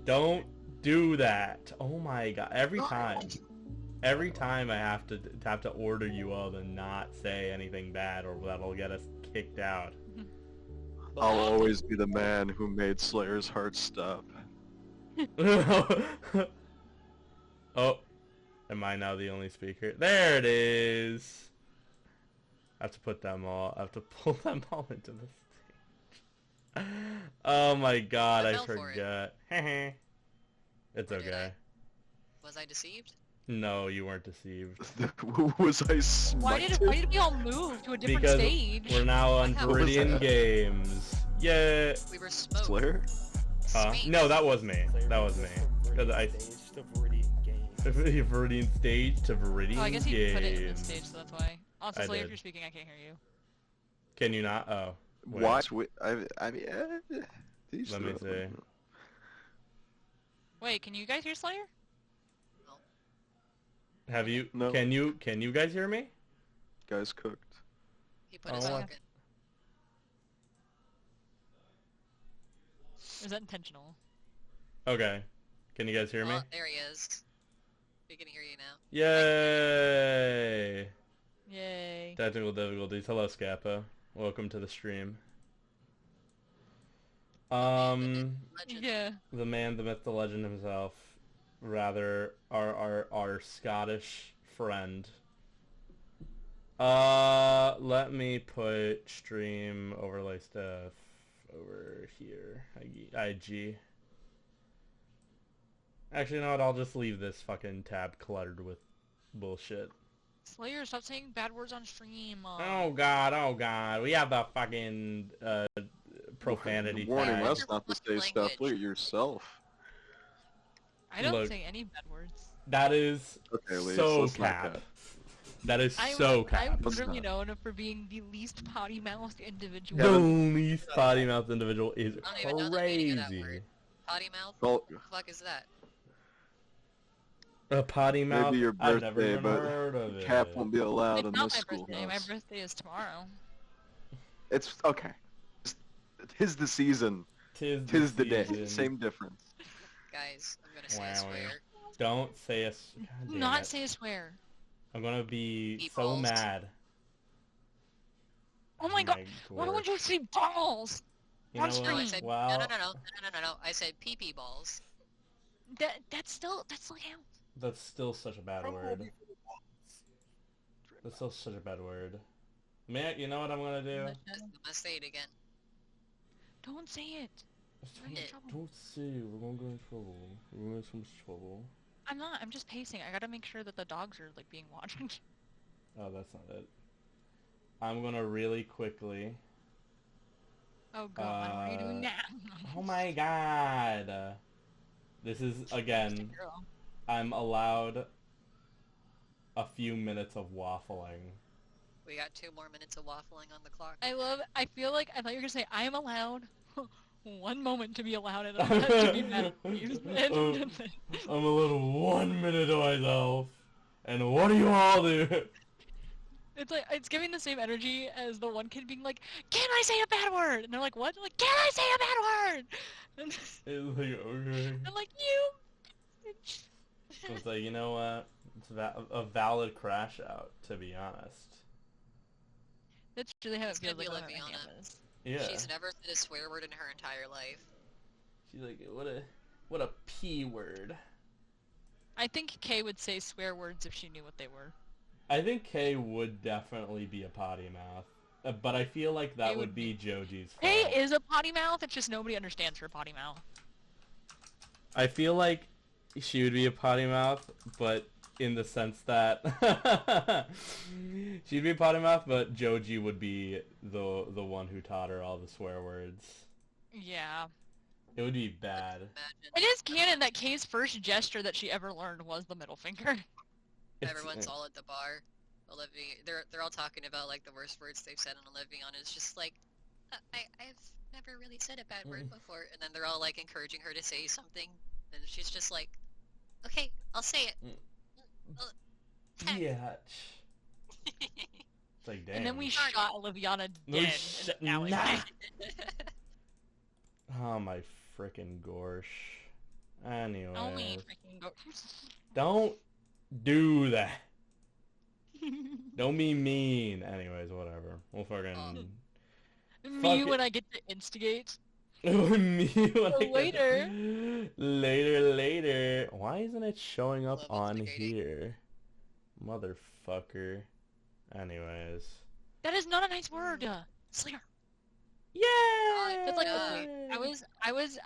Don't do that. Oh my god. Every time I have to order you all to not say anything bad or that'll get us kicked out. I'll always be the man who made Slayer's heart stop. Oh, am I now the only speaker? There it is. I have to put them all. I have to pull them all into the stage. Oh my god, I forgot. It's okay. Was I deceived? No, you weren't deceived. Was I smited? Why did we all move to a different Because stage? we're now on Veridian Games. Yeah. We were smoked. Slayer? No, that was me. That was me. Because I... Veridian stage to Veridian Oh, I guess you Games. put it in the stage, so that's why. Also, Slayer, if did. you're speaking, I can't hear you. Can you not? Oh. Wait. Watch. I mean, Let me see. Wait, can you guys hear Slayer? Have you? No. Can you guys hear me? Guys cooked. He put his hook in. Is that intentional? Okay. Can you guys hear me? Oh, there he is. We can hear you now. Yay! Yay. Technical difficulties. Hello, Scappa. Welcome to the stream. Yeah. The man, the myth, the legend himself. Rather, our Scottish friend. Let me put stream overlay stuff over here. IG. Actually, you know what? I'll just leave this fucking tab cluttered with bullshit. Slayer, stop saying bad words on stream. Oh god. We have the fucking profanity Warning tag. us not to say stuff. Look at yourself. I don't Look. say any bad words. That is Okay, Ahleeze, so let's not cap. cap. That is so cap. I'm literally known for being the least potty-mouthed individual. The least potty mouth individual is I don't even know the meaning of that crazy. word. Potty mouth? Well, What the fuck is that? A potty mouth? maybe your I've never birthday, even heard of but it. cap won't be allowed It's in not this my birthday. schoolhouse. My birthday is tomorrow. It's okay. Tis the season. Tis the day. season. Same difference. Guys, I'm gonna say Wow. I swear. Don't say a... God Do damn not it. say a swear. I'm gonna be Eat so balls. mad. Oh my god. Why gosh. would you say balls? You on know stream? No, I what? said Well, no. I said pee-pee balls. That's still counts. that's still such a bad word. That's still such a bad word. Man, you know what I'm gonna do? I'm gonna say it again. Don't say it. Don't say it. We're gonna go in trouble. We're gonna get so much trouble. I'm not. I'm just pacing. I gotta make sure that the dogs are like being watched. Oh, that's not it. I'm gonna really quickly... Oh god, what are you doing now? Oh my god! This is, again, Girl. I'm allowed a few minutes of waffling. We got 2 more minutes of waffling on the clock. I feel like, I thought you were gonna say, I am allowed 1 moment to be allowed and to be mad at you. I'm a little 1 minute to myself. And what do you all do? It's like, it's giving the same energy as the one kid being like, can I say a bad word? And they're like, what? They're like, can I say a bad word? And It's like, okay. I'm like, you bitch. It's like, you know what? It's a valid crash out, to be honest. That's really how it It's feels gonna like be on Liviana. campus. Yeah. She's never said a swear word in her entire life. She's like, what a P word. I think Kay would say swear words if she knew what they were. I think Kay would definitely be a potty mouth. But I feel like that Kay would would be Joji's fault. Kay is a potty mouth, it's just nobody understands her potty mouth. I feel like she would be a potty mouth, but in the sense that she'd be a potty mouth, but Joji would be the one who taught her all the swear words. Yeah. It would be bad. Imagine. It is canon that Kay's first gesture that she ever learned was the middle finger. Everyone's all at the bar. Olivia, they're all talking about like the worst words they've said, and Olivia is just like, I've never really said a bad word before, and then they're all like encouraging her to say something, and she's just like, okay, I'll say it. Biatch. It's like, damn. And then we shot Oliviana We dead shot- in the alleyway. Oh my frickin' gorsh. Anyway. Oh, we freaking go. Don't do that. Don't be mean. Anyways, whatever. We'll fucking... Me when I get to instigate. Me when I Later. Later. Why isn't it showing up Love on instigating. here? Motherfucker. Anyways. That is not a nice word. Slayer. Yeah. It's like, okay,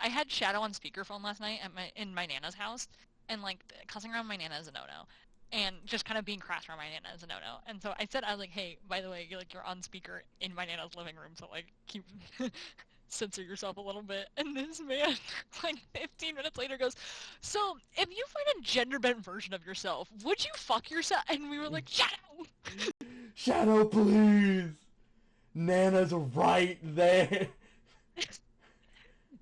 I had Shadow on speakerphone last night in my Nana's house, and like cussing around my Nana is a no-no, and just kind of being crass around my Nana is a no-no. And so I was like, hey, by the way, you're on speaker in my Nana's living room, so like keep censor yourself a little bit. And this man, like 15 minutes later, goes, so if you find a gender-bent version of yourself, would you fuck yourself? And we were like, Shadow. Shadow, please. Nana's right there.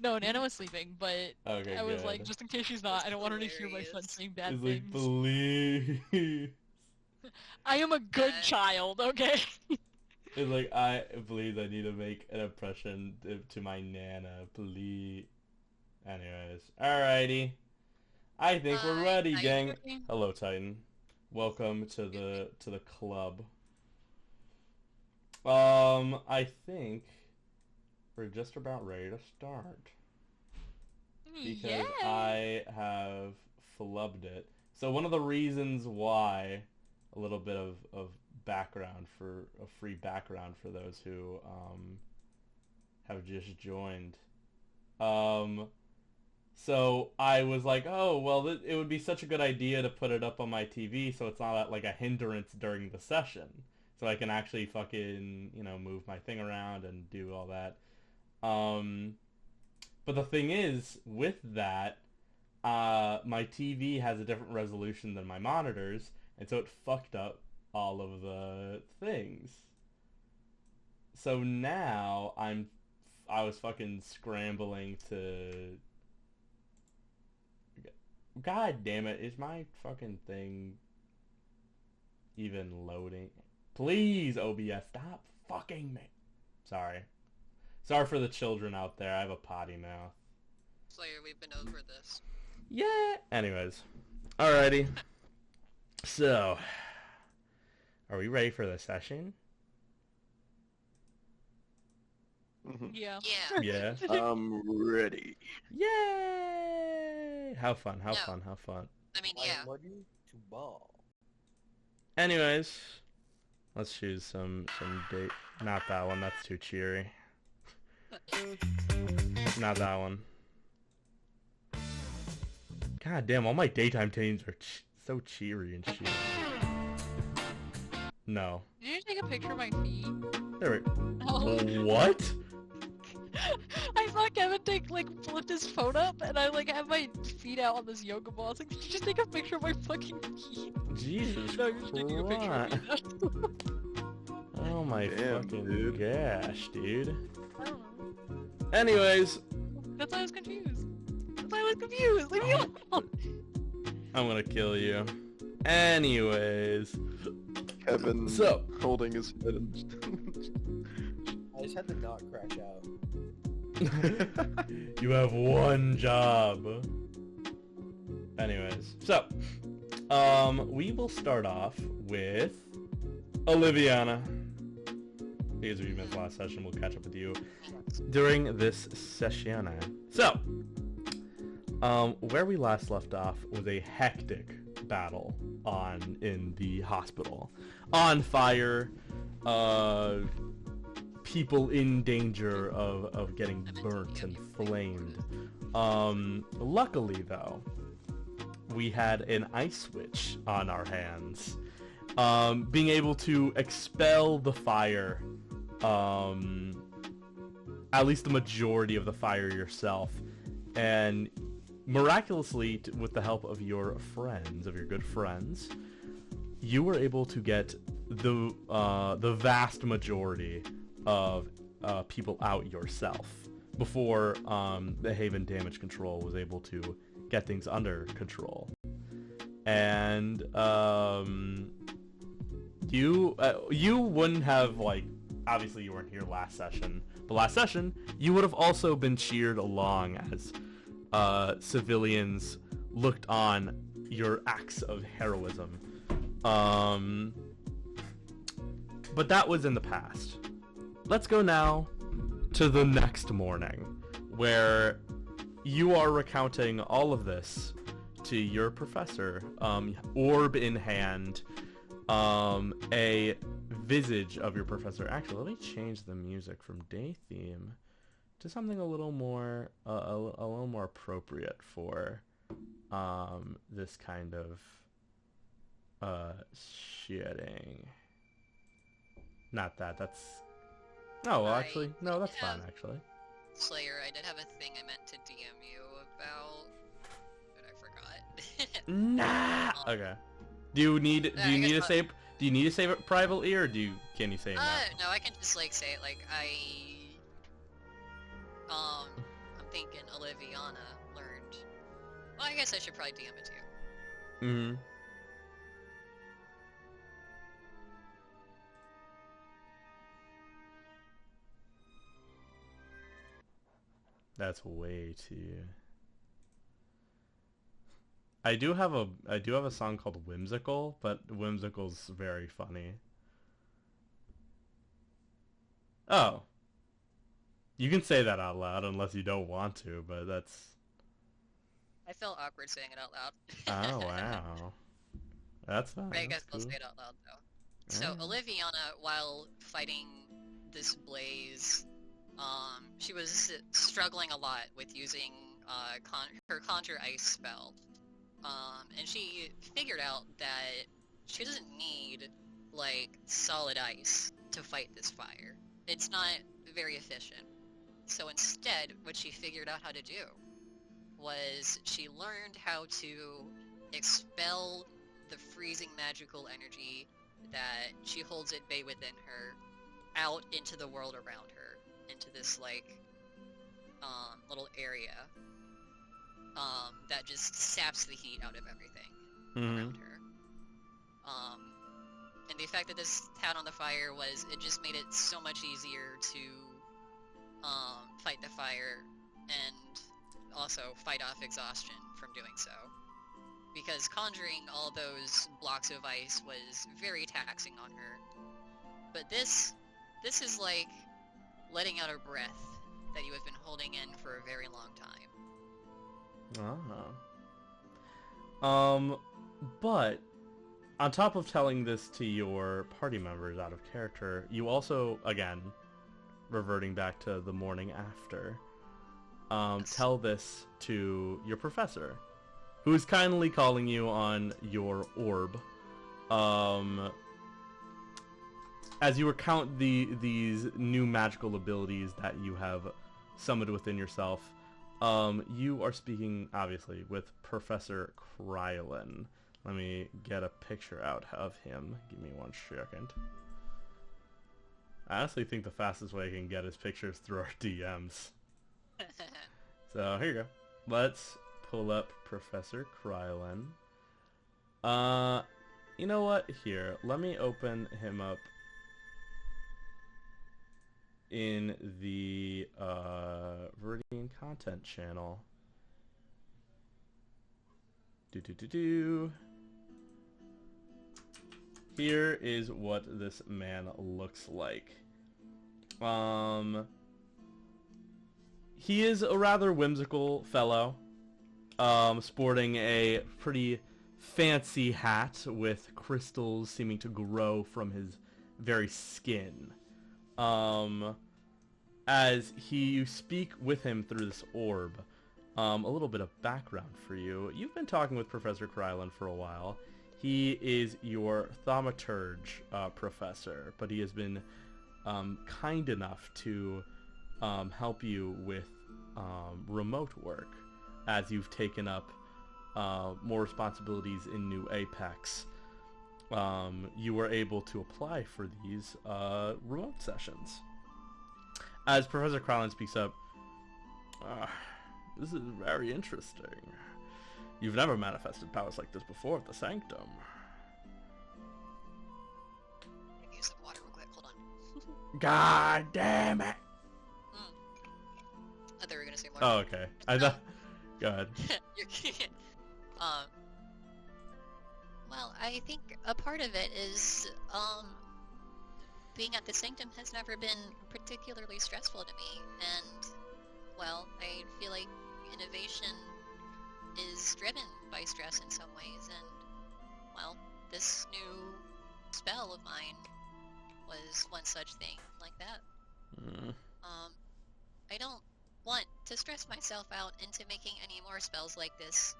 No, Nana was sleeping, but Okay, I was good. like, just in case she's not, That's I don't want her to hear my son hilarious. saying bad It's things. like, please. I am a good child, okay? It's like, I believe I need to make an impression to my Nana, please. Anyways, alrighty. I think we're ready, Hi, gang. Titan. Hello, Titan. Welcome to the club. I think we're just about ready to start. Because Yeah. I have flubbed it. So one of the reasons why, a little bit of background for a free background for those who have just joined. So I was like, oh well, it would be such a good idea to put it up on my TV so it's not like a hindrance during the session, so I can actually fucking move my thing around and do all that. But the thing is, with that, my TV has a different resolution than my monitors, and so it fucked up all of the things. So now I was fucking scrambling to... God damn it, is my fucking thing even loading? Please, OBS, stop fucking me. Sorry. Sorry for the children out there, I have a potty mouth. Slayer, we've been over this. Yeah! Anyways. Alrighty. So, are we ready for the session? Yeah. Yeah. Yeah. I'm ready. Yay! Have fun, have No. fun, have fun. I mean, I yeah. am ready to ball. Anyways, let's choose some date. Not that one, that's too cheery. Not that one. God damn, all my daytime teams are so cheery and shit. No. Did you take a picture of my feet? There we... Oh. What? I saw Kevin flip his phone up, and I have my feet out on this yoga ball. I was like, did you just take a picture of my fucking feet? Jesus No, you're just taking a picture of me. Oh my Damn, fucking dude. gosh, dude. I don't know. Anyways, That's why I was confused. Leave me alone. I'm gonna kill you. Anyways. Kevin So. holding his head and... I just had to not crash out. You have one job. Anyways, so we will start off with Oliviana. Because we missed last session, we'll catch up with you during this session. So, where we last left off was a hectic battle in the hospital. On fire, people in danger of getting burnt and flamed. Luckily though, we had an ice switch on our hands. Being able to expel the fire, at least the majority of the fire yourself, and miraculously, with the help of your friends, of your good friends, you were able to get the vast majority of people out yourself before the Haven Damage Control was able to get things under control. And you wouldn't have, obviously you weren't here last session, but last session you would have also been cheered along as civilians looked on your acts of heroism. But that was in the past. Let's go now to the next morning, where you are recounting all of this to your professor, orb in hand, a visage of your professor. Actually, let me change the music from day theme to something a little more a little more appropriate for this kind of shitting. Not that. That's no. Well, actually, no. That's fine. Actually, Slayer, I did have a thing I meant to DM you about, but I forgot. nah. Okay. Do you need to say? Do you need to save it privately, or can you say it now? No, I can just like say it like I'm thinking Oliviana learned. Well, I guess I should probably DM it to you. Mm-hmm. That's way too. I do have a song called Whimsical, but Whimsical's very funny. Oh. You can say that out loud unless you don't want to, but that's... I felt awkward saying it out loud. Oh, wow. That's fine. I guess Cool. I'll say it out loud, though. So, Oliviana, while fighting this blaze, she was struggling a lot with using her Conjure Ice spell. And she figured out that she doesn't need, like, solid ice to fight this fire. It's not very efficient. So instead, what she figured out how to do was she learned how to expel the freezing magical energy that she holds at bay within her out into the world around her, into this, like, little area that just saps the heat out of everything around her. And the effect that this had on the fire was it just made it so much easier to fight the fire and also fight off exhaustion from doing so. Because conjuring all those blocks of ice was very taxing on her. But this is like letting out a breath that you have been holding in for a very long time. But on top of telling this to your party members out of character, you also, again, reverting back to the morning after, tell this to your professor, who is kindly calling you on your orb. As you recount these new magical abilities that you have summoned within yourself, you are speaking, obviously, with Professor Krylin. Let me get a picture out of him. Give me 1 second. I honestly think the fastest way I can get his pictures through our DMs. So, here you go. Let's pull up Professor Krylin. You know what? Here, let me open him up in the Veridian content channel. Here is what this man looks like. He is a rather whimsical fellow, sporting a pretty fancy hat with crystals seeming to grow from his very skin. As you speak with him through this orb, a little bit of background for you. You've been talking with Professor Krylin for a while. He is your thaumaturge professor, but he has been kind enough to help you with remote work as you've taken up more responsibilities in New Apex. You were able to apply for these remote sessions. As Professor Krylin speaks up, this is very interesting. You've never manifested powers like this before at the Sanctum. I can use some water real quick, hold on. God damn it! I thought we were gonna say more. Oh, okay. I thought Go ahead. um, well, I think a part of it is, being at the Sanctum has never been particularly stressful to me, and, well, I feel like innovation is driven by stress in some ways, and, well, this new spell of mine was one such thing like that. I don't want to stress myself out into making any more spells like this,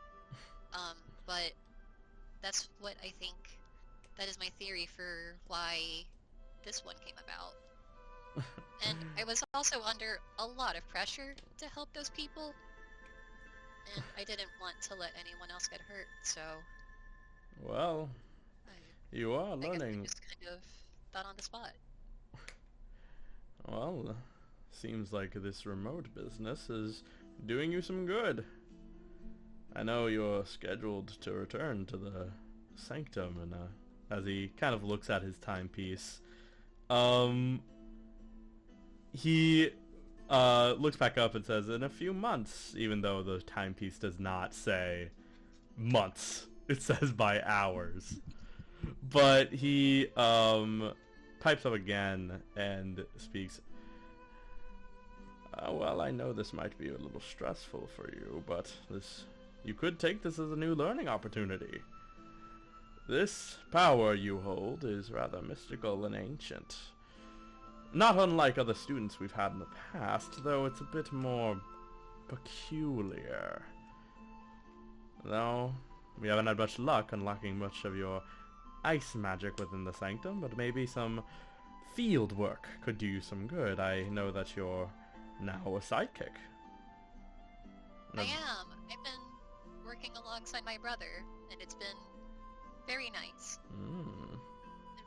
but that's what I think, that is my theory for why this one came about. And I was also under a lot of pressure to help those people, and I didn't want to let anyone else get hurt, so... Well, you are learning. I guess I just kind of thought on the spot. Well, seems like this remote business is doing you some good. I know you're scheduled to return to the Sanctum, and as he kind of looks at his timepiece, he looks back up and says, in a few months, even though the timepiece does not say months, it says by hours. But he pipes up again and speaks. Well, I know this might be a little stressful for you, but you could take this as a new learning opportunity. This power you hold is rather mystical and ancient. Not unlike other students we've had in the past, though it's a bit more peculiar. Though, we haven't had much luck unlocking much of your ice magic within the Sanctum, but maybe some field work could do you some good. I know that you're now a sidekick. I am. I've been working alongside my brother, and it's been very nice. Been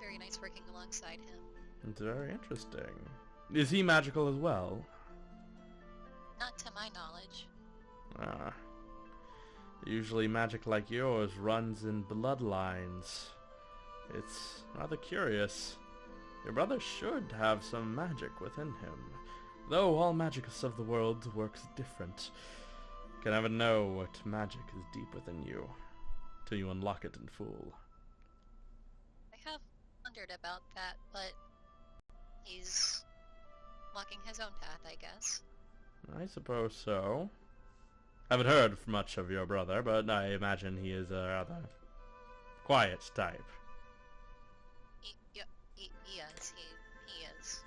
very nice working alongside him. It's very interesting. Is he magical as well? Not to my knowledge. Usually magic like yours runs in bloodlines. It's rather curious. Your brother should have some magic within him. Though all magic of the world works different. Can never know what magic is deep within you till you unlock it in full. I have wondered about that, but he's walking his own path, I guess. I suppose so. Haven't heard much of your brother, but I imagine he is a rather quiet type. Yes, he is.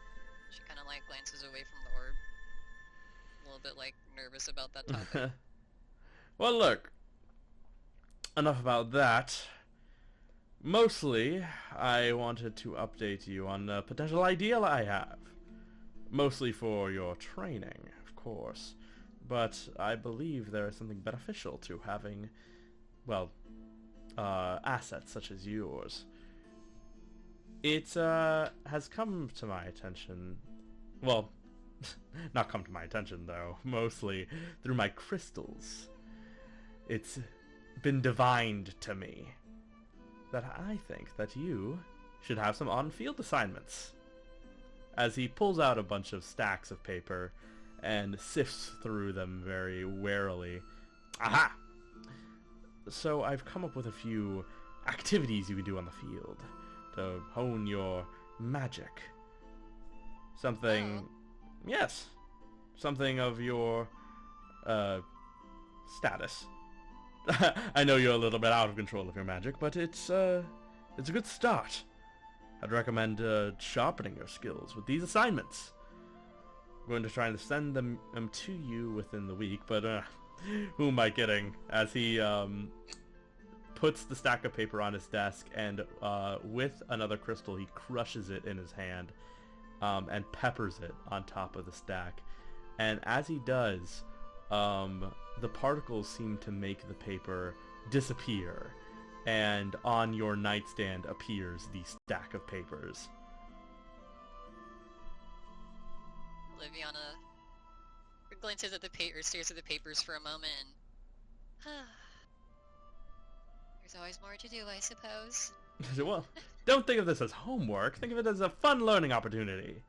She kind of like glances away from the orb. A little bit like nervous about that topic. Well, look. Enough about that. Mostly, I wanted to update you on a potential idea I have. Mostly for your training, of course. But I believe there is something beneficial to having, well, assets such as yours. It has come to my attention, well, not come to my attention though, mostly through my crystals. It's been divined to me that I think that you should have some on-field assignments. As he pulls out a bunch of stacks of paper and sifts through them very warily. Aha! So I've come up with a few activities you can do on the field to hone your magic. Something... Yes. Something of your, status. I know you're a little bit out of control of your magic, but it's a good start. I'd recommend sharpening your skills with these assignments. I'm going to try and send them to you within the week, but who am I kidding? As he puts the stack of paper on his desk and with another crystal he crushes it in his hand and peppers it on top of the stack. And as he does, the particles seem to make the paper disappear, and on your nightstand appears the stack of papers. Liviana glances at the paper, stares at the papers for a moment, and there's always more to do, I suppose. Well, don't think of this as homework. Think of it as a fun learning opportunity.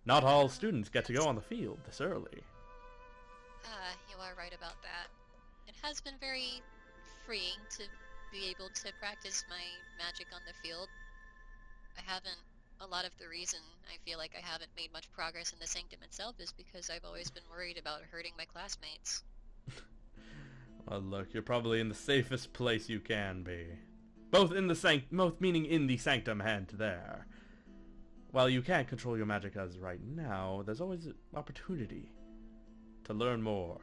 Not all students get to go on the field this early. You are right about that. It has been very freeing to be able to practice my magic on the field. I haven't... A lot of the reason I feel like I haven't made much progress in the Sanctum itself is because I've always been worried about hurting my classmates. Well, look, you're probably in the safest place you can be. Both meaning in the Sanctum and there. While you can't control your magic as right now, there's always an opportunity to learn more.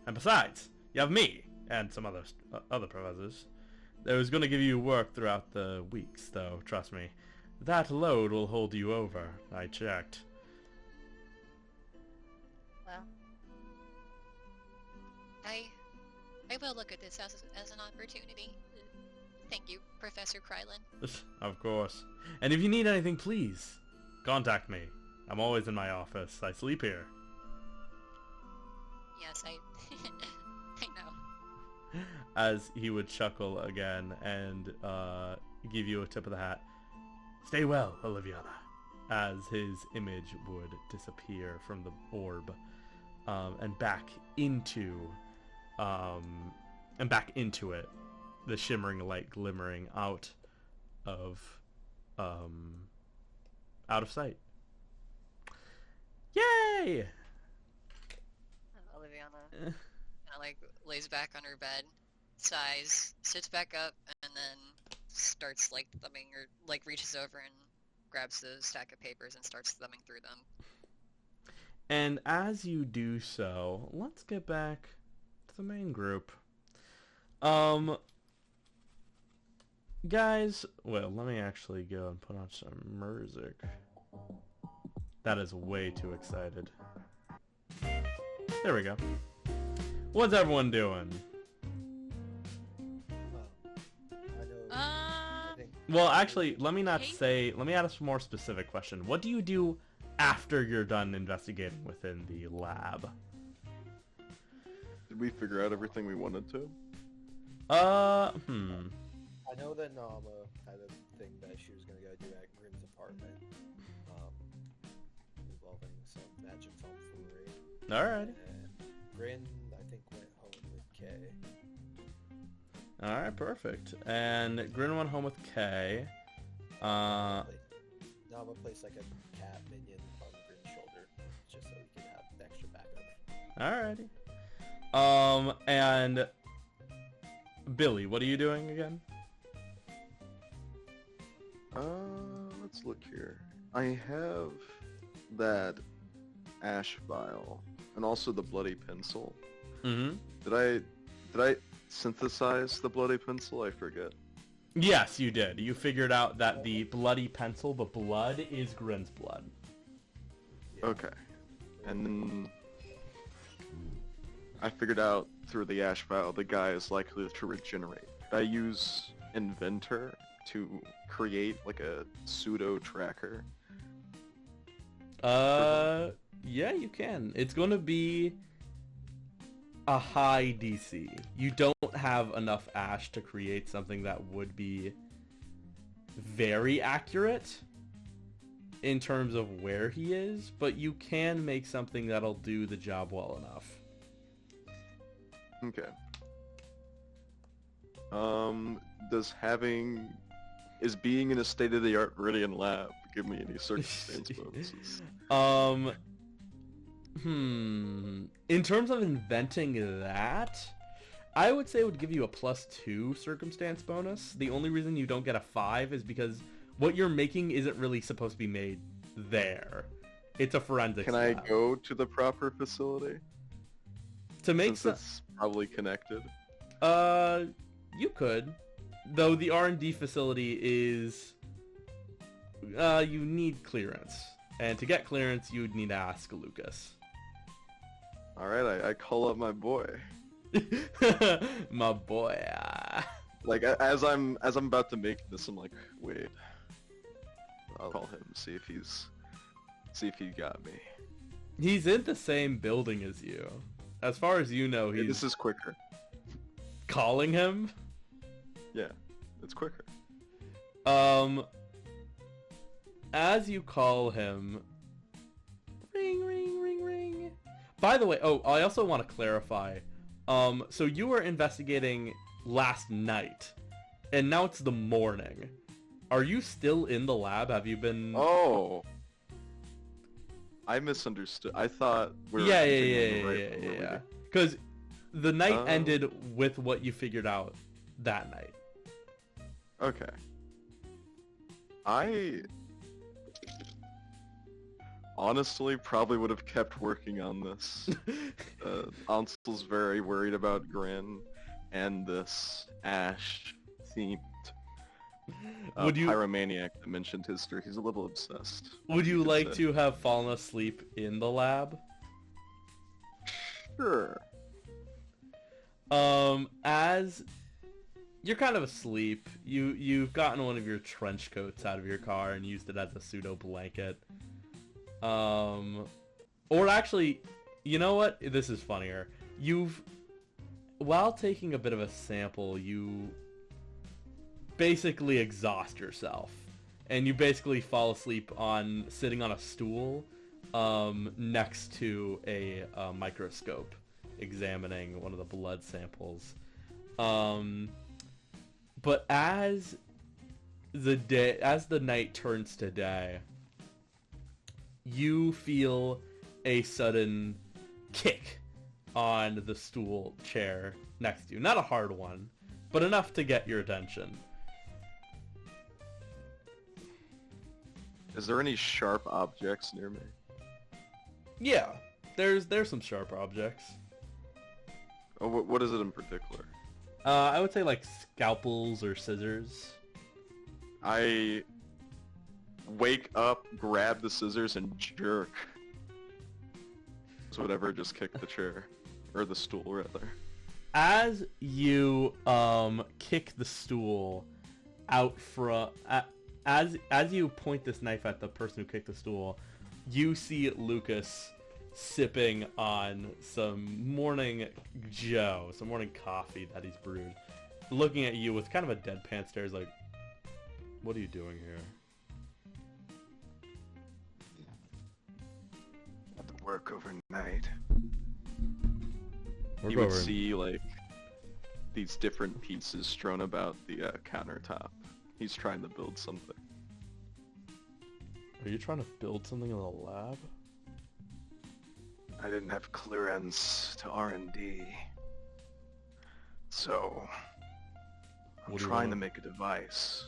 And besides, you have me and some other professors. They was going to give you work throughout the weeks, though, trust me. That load will hold you over. I checked. Well, I will look at this as an opportunity. Thank you, Professor Krylin. Of course. And if you need anything, please contact me. I'm always in my office. I sleep here. Yes, I know. As he would chuckle again and give you a tip of the hat. Stay well, Oliviana. As his image would disappear from the orb and back into it. The shimmering light glimmering out of sight. Yay! Oliviana kind of like lays back on her bed, sighs, sits back up, and then starts like thumbing, or like reaches over and grabs the stack of papers and starts thumbing through them. And as you do so, let's get back to the main group. Guys, well, let me actually go and put on some music. That is way too excited. There we go. What's everyone doing? Well, actually, let me ask a more specific question. What do you do after you're done investigating within the lab? Did we figure out everything we wanted to? I know that Nama had a thing that she was gonna go do at Grim's apartment, involving some magic tomfoolery. Alright. And Grin, I think, went home with Kay. Alright, perfect. And Grin went home with Kay. Nama placed like a cat minion on Grin's shoulder, just so he could have extra backup. Alrighty. And Billy, what are you doing again? Let's look here. I have that ash vial and also the bloody pencil. Mm-hmm. Did I synthesize the bloody pencil? I forget. Yes, you did. You figured out that the bloody pencil, the blood, is Grin's blood. Okay. And then I figured out through the ash vial the guy is likely to regenerate. I use Inventor to create like a pseudo tracker. Yeah, you can. It's going to be a high DC. You don't have enough ash to create something that would be very accurate in terms of where he is, but you can make something that'll do the job well enough. Okay. Is being in a state-of-the-art Veridian lab give me any circumstance bonuses? In terms of inventing that, I would say it would give you a +2 circumstance bonus. The only reason you don't get a 5 is because what you're making isn't really supposed to be made there. It's a forensics Can lab. I go to the proper facility? To make Since it's probably connected. You could. Though the R&D facility is... you need clearance. And to get clearance, you'd need to ask Lucas. Alright, I call up my boy. My boy. Like, as I'm about to make this, I'm like, wait. I'll call him, see if he got me. He's in the same building as you. As far as you know, This is quicker. calling him? Yeah, it's quicker. As you call him, ring, ring, ring, ring. By the way, I also want to clarify. So you were investigating last night, and now it's the morning. Are you still in the lab? Have you been... Oh. I misunderstood. I thought we were Yeah. Because the night ended with what you figured out that night. Okay. I honestly probably would have kept working on this. Ansel's very worried about Grin and this Ash-themed pyromaniac that mentioned history. He's a little obsessed. Would you like to have fallen asleep in the lab? Sure. As you're kind of asleep, you've gotten one of your trench coats out of your car and used it as a pseudo blanket. Or actually, you know what? This is funnier. While taking a bit of a sample, you basically exhaust yourself, and you basically fall asleep sitting on a stool next to a microscope examining one of the blood samples. But as the night turns to day, you feel a sudden kick on the stool chair next to you. Not a hard one, but enough to get your attention. Is there any sharp objects near me? Yeah, there's some sharp objects. Oh, what is it in particular? I would say like scalpels or scissors. I wake up, grab the scissors, and jerk. So whatever, just kick the chair. Or the stool, rather. As you kick the stool out from... As you point this knife at the person who kicked the stool, you see Lucas sipping on some morning joe, some morning coffee that he's brewed, looking at you with kind of a deadpan stare, like, what are you doing here? Have to work overnight. You would see, like, these different pieces strewn about the countertop. He's trying to build something. Are you trying to build something in the lab? I didn't have clearance to R&D. So, I'm trying to make a device.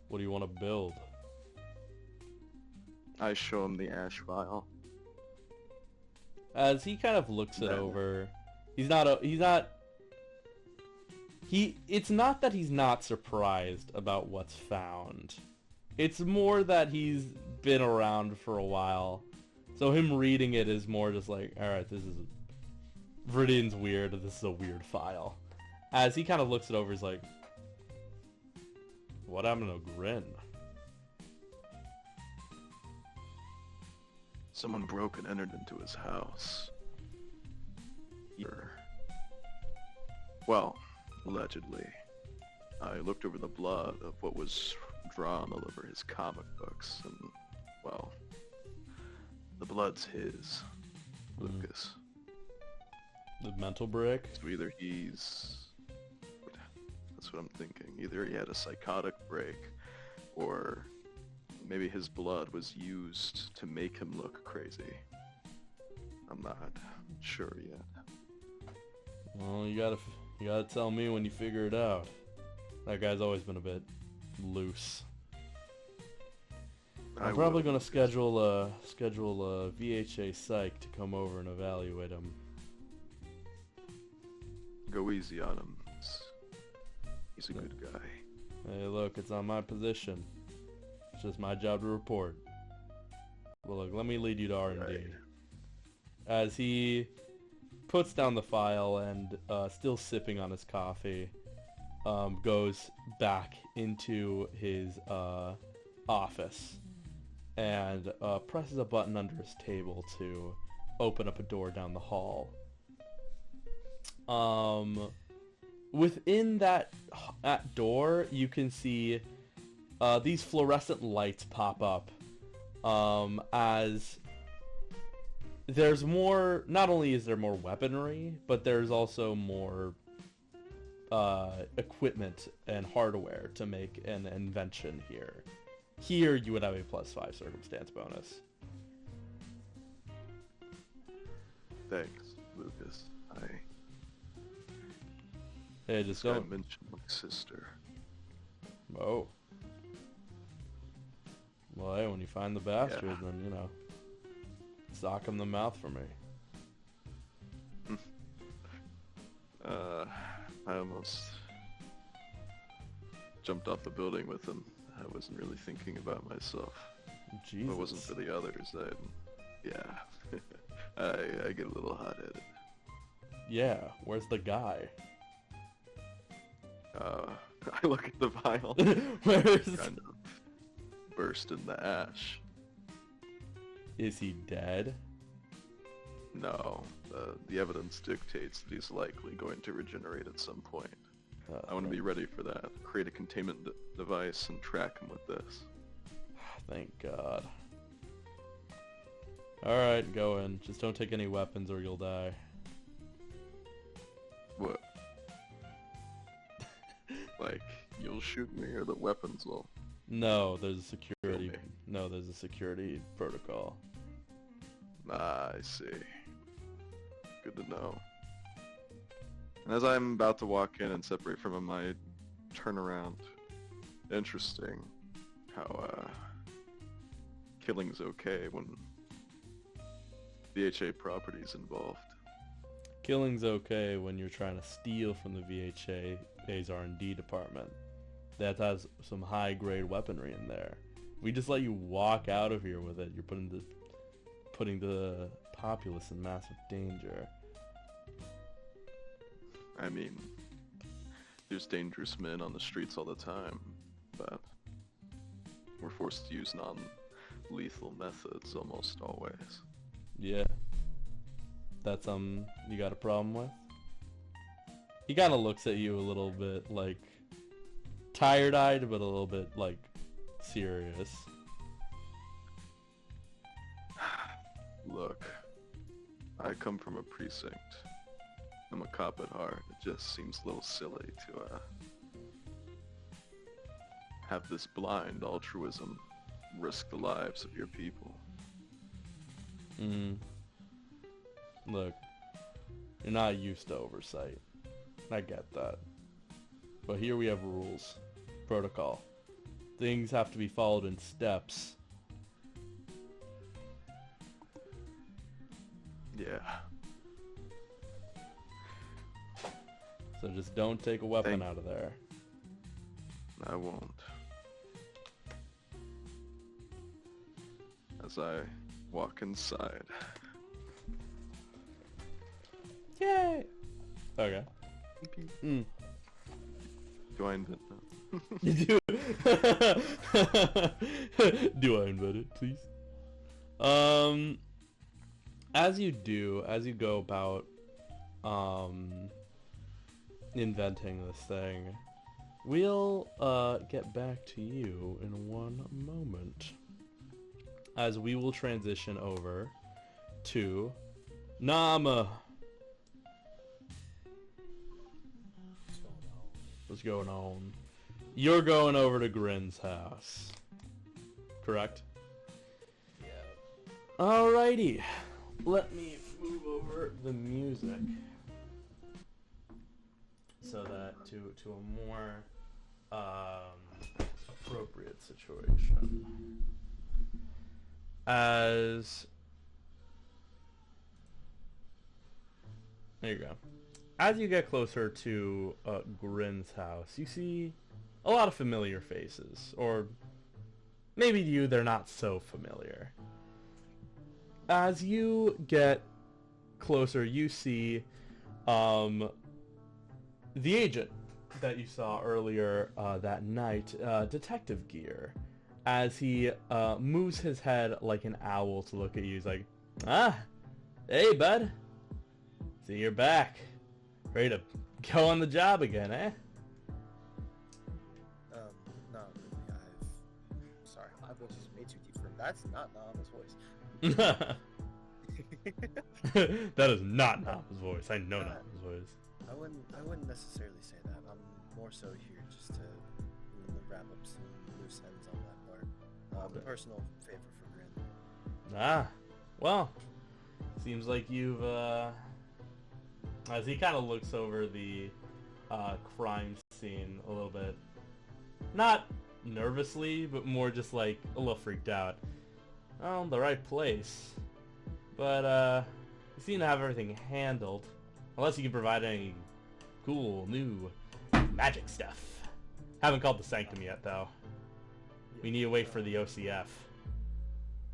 What do you want to build? I show him the ash vial. As he kind of looks it over, it's not that he's not surprised about what's found. It's more that he's been around for a while. So him reading it is more just like, alright, Veridian's weird, this is a weird file. As he kind of looks it over, he's like, what happened to Grin? Someone broke and entered into his house. Well, allegedly. I looked over the blood of what was drawn all over his comic books, and, well, the blood's his, Lucas. The mental break? So either that's what I'm thinking. Either he had a psychotic break, or maybe his blood was used to make him look crazy. I'm not sure yet. Well, you gotta tell me when you figure it out. That guy's always been a bit loose. I'm probably gonna schedule a VHA psych to come over and evaluate him. Go easy on him. He's a good guy. Hey, look, it's on my position. It's just my job to report. Well, look, let me lead you to R&D. Right. As he puts down the file and, still sipping on his coffee, goes back into his, office and, presses a button under his table to open up a door down the hall. Within that door, you can see these fluorescent lights pop up as there's more, not only is there more weaponry, but there's also more equipment and hardware to make an invention here. Here you would have a +5 circumstance bonus. Thanks, Lucas. Hey, just I don't mention my sister. Oh. Well, hey, when you find the bastard, Yeah. then, you know, sock him the mouth for me. I almost jumped off the building with him. I wasn't really thinking about myself. Jesus. If it wasn't for the others, yeah. I get a little hot-headed. Yeah, where's the guy? I look at the vial. Where's... Kind of burst in the ash. Is he dead? No, the evidence dictates that he's likely going to regenerate at some point. I want to be ready for that. Create a containment device and track him with this. Thank God. Alright, go in. Just don't take any weapons or you'll die. What? Like, you'll shoot me or the weapons will? No, there's a security... Okay. No, there's a security protocol. Ah, I see. Good to know. And as I'm about to walk in and separate from him, I turn around. Interesting how, killing's okay when VHA property's involved. Killing's okay when you're trying to steal from the VHA's R&D department. That has some high-grade weaponry in there. We just let you walk out of here with it. You're putting the populace in massive danger. I mean, there's dangerous men on the streets all the time, but we're forced to use non-lethal methods almost always. Yeah. That's you got a problem with? He kind of looks at you a little bit like tired-eyed, but a little bit like serious. Look, I come from a precinct. I'm a cop at heart. It just seems a little silly to have this blind altruism risk the lives of your people. Look, you're not used to oversight. I get that. But here we have rules. Protocol. Things have to be followed in steps. Yeah. So just don't take a weapon out of there. I won't. As I walk inside. Yay! Okay. Do I invent that? You do. Do I invent it, please? As you go about, inventing this thing, we'll, get back to you in one moment. As we will transition over to Nama. What's going on? You're going over to Grin's house. Correct? Yeah. Alrighty. Let me move over the music so that to a more appropriate situation. There you go. As you get closer to Grin's house, you see a lot of familiar faces, or maybe to you they're not so familiar. As you get closer, you see the agent that you saw earlier that night, Detective Gear. As he moves his head like an owl to look at you, he's like, hey bud, see you're back. Ready to go on the job again, eh? No, really, sorry, my voice is way too deep for him. That's not Nama's voice. That is not Nama's voice. I know Nama's voice. I wouldn't necessarily say that. I'm more so here just to wrap up some loose ends on that part. Personal favor for Grin. Ah, well, seems like you've, as he kind of looks over the crime scene a little bit, not nervously, but more just like a little freaked out. Oh, the right place. But, you seem to have everything handled. Unless you can provide any cool, new magic stuff. Haven't called the Sanctum yet, though. We need to wait for the OCF.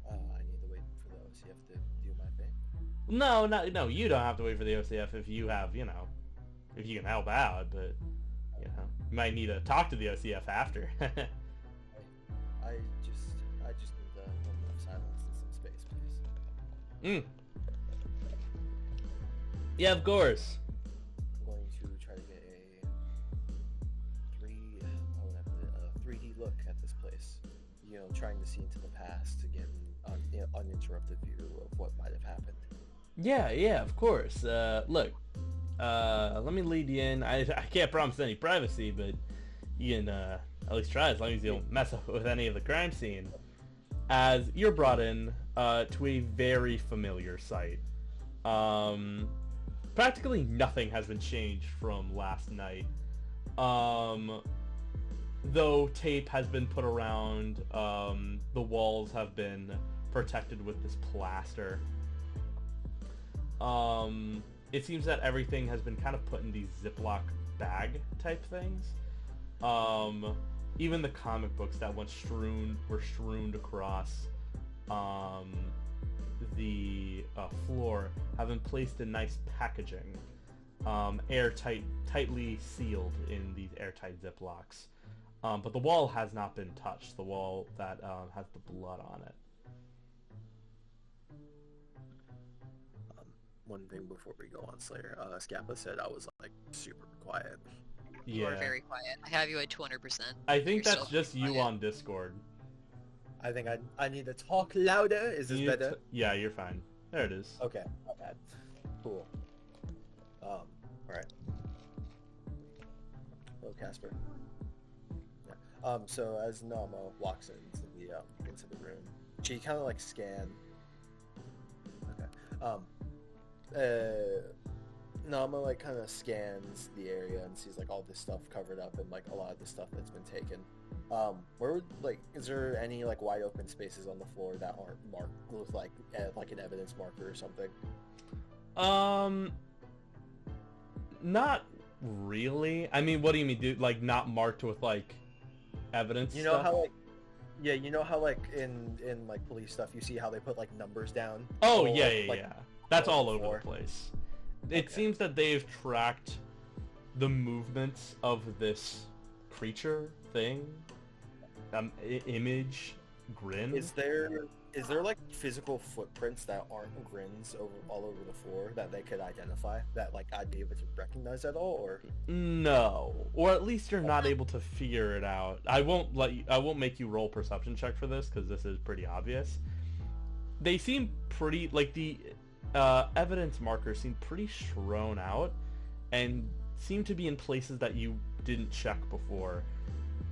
I need to wait for the OCF to do my thing? No, you don't have to wait for the OCF if you have, if you can help out, but, you might need to talk to the OCF after. I just need a moment of silence and some space, please. Yeah, of course. I'm going to try to get a 3D look at this place. Trying to see into the past to get an uninterrupted view of what might have happened. Yeah, of course. Look, let me lead you in. I can't promise any privacy, but you can at least try as long as you don't mess up with any of the crime scene. As you're brought in to a very familiar site. Practically nothing has been changed from last night. Though tape has been put around, the walls have been protected with this plaster. It seems that everything has been kind of put in these Ziploc bag type things. Even the comic books that were strewn across the floor have been placed in nice packaging, tightly sealed in these airtight Ziplocs. But the wall has not been touched. The wall that has the blood on it. One thing before we go on, Slayer. Scappa said I was like super quiet. Yeah. You are very quiet. I have you at 200%. I think You're that's so just you quiet. on Discord. I think I need to talk louder. Is this better? Yeah, you're fine. There it is. Okay, not bad. Cool. Alright. Hello, Casper. Yeah. So as Nama walks into the room, she kind of like scan. Okay. Nama like kind of scans the area and sees like all this stuff covered up and like a lot of the stuff that's been taken. Is there any like wide open spaces on the floor that aren't marked with like an evidence marker or something? Not really. I mean, what do you mean, like not marked with like evidence? You know how like, yeah, you know how like in like police stuff, you see how they put like numbers down. Oh or, yeah. That's all over floor. the place. It Okay. seems that they've tracked the movements of this creature thing, image, Grin. Is there like physical footprints that aren't grins all over the floor that they could identify that like I'd be able to recognize at all, or? No, or at least you're not able to figure it out. I won't make you roll perception check for this because this is pretty obvious. They seem pretty like the evidence markers seem pretty strewn out and seem to be in places that you didn't check before.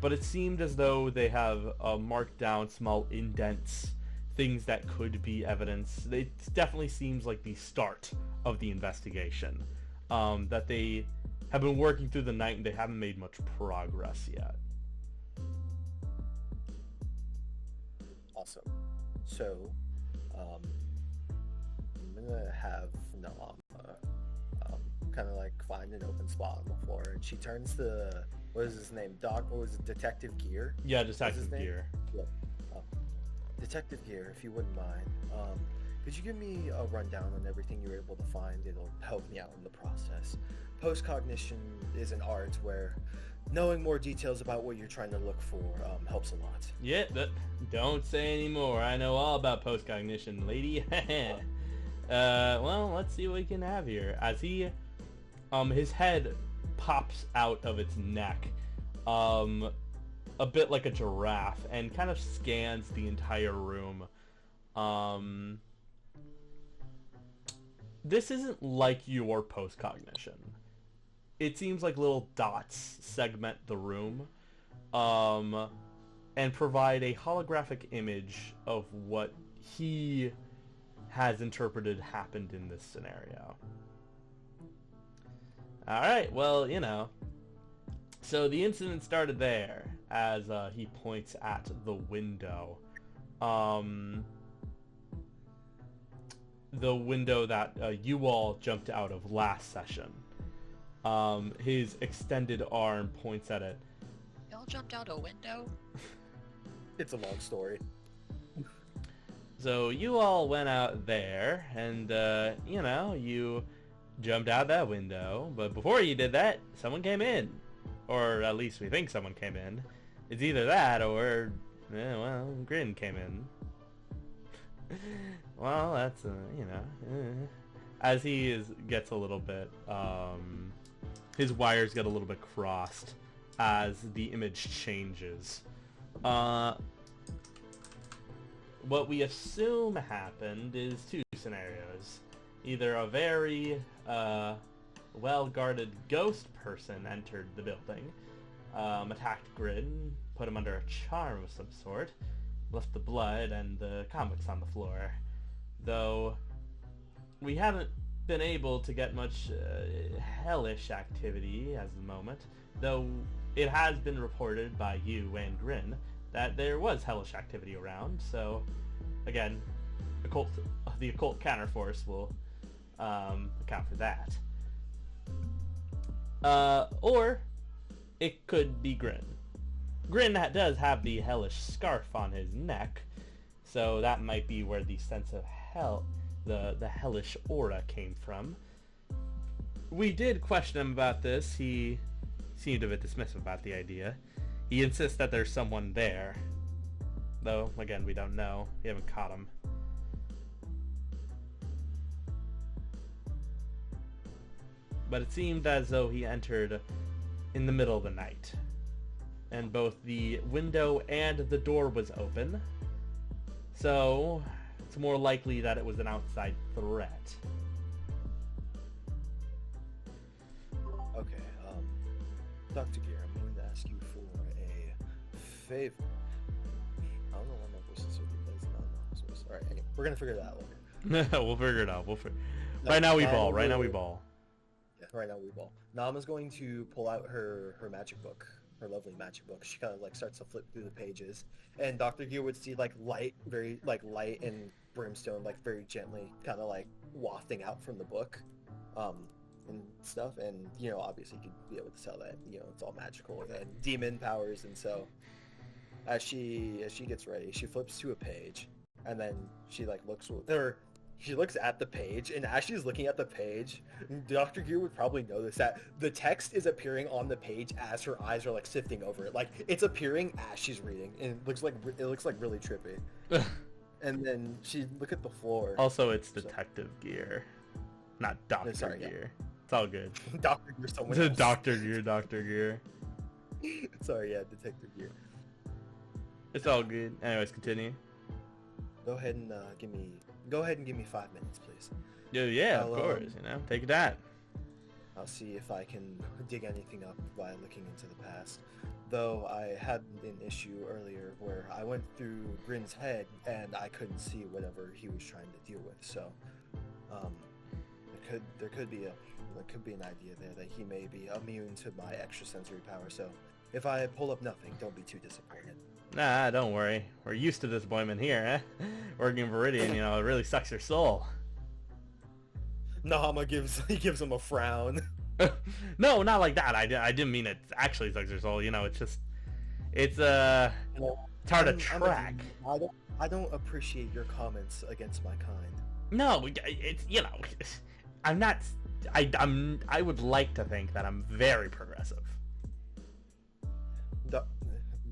But it seemed as though they have marked down small indents, things that could be evidence. It definitely seems like the start of the investigation. That they have been working through the night and they haven't made much progress yet. Awesome. So, I'm gonna have Nama kind of like find an open spot on the floor, and she turns to what is his name? What was it? Detective Gear? Yeah, What's his Detective name? Gear. Yeah. Detective Gear, if you wouldn't mind, could you give me a rundown on everything you were able to find? It'll help me out in the process. Postcognition is an art where knowing more details about what you're trying to look for helps a lot. Yeah, don't say any more. I know all about postcognition, lady. Well, let's see what we can have here. As he, his head pops out of its neck, a bit like a giraffe, and kind of scans the entire room. this isn't like your post-cognition. It seems like little dots segment the room, and provide a holographic image of what he has interpreted happened in this scenario. Alright, well, you know. So the incident started there, as he points at the window. The window that you all jumped out of last session. His extended arm points at it. Y'all jumped out a window? It's a long story. So you all went out there, and, you know, you jumped out that window, but before you did that, someone came in. Or at least we think someone came in. It's either that, or, well, Grin came in. Well, that's, you know, as he gets a little bit, his wires get a little bit crossed as the image changes. What we assume happened is two scenarios. Either a very well-guarded ghost person entered the building, attacked Grin, put him under a charm of some sort, left the blood and the comics on the floor. Though we haven't been able to get much hellish activity as the moment, though it has been reported by you and Grin that there was hellish activity around, so again, the occult counterforce will account for that. Or it could be Grin. Grin does have the hellish scarf on his neck, so that might be where the sense of hell, the hellish aura came from. We did question him about this. He seemed a bit dismissive about the idea. He insists that there's someone there, though, again, we don't know. We haven't caught him. But it seemed as though he entered in the middle of the night, and both the window and the door was open, so it's more likely that it was an outside threat. Okay, Dr. Gear, I'm going to ask you for a favor. I don't know why my voice is so deep, but it's not. Alright, anyway, we're gonna figure that out later. We'll figure it out. Right now we ball. Yeah, right now we ball. Nama's going to pull out her magic book, her lovely magic book. She kind of like starts to flip through the pages, and Dr. Gear would see like light and brimstone, like very gently, kind of like wafting out from the book, and stuff. And you know, obviously, you could be able to tell that it's all magical and demon powers. And so, as she gets ready, she flips to a page, and then she like she looks at the page, and as she's looking at the page, Dr. Gear would probably notice that the text is appearing on the page as her eyes are like sifting over it. Like it's appearing as she's reading, and it looks like really trippy. And then she look at the floor. Also, it's Detective Gear, not Dr. Gear. Yeah. It's all good. Dr. Gear, someone else. Dr. Gear. Sorry, yeah, Detective Gear. It's all good. Anyways, continue. Go ahead and give me 5 minutes, please. Yeah, of course. Take that. I'll see if I can dig anything up by looking into the past. Though I had an issue earlier where I went through Grin's head and I couldn't see whatever he was trying to deal with. So, there could be an idea there that he may be immune to my extrasensory power. So, if I pull up nothing, don't be too disappointed. Nah, don't worry. We're used to disappointment here, eh? Working in Veridian, it really sucks your soul. Nahama gives him a frown. No, not like that. I didn't mean it actually sucks your soul. It's hard to track. I don't appreciate your comments against my kind. No, it's I'm not. I would like to think that I'm very progressive.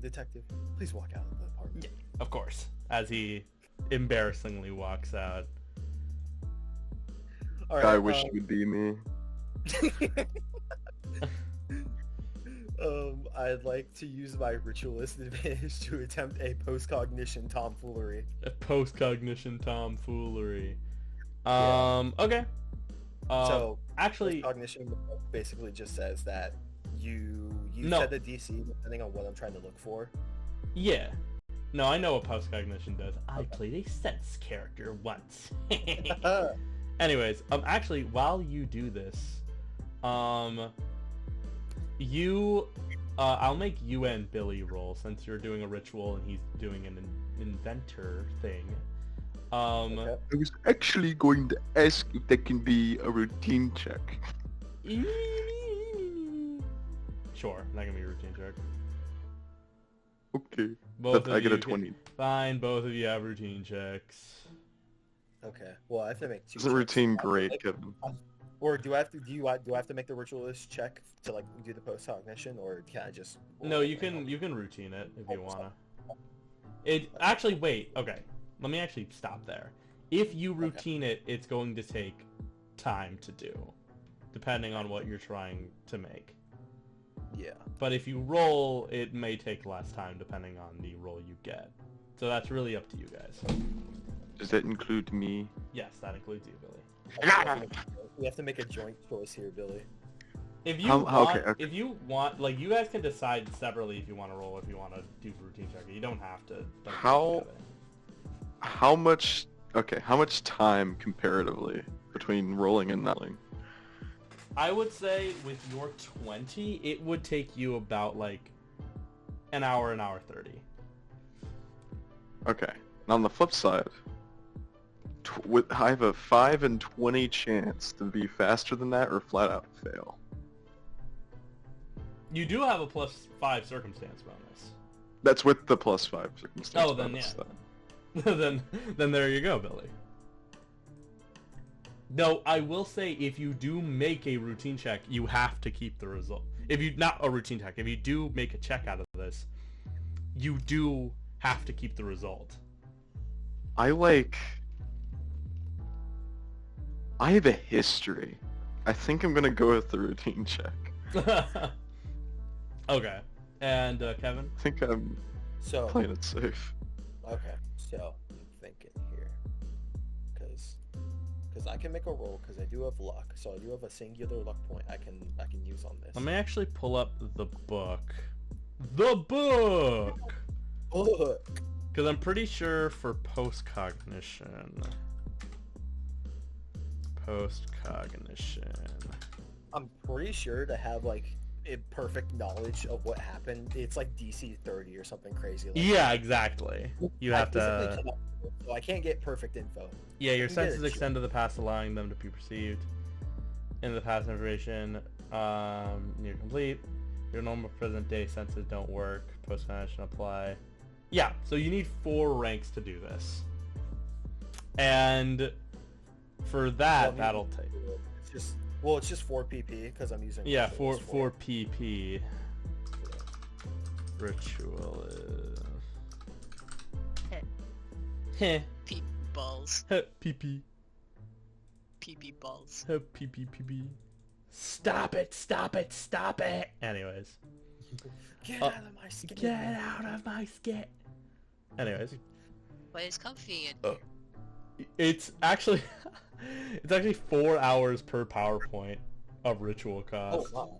Detective, please walk out of the apartment. Yeah, of course. As he embarrassingly walks out. All right, I wish it would be me. I'd like to use my ritualist advantage to attempt a post-cognition tomfoolery. A post-cognition tomfoolery. Yeah. Okay. So actually, cognition basically just says that you No. set the DC depending on what I'm trying to look for. yeah. No, I know what post-cognition does. I played a sense character once. Anyways, actually, while you do this, I'll make you and Billy roll since you're doing a ritual and he's doing an inventor thing. Okay. I was actually going to ask if that can be a routine check. Sure, that can be a routine check. Okay. Both But of I get a you 20. Fine, both of you have routine checks. Okay. Well, I have to make 2 Isn't checks. routine I- great, like, Kevin? Or do I have to make the ritualist check to like do the post cognition, or can I just? No, you can routine it if you wanna. Actually, wait. Okay, let me actually stop there. If you routine it, it's going to take time to do, depending on what you're trying to make. Yeah. But if you roll, it may take less time depending on the roll you get. So that's really up to you guys. Does that include me? Yes, that includes you, Billy. We have to make a joint choice here, Billy. If you if you want, like, you guys can decide separately if you want to roll, if you want to do routine check. You don't have to. Like, How much time comparatively between rolling and nulling? I would say with your 20, it would take you about like an hour 30. Okay. And on the flip side, I have a 5 in 20 chance to be faster than that or flat out fail. You do have a +5 circumstance bonus. That's with the +5 circumstance Oh, then bonus, yeah. then there you go, Billy. No, I will say if you do make a routine check, you have to keep the result. If you not a routine check, if you do make a check out of this, you do have to keep the result. I have a history. I think I'm gonna go with the routine check. Okay. And Kevin? I think I'm So playing it safe. okay, so I'm thinking here, because I can make a roll because I do have luck, so I do have a singular luck point I can use on this. Let me actually pull up the book. The book! Look. Because I'm pretty sure for post-cognition. I'm pretty sure to have like a perfect knowledge of what happened. It's like DC 30 or something crazy. Like Yeah, exactly. You have physically to... cannot- so I can't get perfect info. Yeah, your I can get senses it. extend to the past, allowing them to be perceived. In the past information, near complete. Your normal present day senses don't work. Post-cognition apply. Yeah, so you need 4 ranks to do this. And for that, that'll take... It's just 4 PP because I'm using. Yeah, rituals 4 PP. Ritual is... Heh. Pee balls. PP. Pee balls. PP. Stop it! Anyways. Get out of my skin. Get out of my skin! Anyways. But it's comfy and It's actually... it's actually 4 hours per PowerPoint of ritual cost. Oh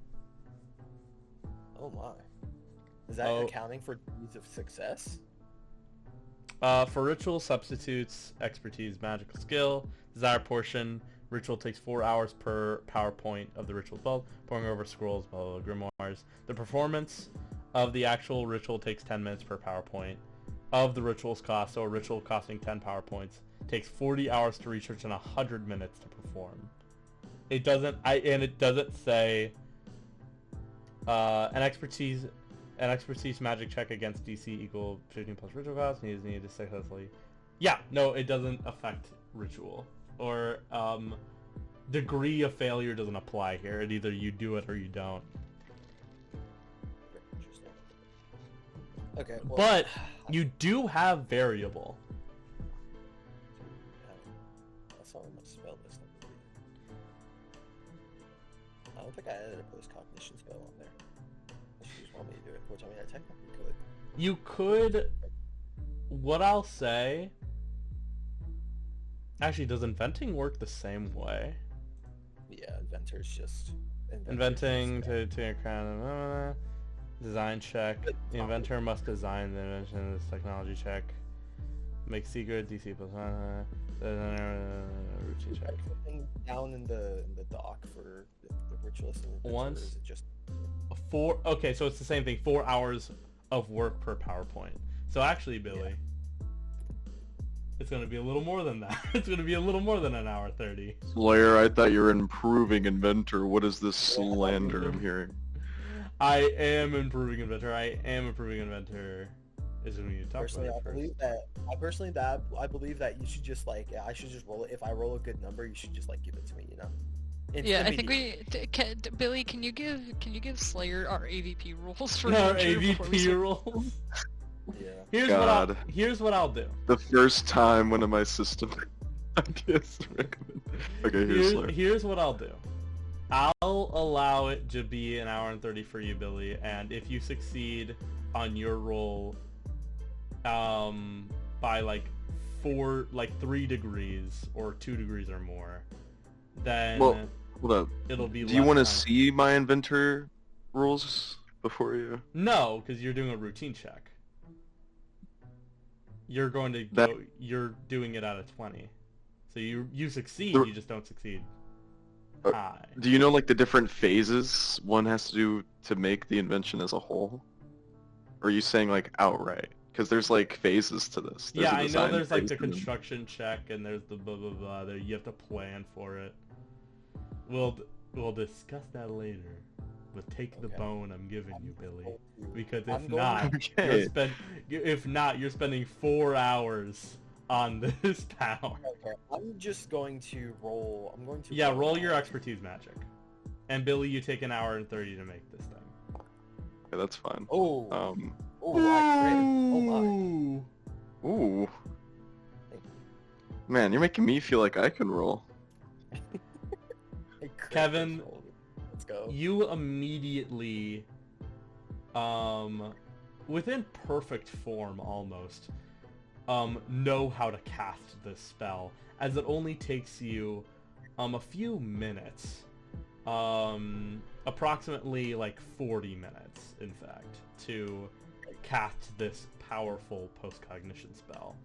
my. Oh my. Is that accounting for degrees of success? For ritual substitutes, expertise, magical skill, desired portion, ritual takes 4 hours per PowerPoint of the ritual spell, pouring over scrolls, blah, blah, blah, grimoires. The performance of the actual ritual takes 10 minutes per PowerPoint of the ritual's cost, so a ritual costing 10 PowerPoints takes 40 hours to research and 100 minutes to perform. It doesn't, it doesn't say, an expertise magic check against DC equal 15 plus ritual cost needed to successfully. Yeah, no, it doesn't affect ritual. Or, degree of failure doesn't apply here. It either you do it or you don't. Interesting. Okay. Well, But you do have variable. That's not my spell list. I don't think I added a post-cognition spell on there. Unless you just want me to do it, which I mean I technically could. You could... What I'll say... Actually, does inventing work the same way? Yeah, inventor's just... Inventing to your crown. Design check. The inventor must design the invention of this technology check. Make secret DC plus one. Routine check. Down in the dock for the ritualist and inventor, Once. or is it just... Okay, so it's the same thing. 4 hours of work per PowerPoint. So actually, Billy, it's going to be a little more than that. It's going to be a little more than an hour 30. Slayer, I thought you were an improving inventor. What is this slander I'm hearing? I am improving inventor. I am improving inventor. Is when you talk Personally, about it first. I believe that you should just like, I should just roll it. If I roll a good number, you should just like give it to me, you know? Yeah, I think Billy, can you give Slayer our AVP rules for Our future before we AVP start- rules. Yeah. Here's what I'll do. The first time one of my system ideas recommended. Okay, here's Slayer. Here's what I'll do. I'll allow it to be an hour and 30 for you, Billy, and if you succeed on your roll, by like 3 degrees or 2 degrees or more, then Well, hold up. it'll be. Do you want to less time. see my inventor rules before you? No, because you're doing a routine check. You're going to That- go. You're doing it out of 20, so you succeed. The- You just don't succeed. Uh, High. Do you know like the different phases one has to do to make the invention as a whole? Or are you saying like outright? Because there's like phases to this. There's Yeah, a I know design there's like phase the and then- construction check and there's the blah blah blah. There you have to plan for it. We'll discuss that later. But take the Okay. bone I'm giving you, Billy, because I'm if going not, Okay. you're spending 4 hours on this power. Okay, I'm just going to roll. I'm going to. Yeah, roll your expertise magic. And Billy, you take an hour and 30 to make this thing. Yeah, that's fine. Oh, I crit. Oh my. Ooh. Man, you're making me feel like I can roll. I crit Kevin, this roll. Let's go. You immediately, within perfect form almost, know how to cast this spell, as it only takes you a few minutes, approximately like 40 minutes, in fact, to cast this powerful post-cognition spell,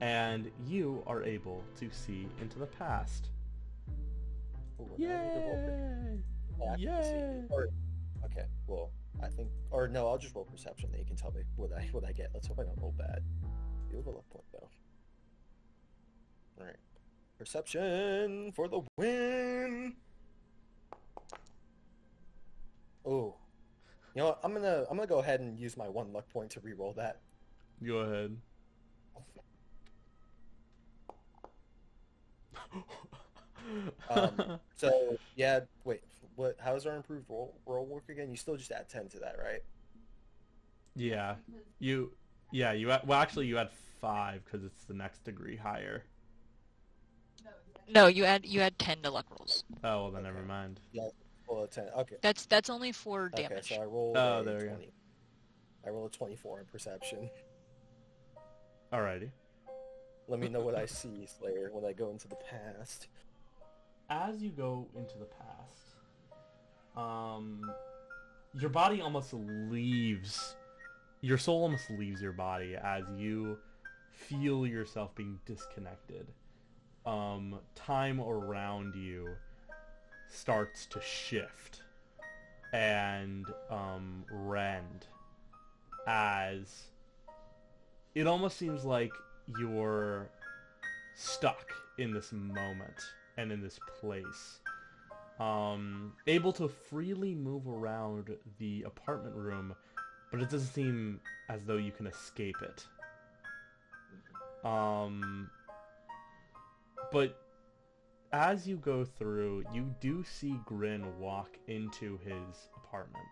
and you are able to see into the past. Ooh, I need to roll for accuracy. Yay! Okay, well, I think, or no, I'll just roll perception. Then you can tell me what I get. Let's hope I don't roll bad. You have a luck point though. All right, perception for the win. Oh, you know what? I'm gonna go ahead and use my 1 luck point to re-roll that. Go ahead. So yeah, wait, what? How does our improved roll work again? You still just add 10 to that, right? Yeah, you actually you add 5 because it's the next degree higher. No, you add 10 to luck rolls. Oh well, then never mind. Yeah, well, 10. Okay. That's only for Okay, damage. so I roll. Oh, there we go. 20. I roll a 24 in perception. Alrighty. Let me know what I see, Slayer, when I go into the past. As you go into the past, your body almost leaves, your soul almost leaves your body as you feel yourself being disconnected. Time around you starts to shift and rend as it almost seems like you're stuck in this moment and in this place, able to freely move around the apartment room, but it doesn't seem as though you can escape it. But as you go through, you do see Grin walk into his apartment.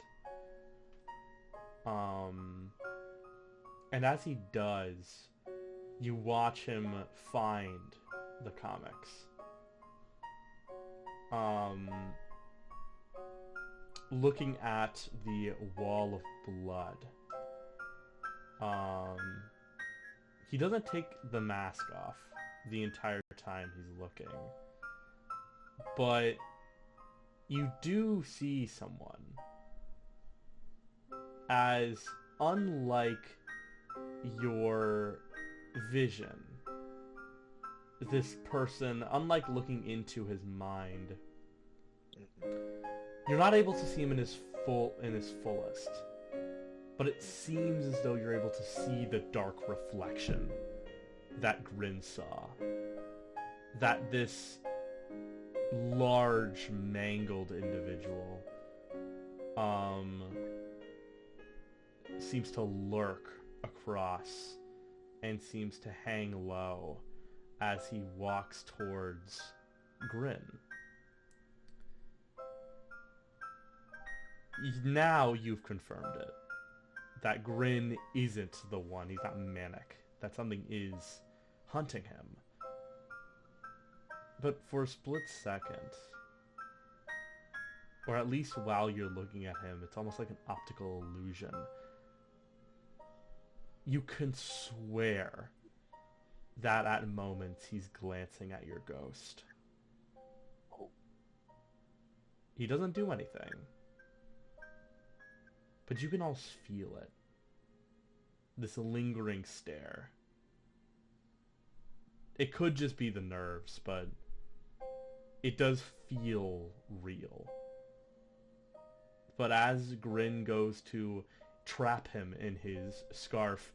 And as he does, you watch him find the comics. Looking at the wall of blood. He doesn't take the mask off the entire time he's looking. But you do see someone as unlike your vision. This person, unlike looking into his mind, you're not able to see him in his fullest. But it seems as though you're able to see the dark reflection that Grin saw. That this large, mangled individual seems to lurk across and seems to hang low as he walks towards Grin. Now you've confirmed it. That Grin isn't the one. He's not manic. That something is hunting him. But for a split second, or at least while you're looking at him, it's almost like an optical illusion. You can swear that at moments he's glancing at your ghost. He doesn't do anything. But you can almost feel it. This lingering stare. It could just be the nerves, but it does feel real. But as Grin goes to trap him in his scarf,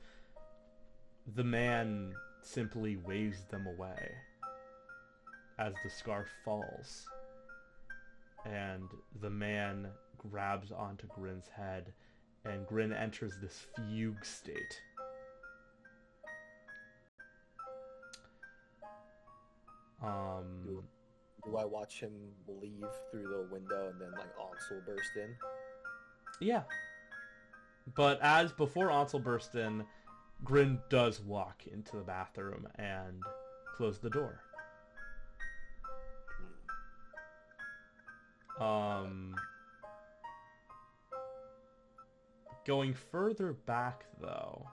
the man simply waves them away as the scarf falls. And the man grabs onto Grin's head, and Grin enters this fugue state. Do I watch him leave through the window and then like Ansel burst in? Yeah. But as before Ansel burst in, Grin does walk into the bathroom and close the door. Going further back though,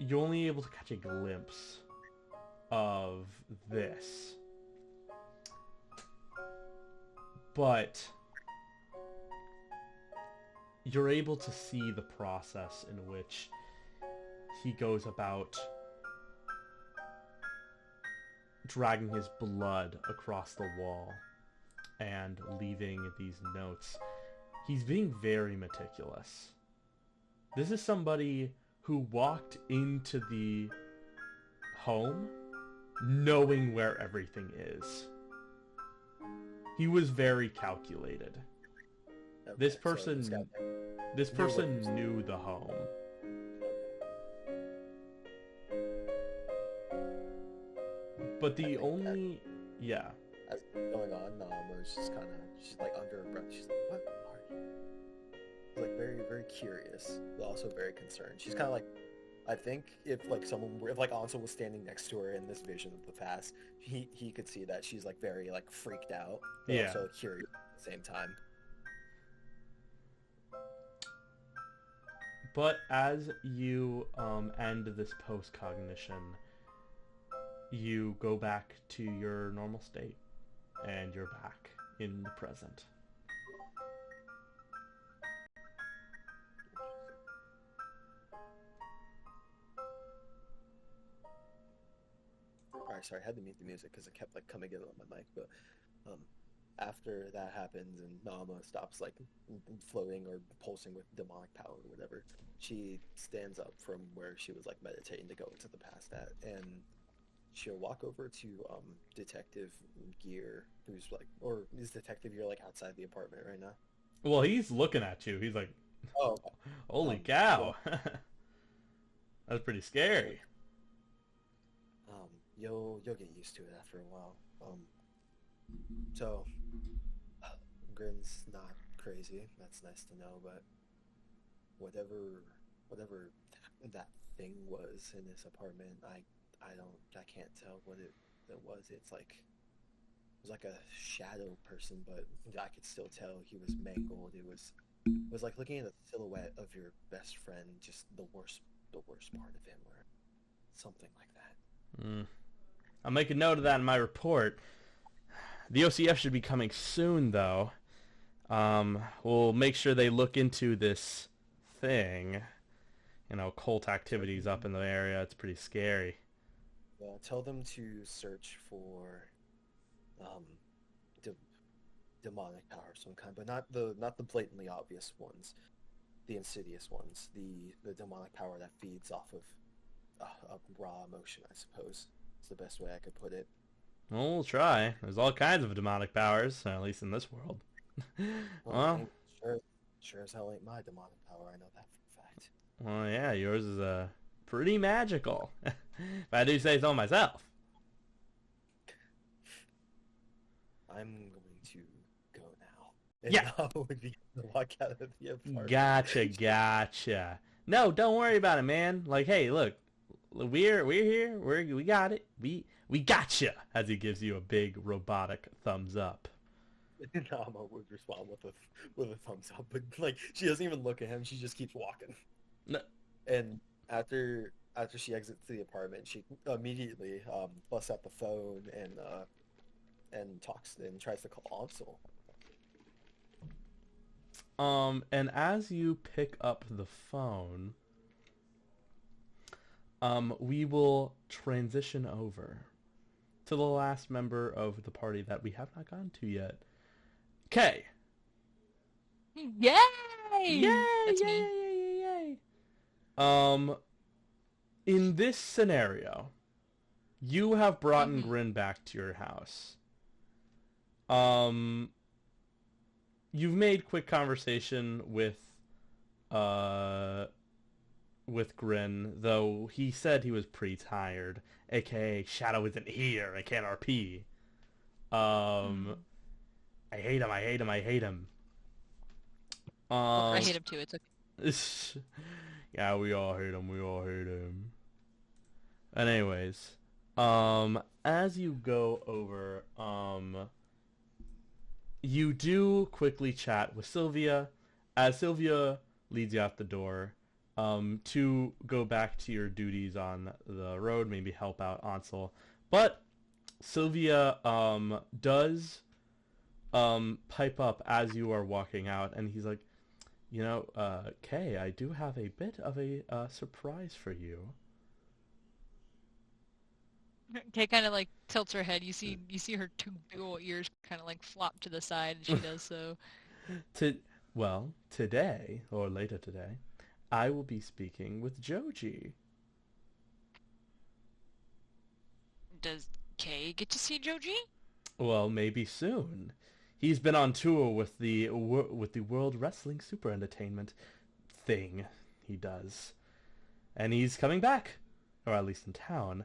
you're only able to catch a glimpse of this. But you're able to see the process in which he goes about dragging his blood across the wall and leaving these notes. He's being very meticulous. This is somebody who walked into the home knowing where everything is. He was very calculated. Okay, This so person knew the home. But the only... Yeah. As it's going on, Where's just kind of, she's like under her breath. She's like, "What are you?" Like very, very curious, but also very concerned. She's kind of like, I think if like Ansel was standing next to her in this vision of the past, he could see that she's like very like freaked out, but Yeah. also curious at the same time. But as you end this post-cognition, you go back to your normal state, and you're back in the present. Alright, sorry, I had to mute the music because it kept like coming in on my mic, but after that happens and Nama stops like floating or pulsing with demonic power or whatever, she stands up from where she was like meditating to go into the past at, and she'll walk over to Detective Gear, who's like, or is Detective Gear like outside the apartment right now? Well, he's looking at you. He's like, Oh, holy cow. That's pretty scary. You'll get used to it after a while. So Grin's not crazy. That's nice to know, but whatever that thing was in this apartment, I can't tell what it was. It was like a shadow person, but I could still tell he was mangled. It was like looking at the silhouette of your best friend, just the worst part of him, or something like that. I'll make a note of that in my report. The OCF should be coming soon, though. We'll make sure they look into this thing. You know, cult activities up in the area. It's pretty scary. Tell them to search for demonic power of some kind, but not the blatantly obvious ones, the insidious ones, the demonic power that feeds off of raw emotion, I suppose. It's the best way I could put it. Well, we'll try. There's all kinds of demonic powers, at least in this world. Well, sure as hell ain't my demonic power. I know that for a fact. Well, yeah, yours is pretty magical, if I do say so myself. I'm going to go now. And Yeah. now would be to walk out of the apartment. Gotcha. No, don't worry about it, man. Like, hey, look, we're here. We got it. We gotcha. As he gives you a big robotic thumbs up. Nama would respond with a thumbs up, but like she doesn't even look at him. She just keeps walking. No. And after she exits the apartment, she immediately busts out the phone and talks and tries to call Ansel. And as you pick up the phone, we will transition over to the last member of the party that we have not gotten to yet. Kay. Yay! Yay! That's Yay! me. Yay! In this scenario, you have brought Grin back to your house. You've made quick conversation with Grin, though he said he was pretty tired, aka Shadow isn't here, I can't RP. I hate him. I hate him too, it's okay. Yeah, we all hate him. And anyways, as you go over, you do quickly chat with Sylvia, as Sylvia leads you out the door, to go back to your duties on the road, maybe help out Ansel. But Sylvia, does, pipe up as you are walking out, and he's like, you know, Kay, I do have a bit of a surprise for you. Kay kind of like tilts her head. You see her two big old ears kind of like flop to the side, and she does so. Today, or later today, I will be speaking with Joji. Does Kay get to see Joji? Well, maybe soon. He's been on tour with the World Wrestling Super Entertainment thing he does. And he's coming back, or at least in town.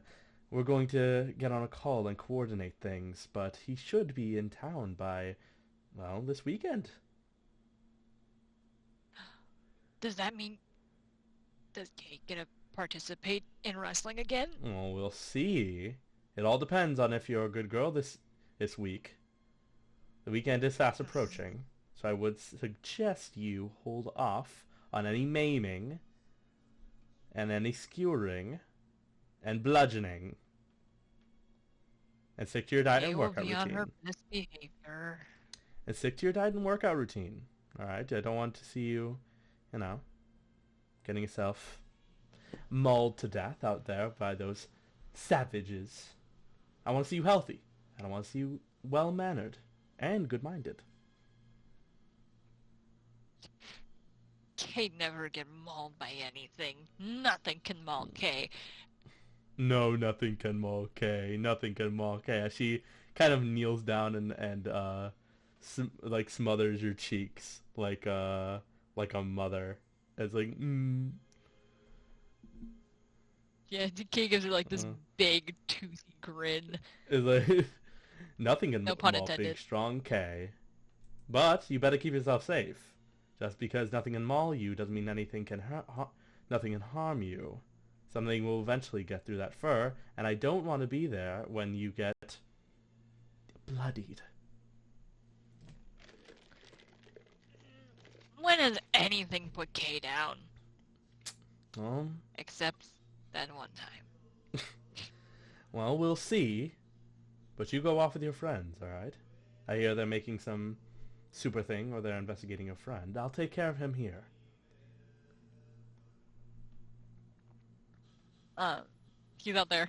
We're going to get on a call and coordinate things, but he should be in town by, well, this weekend. Does that mean... Does Kay get to participate in wrestling again? Well, we'll see. It all depends on if you're a good girl this week. The weekend is fast approaching, so I would suggest you hold off on any maiming and any skewering and bludgeoning, and stick to your diet and workout routine. Kay will be on her best behavior. And stick to your diet and workout routine. Alright? I don't want to see you, you know, getting yourself mauled to death out there by those savages. I want to see you healthy. And I want to see you well-mannered and good-minded. Kay never get mauled by anything. Nothing can maul Kay. No, nothing can maul Kay. Nothing can maul Kay. As she kind of kneels down and like smothers your cheeks like a mother. It's like, Yeah, Kay gives her like this big toothy grin. It's like, nothing can No pun maul intended. big strong Kay. But you better keep yourself safe. Just because nothing can maul you doesn't mean anything can nothing can harm you. Something will eventually get through that fur, and I don't want to be there when you get bloodied. When has anything put Kay down? Well, Except that one time. Well, we'll see. But you go off with your friends, alright? I hear they're making some super thing, or they're investigating a friend. I'll take care of him here. He's out there.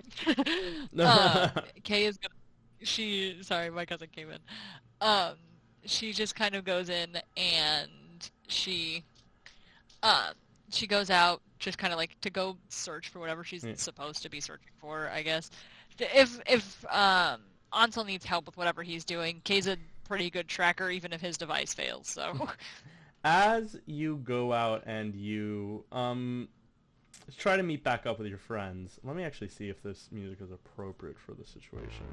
Kay is gonna... Sorry, my cousin came in. She just kind of goes in and she goes out just kind of like to go search for whatever she's supposed to be searching for, I guess. If Ansel needs help with whatever he's doing, Kay's a pretty good tracker even if his device fails, so. As you go out and you try to meet back up with your friends, let me actually see if this music is appropriate for the situation.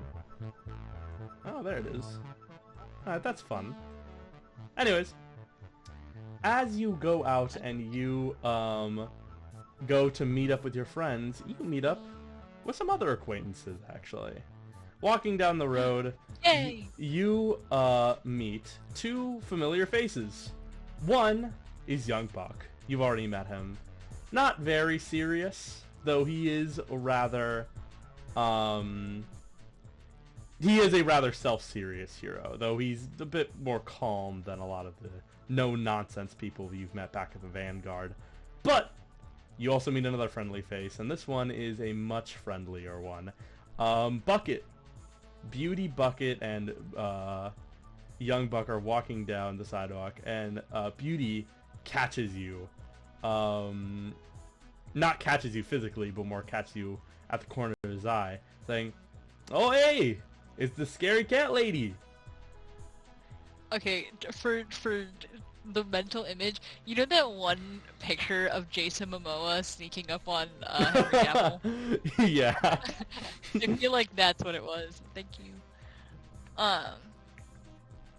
Oh, there it is. Alright, that's fun. Anyways, as you go out and you go to meet up with your friends, you meet up with some other acquaintances, actually. Walking down the road, you meet two familiar faces. One is Young Buck. You've already met him. Not very serious, though he is rather, he is a rather self-serious hero, though he's a bit more calm than a lot of the no-nonsense people you've met back at the Vanguard. But you also meet another friendly face, and this one is a much friendlier one. Bucket. Beauty, Bucket, and Young Buck are walking down the sidewalk, and Beauty catches you. Not catches you physically, but more catches you at the corner of his eye, saying, "Oh, hey! It's the scary cat lady!" Okay, for the mental image, you know that one picture of Jason Momoa sneaking up on Henry Cavill? Yeah. I feel like that's what it was. Thank you.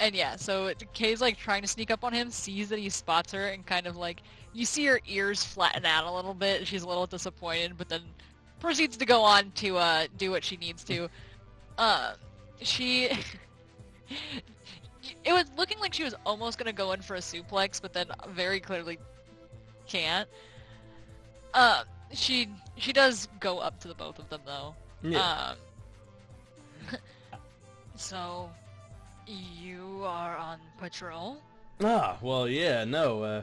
And yeah, so Kay's like trying to sneak up on him, sees that he spots her, and kind of like, you see her ears flatten out a little bit. She's a little disappointed, but then proceeds to go on to do what she needs to. It was looking like she was almost gonna go in for a suplex, but then very clearly can't. She does go up to the both of them though. Yeah. So you are on patrol? Ah, well, yeah, no.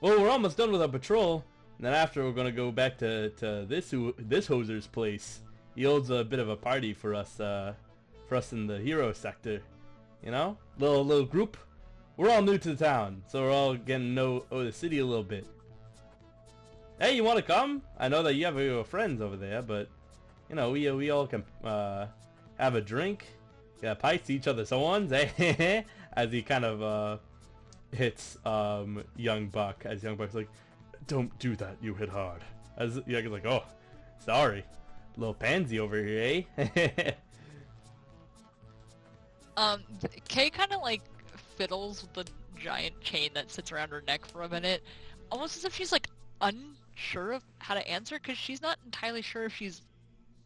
Well, we're almost done with our patrol, and then after we're gonna go back to this hoser's place. He holds a bit of a party for us in the hero sector. You know, little group. We're all new to the town, so we're all getting to know the city a little bit. Hey, you want to come? I know that you have your friends over there, but you know, we all can have a drink, get pipes to each other's ones, eh? As he kind of hits Young Buck, as Young Buck's like, "Don't do that, you hit hard." As Young is like, "Oh, sorry, little pansy over here, eh?" Kay kind of like fiddles with the giant chain that sits around her neck for a minute, almost as if she's like unsure of how to answer, because she's not entirely sure if she's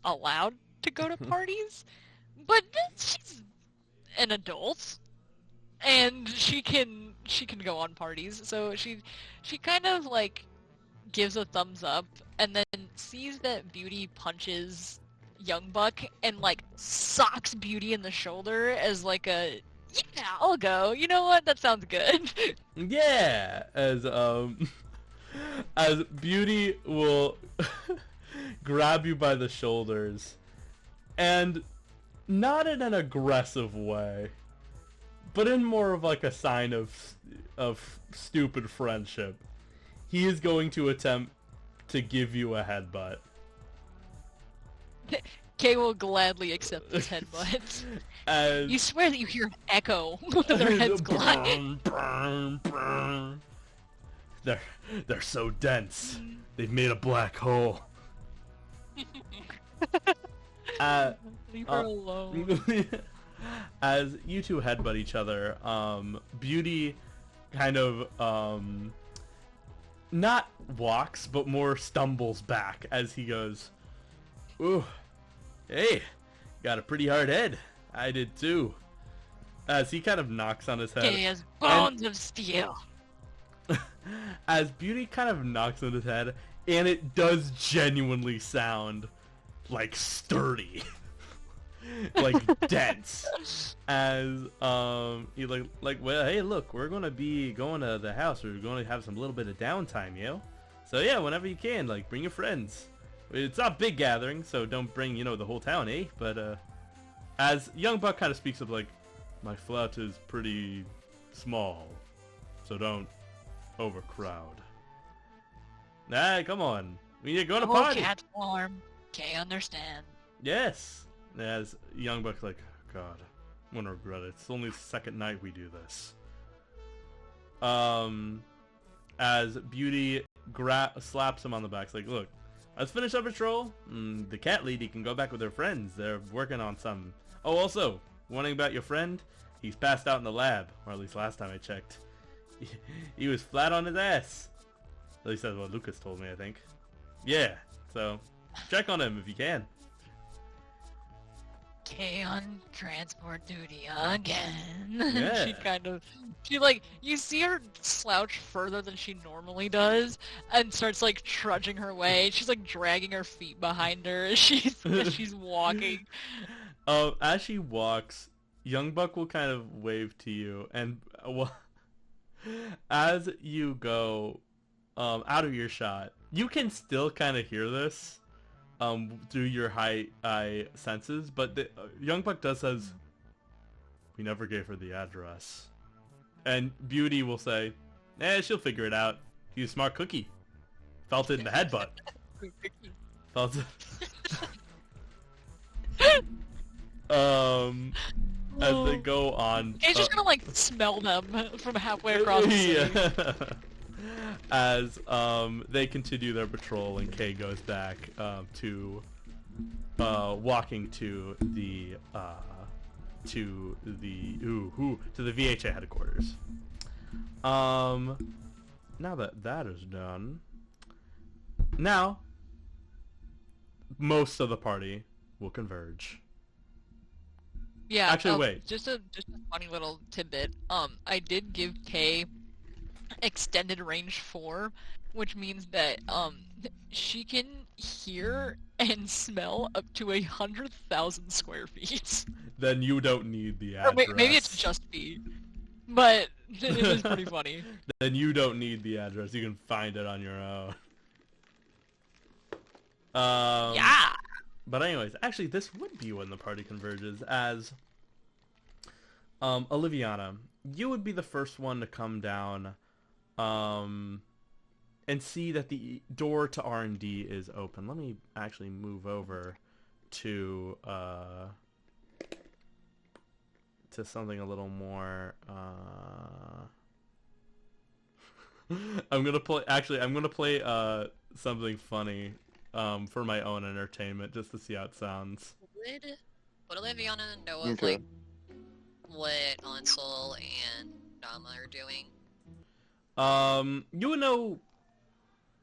allowed to go to parties, but she's an adult and she can go on parties, so she kind of like gives a thumbs up and then sees that Beauty punches Young Buck and like socks Beauty in the shoulder as like a, yeah, I'll go, you know what, that sounds good. Yeah, as Beauty will grab you by the shoulders, and not in an aggressive way, but in more of like a sign of stupid friendship. He is going to attempt to give you a headbutt. Kay will gladly accept this headbutt. And you swear that you hear an echo when their heads glide. They're so dense. They've made a black hole. Leave her alone. As you two headbutt each other, Beauty kind of not walks, but more stumbles back as he goes, "Ooh, hey, got a pretty hard head. I did too." As he kind of knocks on his head. He has bones of steel. As Beauty kind of knocks on his head, and it does genuinely sound like sturdy. like dense. As you like, well, hey, look, we're gonna be going to the house. We're going to have some little bit of downtime, So yeah, whenever you can, like, bring your friends. It's not a big gathering, so don't bring, the whole town, eh? But as Young Buck kind of speaks up, like, my flat is pretty small, so don't overcrowd. Nah, come on. We need to go to party. Cat farm. Okay, understand. Yes. As Young Buck's like, God, I'm gonna regret it. It's only the second night we do this. As Beauty slaps him on the back, it's like, look, let's finish our patrol. The cat lady can go back with her friends. They're working on something. Oh, also, warning about your friend. He's passed out in the lab, or at least last time I checked. He was flat on his ass. At least that's what Lucas told me, I think. Yeah, so check on him if you can. Okay, on transport duty again. Yeah. You see her slouch further than she normally does, and starts like trudging her way. She's like dragging her feet behind her as she's walking. As she walks, Young Buck will kind of wave to you, and as you go out of your shot, you can still kind of hear this through your high senses, but Young Buck says, we never gave her the address. And Beauty will say, she'll figure it out. She's a smart cookie. Felt it in the headbutt. Felt it. As they go on... He's just gonna like smell them from halfway across the city. Yeah. As they continue their patrol and Kay goes back to walking to the VHA headquarters. Now that is done, now most of the party will converge. Yeah. Actually, wait. Just a funny little tidbit. I did give Kay extended range 4, which means that she can hear and smell up to 100,000 square feet. Then you don't need the address. Or maybe it's just me, but it is pretty funny. Then you don't need the address. You can find it on your own. Yeah. But anyways, actually, this would be when the party converges, as Oliviana, you would be the first one to come down and see that the door to R&D is open. Let me actually move over to something a little more I'm gonna play something funny for my own entertainment, just to see how it sounds. Would Oliviana know of like what Ansel and Nama are doing? You would know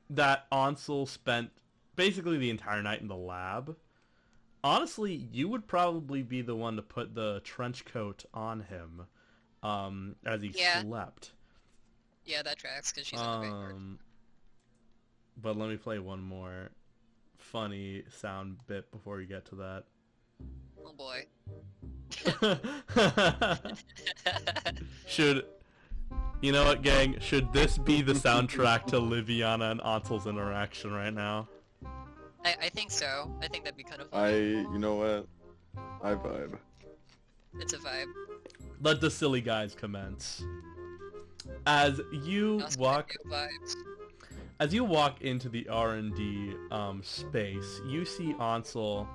that Ansel spent basically the entire night in the lab. Honestly, you would probably be the one to put the trench coat on him as he slept. Yeah, that tracks, because she's in the graveyard. But let me play one more funny sound bit before we get to that. Oh boy. You know what, gang? Should this be the soundtrack to Liviana and Ansel's interaction right now? I think so. I think that'd be kind of funny. You know what? I vibe. It's a vibe. Let the silly guys commence. As you walk into the R&D space, you see Ansel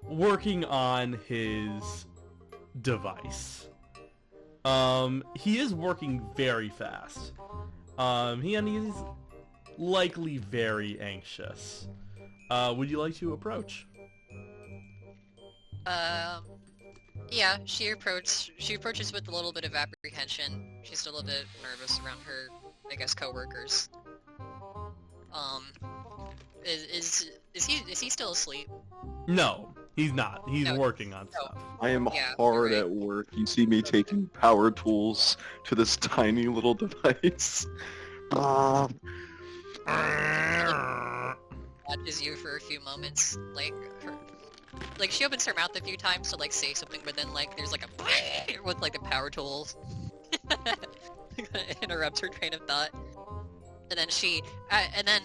working on his device. He is working very fast. He's likely very anxious. Would you like to approach? Yeah, she approaches with a little bit of apprehension. She's still a bit nervous around her, I guess, coworkers. Is he still asleep? No, he's not. He's working on stuff. I am hard at work. You see me taking power tools to this tiny little device. Watches you for a few moments, like like she opens her mouth a few times to like say something, but then like there's like a with like the power tools. Interrupts her train of thought. And then and then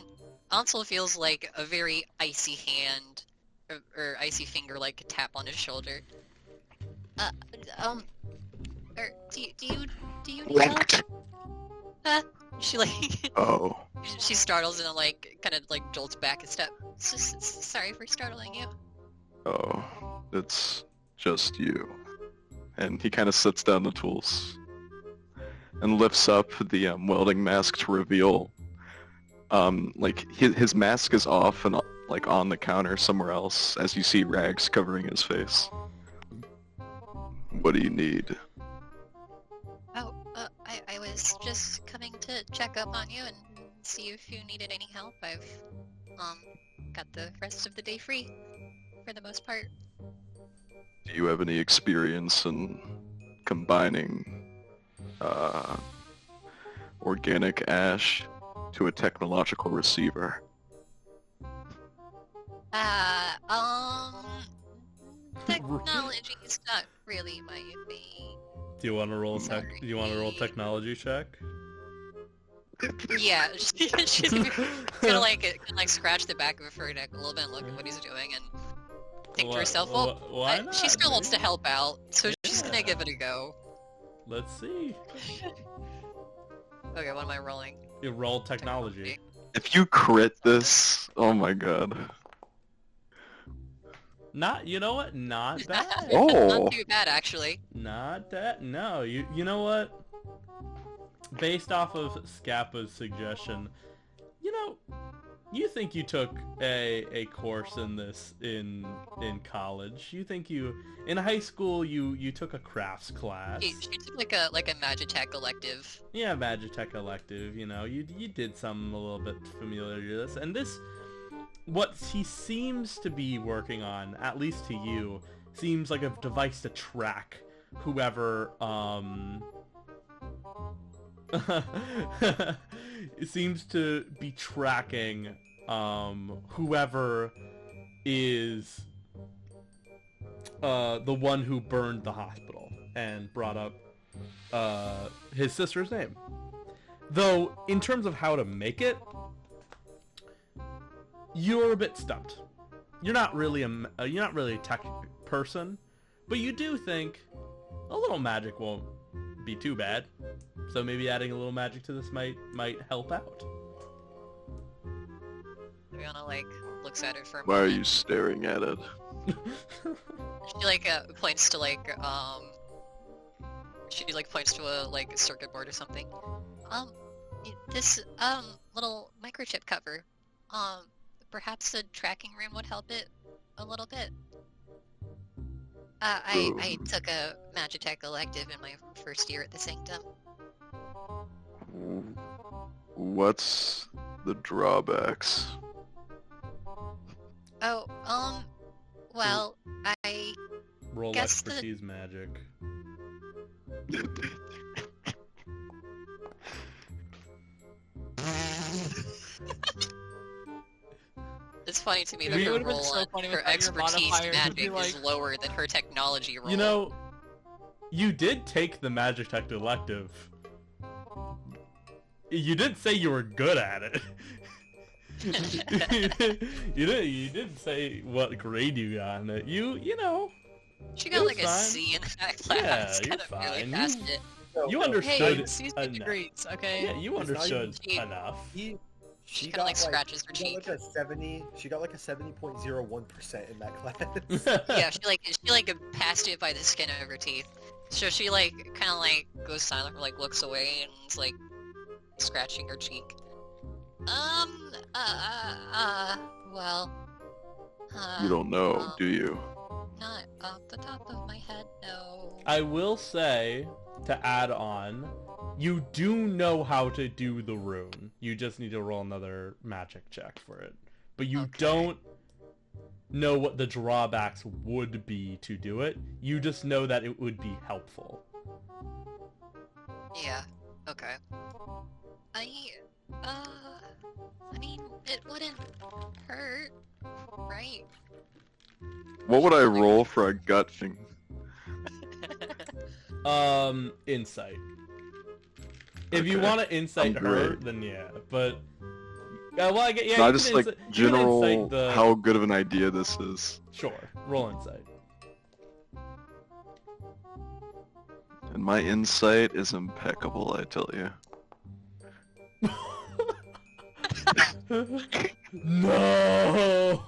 Ansel feels like a very icy hand, or icy finger like tap on his shoulder. Do you need help? She like Oh. she startles and like kind of like jolts back a step. Sorry for startling you. Oh. It's just you. And he kind of sets down the tools and lifts up the welding mask to reveal like his mask is off and like on the counter somewhere else as you see rags covering his face. What do you need? Oh, I was just coming to check up on you and see if you needed any help. I've got the rest of the day free for the most part. Do you have any experience in combining organic ash to a technological receiver? Technology is not really my thing. Do you want to roll Sorry. Do you want to roll technology check? Yeah, she's gonna like scratch the back of her neck a little bit and look at what he's doing and think to herself, well, why not, she still wants dude? to help out, so she's gonna Yeah. give it a go. Let's see. Okay, what am I rolling? You roll technology. If you crit this, oh my god. Not, you know what? Not bad. Oh. Not too bad, actually. Not that. No, you know what? Based off of Scappa's suggestion, you know, you think you took a course in this in college. You think in high school you took a crafts class. She took like a Magitech elective. Yeah, Magitech elective, you know, you did something a little bit familiar to this. And this, what he seems to be working on, at least to you, seems like a device to track whoever, it seems to be tracking, whoever is, the one who burned the hospital and brought up, his sister's name. Though, in terms of how to make it, you're a bit stumped. You're not really a tech person, but you do think a little magic won't be too bad. So maybe adding a little magic to this might help out. Rihanna like looks at it for a Why are moment. you staring at it? She like points to like she like points to a like circuit board or something. This little microchip cover. Perhaps the tracking room would help it a little bit. I took a Magitech elective in my first year at the Sanctum. What's the drawbacks? Oh, well, I Roll guess the- expertise magic. It's funny to me that It her would've been roll so on funny her without your expertise modifiers, it'd be magic is like- lower than her technology roll. You know, you did take the Magitech elective. You didn't say you were good at it. you didn't say what grade you got in it. You know, she it got was like a fine. C in that class. Yeah, you're Kind of really fine. passed it. You No, understood. Hey, C's enough. degrees, okay? Yeah, you It's not understood even- enough. She kinda, like, scratches her she cheek. got like a 70. She got like a 70.01% in that class. Yeah, she like passed it by the skin of her teeth. So she like kind of like goes silent, or, like looks away, and is like scratching her cheek. Well, You don't know, do you? not off the top of my head, no. I will say, to add on, you do know how to do the rune. You just need to roll another magic check for it. But you Okay. don't know what the drawbacks would be to do it. You just know that it would be helpful. Yeah, okay. I mean, it wouldn't hurt, right? What would I roll for a gut thing? Insight. If you want to insight I'm her, great. then yeah. But well, I get yeah. No, you just can like you can general insight the... how good of an idea this is. Sure, roll insight. And my insight is impeccable, I tell you. No.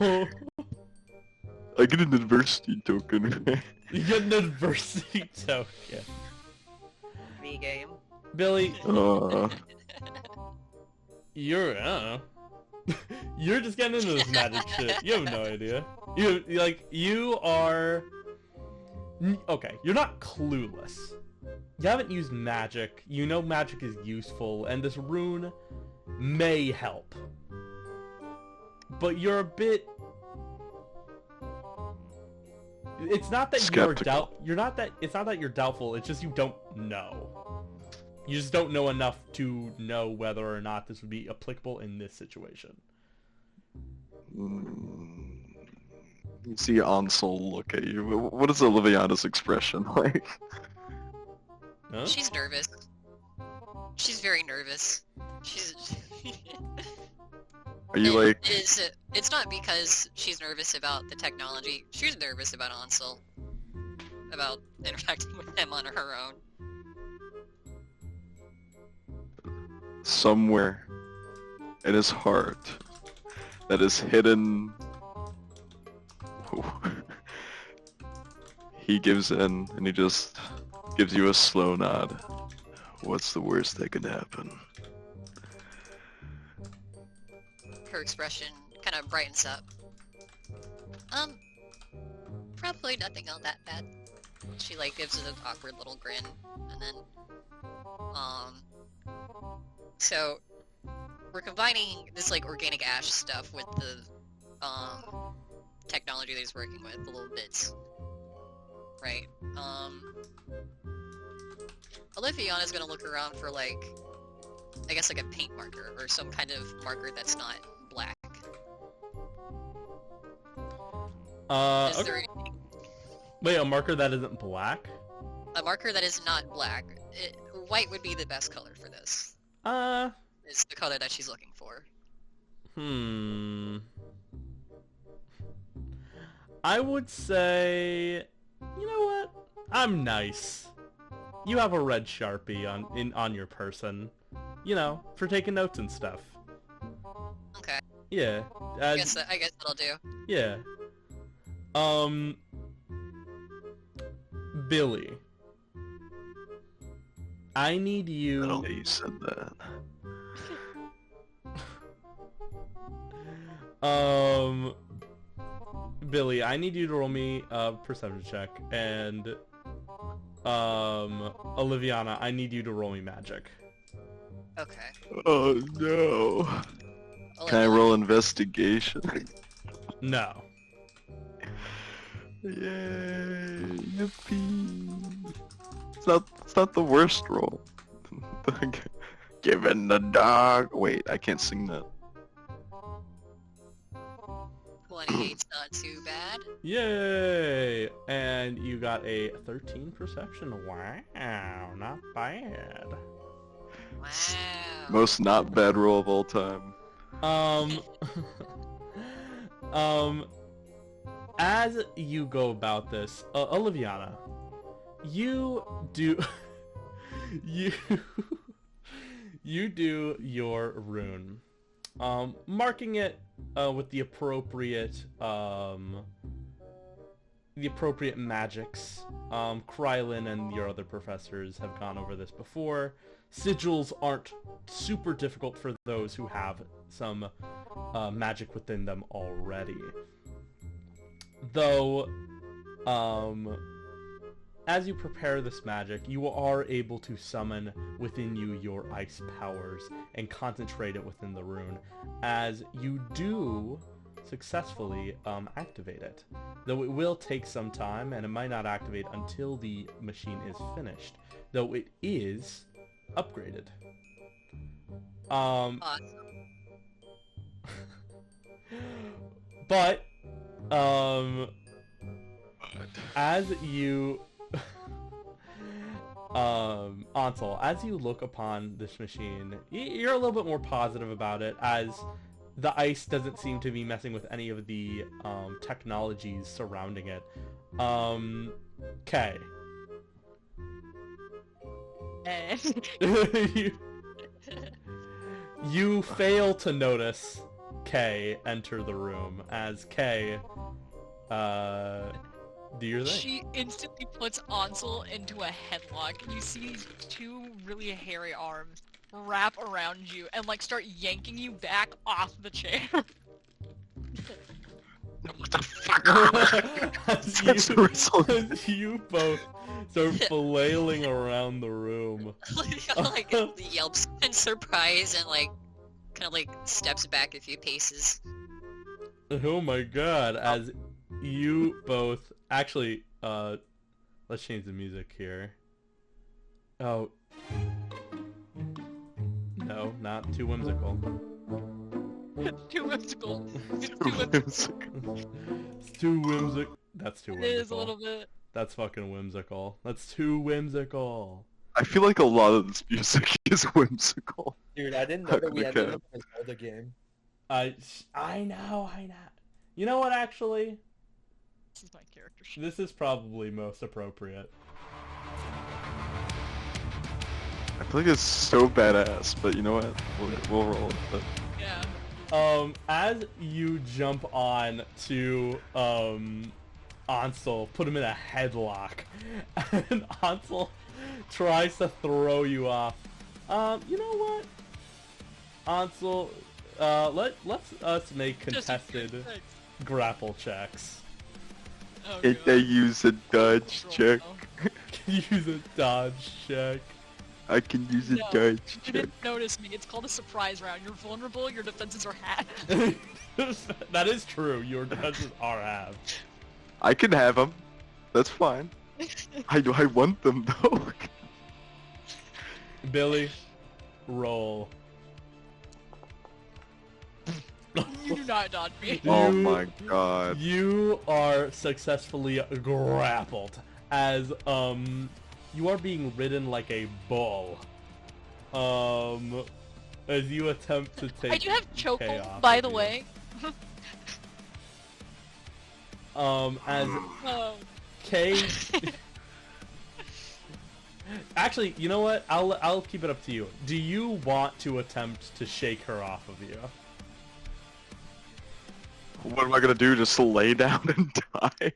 I get an adversity token. You get an adversity token. V game. Billy, uh, you're you're just getting into this magic shit. You have no idea. You are okay. You're not clueless. You haven't used magic. You know magic is useful, and this rune may help. But you're a bit. It's not that skeptical. It's not that you're doubtful. It's just you don't know. You just don't know enough to know whether or not this would be applicable in this situation. You see Ansel look at you. What is Oliviana's expression like? Huh? She's nervous. She's very nervous. She's. Are you like... It's not because she's nervous about the technology. She's nervous about Ansel. About interacting with him on her own. Somewhere in his heart that is hidden... He gives in and he just gives you a slow nod. What's the worst that could happen? Her expression kind of brightens up. Probably nothing all that bad. She like gives it an awkward little grin, and then, so we're combining this like organic ash stuff with the, technology that he's working with, the little bits. Right, Oliviana's gonna look around for like, I guess like a paint marker, or some kind of marker that's not black. Is there Okay. anything? Wait, a marker that isn't black? A marker that is not black. White would be the best color for this. Is the color that she's looking for. I would say, you know what? I'm nice. You have a red Sharpie on your person, you know, for taking notes and stuff. Okay. Yeah. I guess that'll do. Yeah. Billy. I need you... I don't know you said that. Billy, I need you to roll me a perception check, and, Oliviana, I need you to roll me magic. Okay. Oh no. Can I roll investigation? No. Yay! Yippee! It's not the worst roll. Given the dog. Wait, I can't sing that. 28's not too bad. Yay! And you got a 13 perception. Wow, not bad. Wow. Most not bad roll of all time. As you go about this, Oliviana, you do you do your rune, marking it with the appropriate magics. Krylin and your other professors have gone over this before. Sigils aren't super difficult for those who have some magic within them already. Though, as you prepare this magic, you are able to summon within you your ice powers and concentrate it within the rune, as you do successfully activate it. Though it will take some time, and it might not activate until the machine is finished, though it is upgraded. Awesome. But, As you... Ansel, as you look upon this machine, you're a little bit more positive about it, as the ice doesn't seem to be messing with any of the technologies surrounding it. Kay. You fail to notice Kay enter the room, as Kay, do your thing. She instantly puts Ansel into a headlock. You see these two really hairy arms wrap around you and like start yanking you back off the chair. What the fuck? As you both start flailing around the room. Like yelps in surprise and like kind of like steps back a few paces. Oh my god, as you both... Actually, let's change the music here. Oh. No, not too whimsical. Too whimsical. It's too Too whimsical. whimsical. It's too whimsical. That's too It whimsical. is a little bit. That's fucking whimsical. That's too whimsical. I feel like a lot of this music is whimsical. Dude, I didn't know that we Okay. ended up in a Zelda game. I know. You know what, actually? This is my character sheet. This is probably most appropriate. I feel like it's so badass, but you know what? We'll roll with it. Yeah. As you jump on to, Ansel, put him in a headlock, and Ansel tries to throw you off. You know what? Ansel, let's us make contested Thanks. grapple checks. Oh, I God. use a dodge check. Can you use a dodge check? I can use a No, dodge You check. didn't notice me. It's called a surprise round. You're vulnerable. Your defenses are half. That is true. Your defenses are halved. I can have them. That's fine. I want them though. Billy, roll. You do not dodge me. Oh You- my god. You are successfully grappled as you are being ridden like a bull. As you attempt to take I do have Kay chokehold, off by of the you. way. As Oh. Kay. Actually, you know what? I'll keep it up to you. Do you want to attempt to shake her off of you? What am I gonna do? Just lay down and die?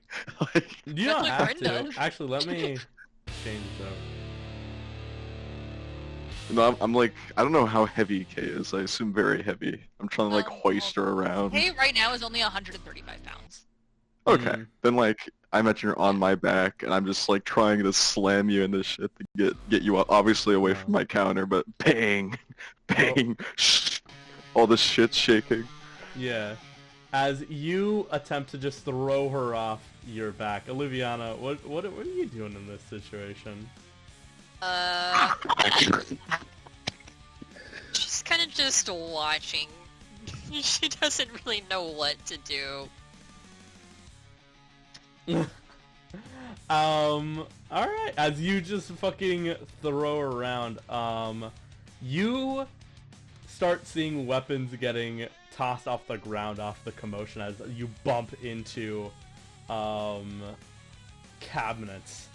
Like, You don't That's have what to. Gwen does. Actually, let me change that. no, I'm like, I don't know how heavy Kay is. I assume very heavy. I'm trying to like hoist her around. Hey, right now is only 135 pounds. Okay, Mm. then like, I imagine you're on my back, and I'm just like trying to slam you into shit to get you obviously away from my counter, but bang, bang, all the shit shaking. Yeah. As you attempt to just throw her off your back, Oliviana, what are you doing in this situation? She's kind of just watching. She doesn't really know what to do. Alright, as you just fucking throw her around, you start seeing weapons getting tossed off the ground, off the commotion, as you bump into, cabinets.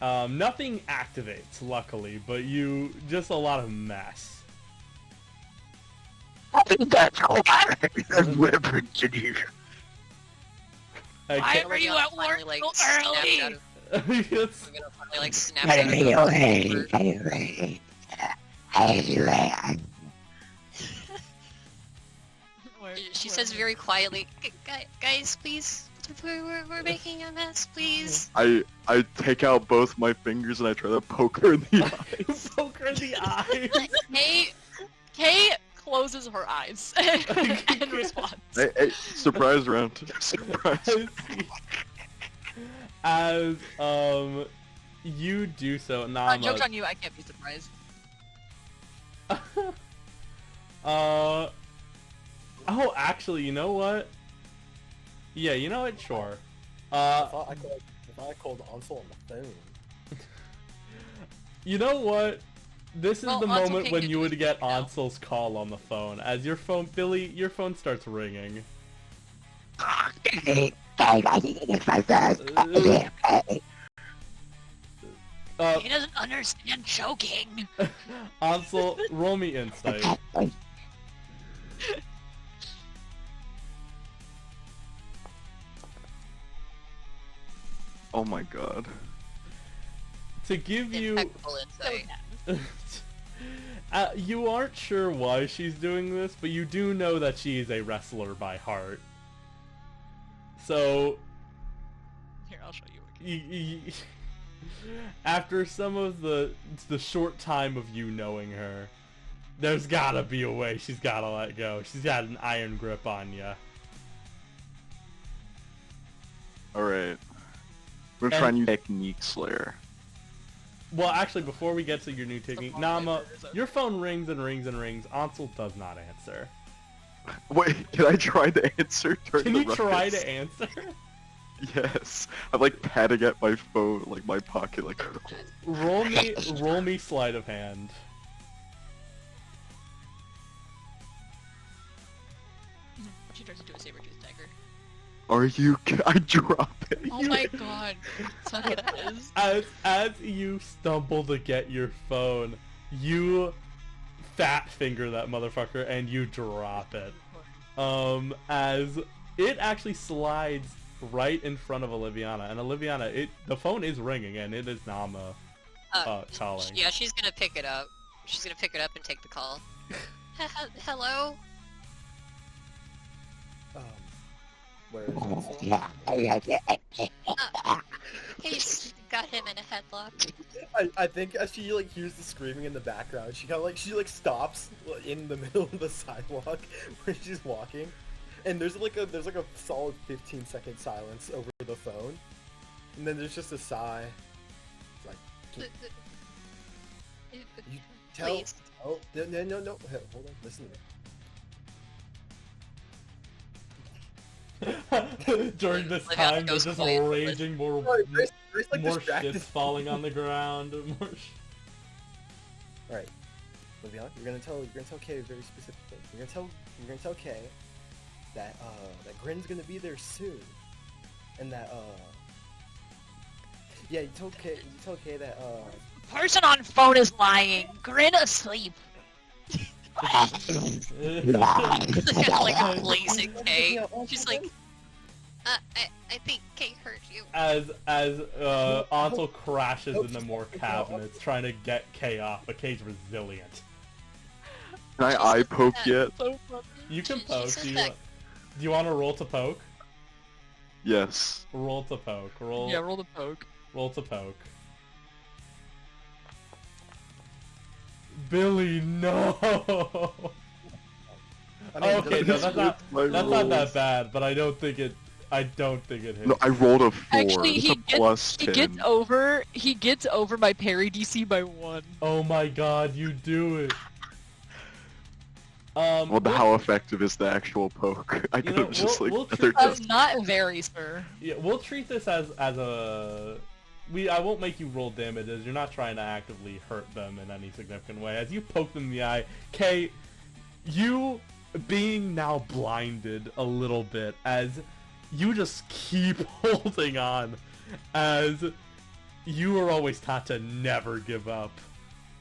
Nothing activates, luckily, but just a lot of mess. That's weapons in here. Why were you at Finally, work like, so snapped early? out of- It's- I'm gonna finally like snap out of the She says very quietly, guys, please, we're making a mess, please. I take out both my fingers and I try to poke her in the eyes. Poke her in the eye. Kay closes her eyes in response. Hey, surprise round. Surprise. As you do so, Nama. Joke's on you, I can't be surprised. Oh, actually, you know what? Yeah, you know what? Sure. I thought I could like, thought I called Ansel on the phone. You know what? This is Well, the Ansel moment can't when get you to would his get phone now. Ansel's call on the phone. As your phone, Billy, your phone starts ringing. He doesn't understand choking. Ansel, roll me insight. Oh my god. To give you... Impeccable insight. you aren't sure why she's doing this, but you do know that she is a wrestler by heart. So... Here, I'll show you. After some of the short time of you knowing her, there's gotta be a way she's gotta let go. She's got an iron grip on you. Alright. We're trying new technique, Slayer. Well, actually, before we get to your new technique, Nama, your phone rings and rings and rings. Ansel does not answer. Wait, can I try to answer during Can the you try ruckus? to answer? Yes. I'm like patting at my phone, like my pocket, like... roll me sleight of hand. She turns into a saber-tooth tiger. Are you... I drop it. Oh my god. Suck it, Liz. As you stumble to get your phone, you fat finger that motherfucker and you drop it. As it actually slides right in front of Oliviana, and Oliviana, the phone is ringing and it is Nama calling. Yeah, she's gonna pick it up. She's gonna pick it up and take the call. Hello? Where is Ansel? He's got him in a headlock. I think as she like hears the screaming in the background, she kind of like stops in the middle of the sidewalk where she's walking, and there's like a solid 15-second silence over the phone, and then there's just a sigh. It's like, you tell. Please. Oh no. Hey, hold on, listen to me. During this Oliviana time, there's goes just quiet. raging more Grace, like, more distracted. shit's falling on the ground. Alright, Liviana, you're gonna tell Kay a very specific thing. You're gonna tell Kay that Grin's gonna be there soon, and that yeah, you tell Kay that Person on phone is lying. Grin asleep. Like a blazing K. She's like, I think K hurt you. As Ansel crashes into more cabinets, trying to get Kay off, but Kay's resilient. Can I eye poke yet? So funny. You can She poke. said Do that- you want to roll to poke? Yes. Roll to poke. Roll. Yeah, roll the poke. Roll to poke. Billy, no. I mean, Okay, no, Just that's not with my that rolls. bad, but I don't think it hits. No, I rolled a 4. Actually, That's he a plus 10. He gets over my parry DC by 1. Oh my god, you do it. Well, how effective is the actual poke? I could know, have just we'll like... treat they're this- just... Not very, sir. Yeah, we'll treat this as a... I won't make you roll damages. You're not trying to actively hurt them in any significant way. As you poke them in the eye, Kay, you being now blinded a little bit as you just keep holding on, as you were always taught to never give up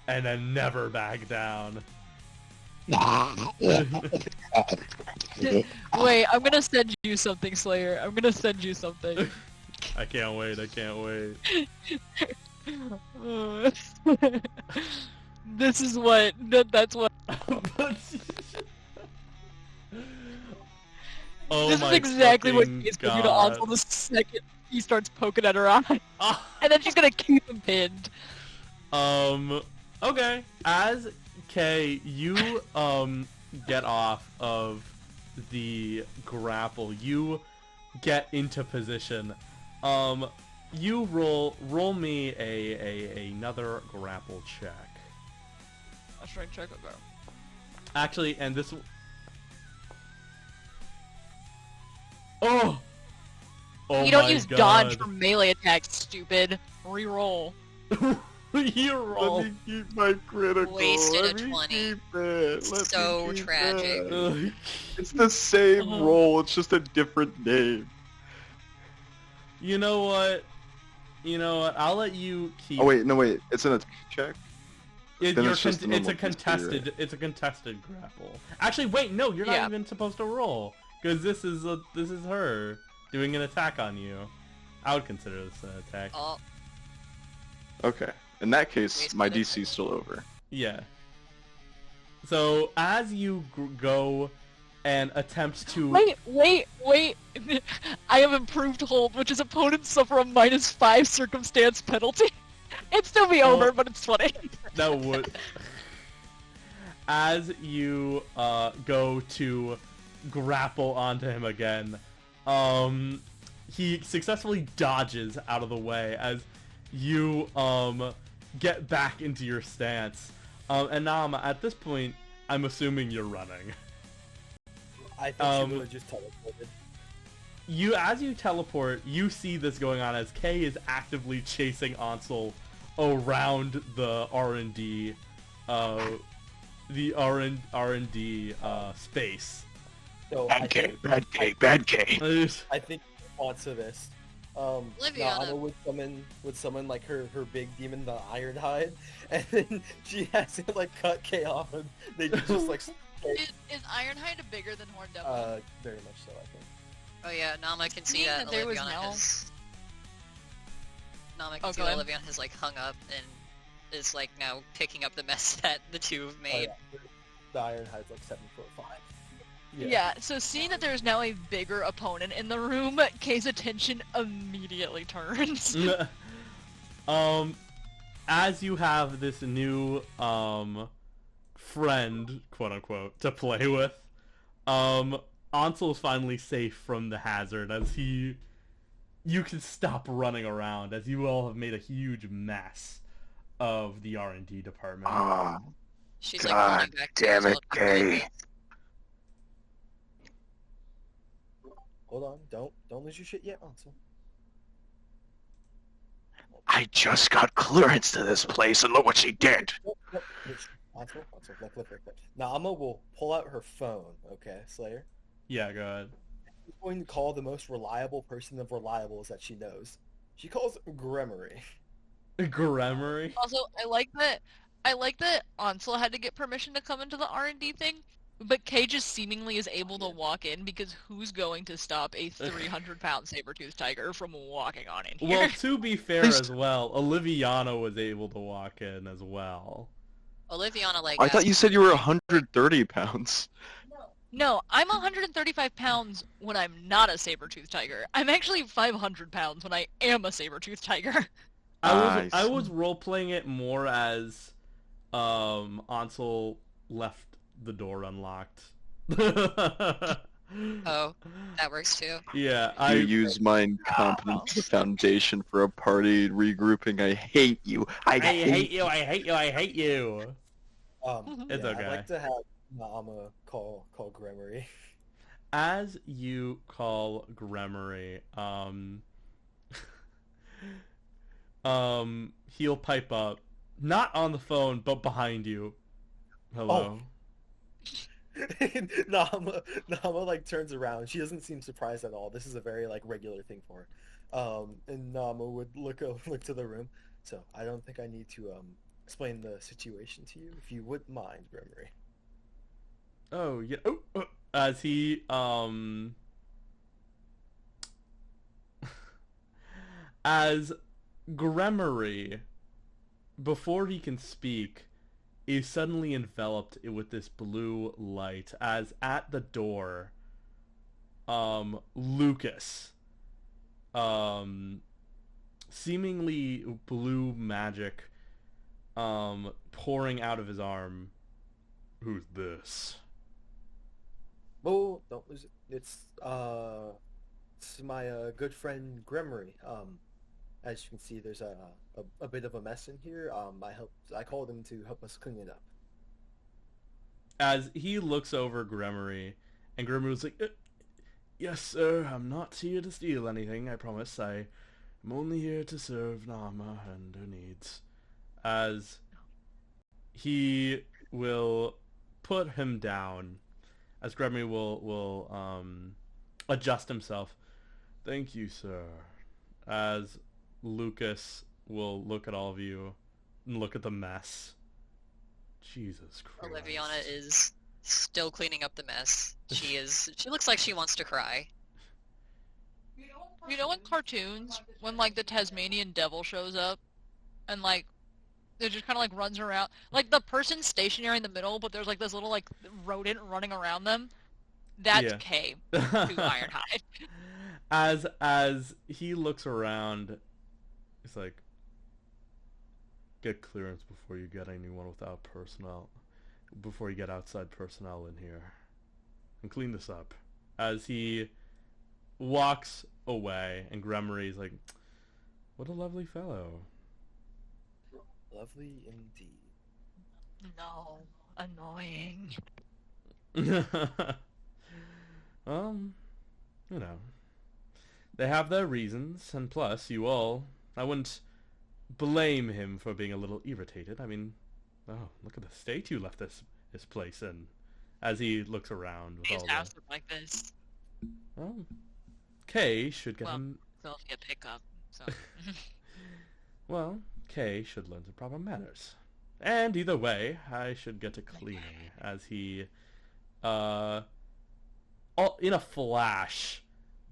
and then never back down. Wait, I'm gonna send you something, Slayer. I'm gonna send you something. I can't wait. This is what. That's what. Oh This my is exactly what fucking he's gonna do to God. Ansel the second he starts poking at her eye. Ah. And then she's gonna keep him pinned. Okay. As Kay, you get off of the grapple. You get into position. You roll me another grapple check. I'll try and check it out. Actually, and this. Oh. Oh You don't my use God. dodge for melee attacks, stupid. Reroll. You roll. Let me keep my critical. Wasted Let a me 20. keep it. Let So me keep tragic. it. Ugh. It's the same roll. It's just a different name. You know what? I'll let you keep. Oh wait, no wait. It's an attack check. Then it's just a it's normal a contested. DC, It's a contested grapple. Actually, wait, no, you're not Yeah. even supposed to roll because this is her doing an attack on you. I would consider this an attack. Oh, Okay. In that case, Wasted my it. DC's still over. Yeah. So as you go and attempt to Wait. I have improved hold, which is opponents suffer a -5 circumstance penalty. It'd still be Oh. over, but it's funny. that would as you go to grapple onto him again, he successfully dodges out of the way as you get back into your stance. And Nama, at this point, I'm assuming you're running. I think she would have just teleported. As you teleport, you see this going on as Kay is actively chasing Ansel around the R&D, space. So Bad K. I think in response to this, Liviana. Nama would summon like her big demon, the Ironhide, and then she has to like cut K off, and they just like Is Ironhide bigger than Horned Devil? very much so, I think. oh yeah, Nama can see Seeing that that there was Oliviana no- has... Nama can Oh, see go that ahead. Oliviana has like hung up and is like now picking up the mess that the two have Oh, made. yeah. The Ironhide's like 7'5". Yeah, so seeing that there's now a bigger opponent in the room, Kay's attention immediately turns. As you have this new friend, quote unquote, to play with, Ansel is finally safe from the hazard as you can stop running around as you all have made a huge mess of the R&D department. Ah, She's like God running back to damn it, herself and Kay. Hold on, don't lose your shit yet, Ansel. I just got clearance to this place, and look what she did. Ansel, look. Nama will pull out her phone, okay, Slayer? Yeah, go ahead. She's going to call the most reliable person of reliables that she knows. She calls Gremory. Gremory? Also, I like that Ansel had to get permission to come into the R&D thing, but Kay just seemingly is able to walk in because who's going to stop a 300-pound saber-toothed tiger from walking on in here? Well, to be fair as well, Oliviana was able to walk in as well. Oliviana like I thought you asked- said you were 130 pounds. No, I'm 135 pounds when I'm not a saber-toothed tiger. I'm actually 500 pounds when I am a saber-toothed tiger. I I was role-playing it more as Ansel left the door unlocked. Oh, that works too. Yeah, You use my incompetence foundation for a party regrouping. I hate you. I hate you, I hate you, I hate you. It's yeah, okay. I'd like to have Nama call Gremory. As you call Gremory, he'll pipe up, not on the phone, but behind you. Hello. Nama like turns around. She doesn't seem surprised at all. This is a very like regular thing for her. And Nama would look to the room. So I don't think I need to explain the situation to you, if you wouldn't mind, Gremory. Oh yeah. As he as Gremory, before he can speak, is suddenly enveloped with this blue light. As at the door, Lucas, seemingly blue magic, pouring out of his arm. Who's this? Oh, don't lose it. It's my good friend Gremory. As you can see, there's a bit of a mess in here. I called him to help us clean it up. As he looks over Gremory, and Gremory's like, Yes, sir, I'm not here to steal anything, I promise. I'm only here to serve Nama and her needs. As he will put him down, as Gregory will adjust himself. Thank you, sir. As Lucas will look at all of you and look at the mess. Jesus Christ. Oliviana is still cleaning up the mess. She looks like she wants to cry. You know in cartoons, when, like, the Tasmanian devil shows up, and, like, it just kind of, like, runs around, like, the person's stationary in the middle, but there's, like, this little, like, rodent running around them? That's Kay to Ironhide. As he looks around, he's like, get clearance before you get anyone without personnel, before you get outside personnel in here, and clean this up. As he walks away, and Gremory's like, what a lovely fellow. Lovely indeed. No, annoying. You know, they have their reasons, and plus, I wouldn't blame him for being a little irritated. I mean, oh, look at the state you left this place in. As he looks around with His all house looked like this. Well, Kay should get him... Sylvia pickup, so... Well, Kay should learn the proper manners. And either way, I should get to cleaning, as he, in a flash,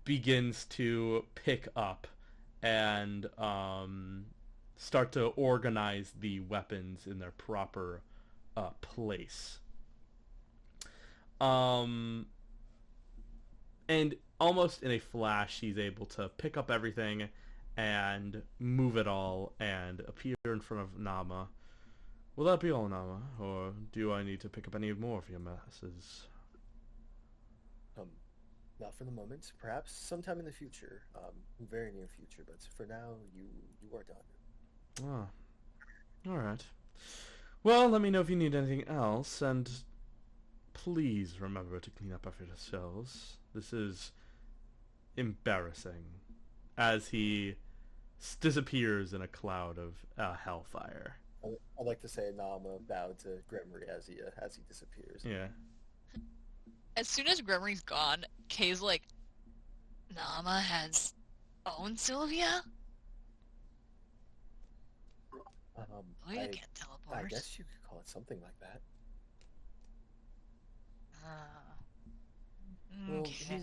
begins to pick up and, start to organize the weapons in their proper, place. And almost in a flash, he's able to pick up everything and move it all and appear in front of Nama. Will that be all, Nama? Or do I need to pick up any more of your messes? Not for the moment. Perhaps sometime in the future. Very near future. But for now, you are done. Ah. Alright. Well, let me know if you need anything else, and please remember to clean up after yourselves. This is embarrassing. As he disappears in a cloud of hellfire. I'd like to say Nama bowed to Gremory as he disappears. Yeah. As soon as Gremory's gone, Kay's like, Nama has owned Sylvia? I can't teleport. I guess you could call it something like that. Okay.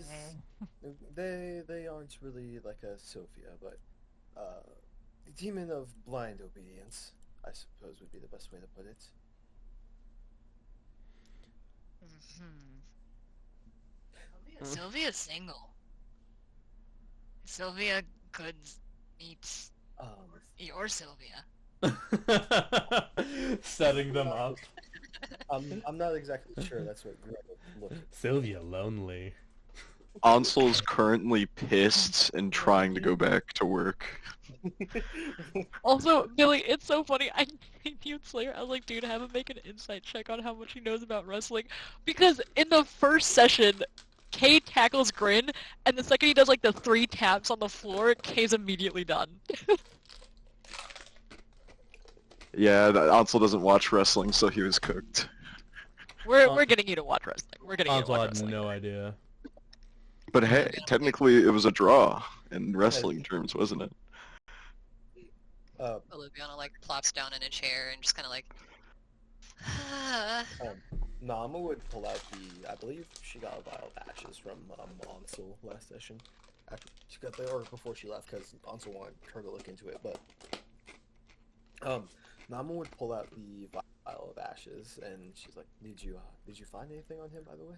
They aren't really like a Sophia, but the demon of blind obedience, I suppose, would be the best way to put it. Sylvia's single. Sylvia could meet your Sylvia. Setting them up. I'm not exactly sure that's what Greg would look at. Sylvia lonely. Ansel's currently pissed and trying to go back to work. Also, Billy, it's so funny. I mute Slayer. I was like, dude, have him make an insight check on how much he knows about wrestling. Because in the first session, Kay tackles Grin, and the second he does like the 3 taps on the floor, Kay's immediately done. Yeah, Ansel doesn't watch wrestling, so he was cooked. We're getting you to watch wrestling. We're getting you to Ansel watch had wrestling. no idea. But hey, technically it was a draw in wrestling terms, wasn't it? Oliviana like plops down in a chair and just kind of like. Nama would pull out I believe she got a vial of ashes from Ansel last session. After she got there, or before she left, because Ansel wanted her to look into it. But Nama would pull out the vial of ashes, and she's like, "Did you find anything on him, by the way?"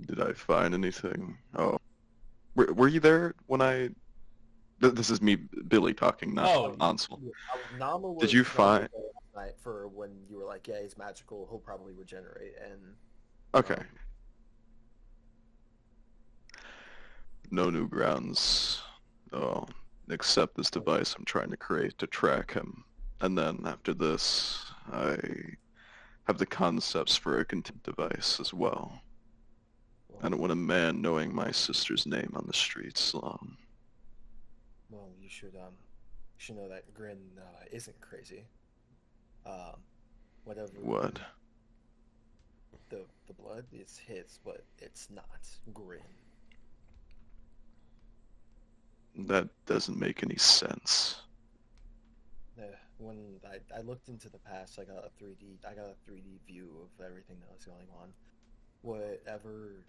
Did I find anything? Oh, were you there when I? This is me, Billy, talking, not Ansel. Nama was Did you find? For when you were like, yeah, he's magical, he'll probably regenerate, and Okay. No new grounds. Oh, except this device I'm trying to create to track him. And then after this, I have the concepts for a contempt device as well. I don't want a man knowing my sister's name on the streets. Well, you should know that Grin isn't crazy. Whatever. What? The blood is his, but it's not Grin. That doesn't make any sense. When I looked into the past, I got a 3D view of everything that was going on. Whatever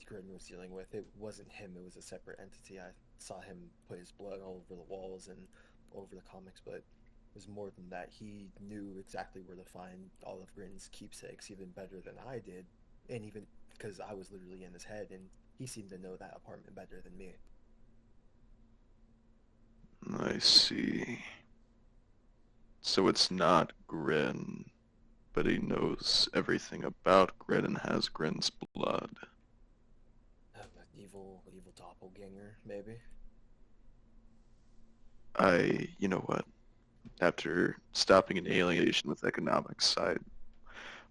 Grin was dealing with, it wasn't him. It was a separate entity. I saw him put his blood all over the walls and all over the comics, but it was more than that. He knew exactly where to find all of Grin's keepsakes, even better than I did, and even because I was literally in his head, and he seemed to know that apartment better than me. I see. So it's not Grin, but he knows everything about Grin and has Grin's blood. An evil doppelganger, maybe? You know what? After stopping an alienation with economics, I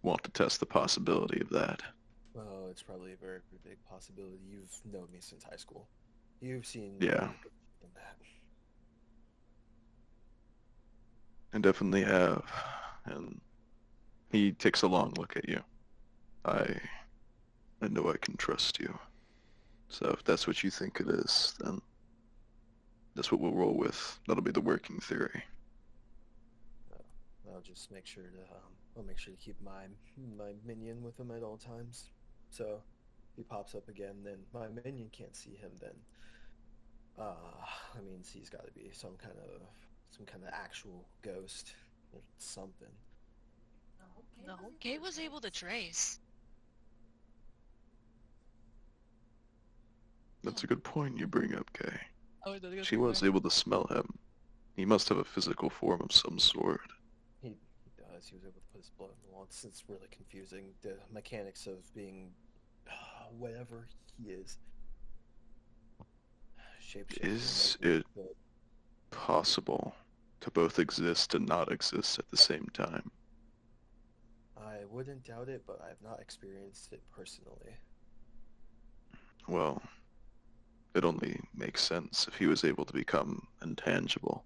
want to test the possibility of that. Well, it's probably a very big possibility. You've known me since high school. You've seen Yeah. more than that. I definitely have, and he takes a long look at you. I know I can trust you. So if that's what you think it is, then that's what we'll roll with. That'll be the working theory. I'll just make sure to keep my minion with him at all times. So if he pops up again, then my minion can't see him. Then he's got to be some kind of actual ghost or something. No, Kay was able to trace. That's a good point you bring up, Kay. Oh, that's a good She was point. able to smell him. He must have a physical form of some sort. He does. He was able to put his blood in the wall. It's really confusing. The mechanics of being whatever he is. Is it possible to both exist and not exist at the same time? I wouldn't doubt it, but I have not experienced it personally. Well, it only makes sense if he was able to become intangible.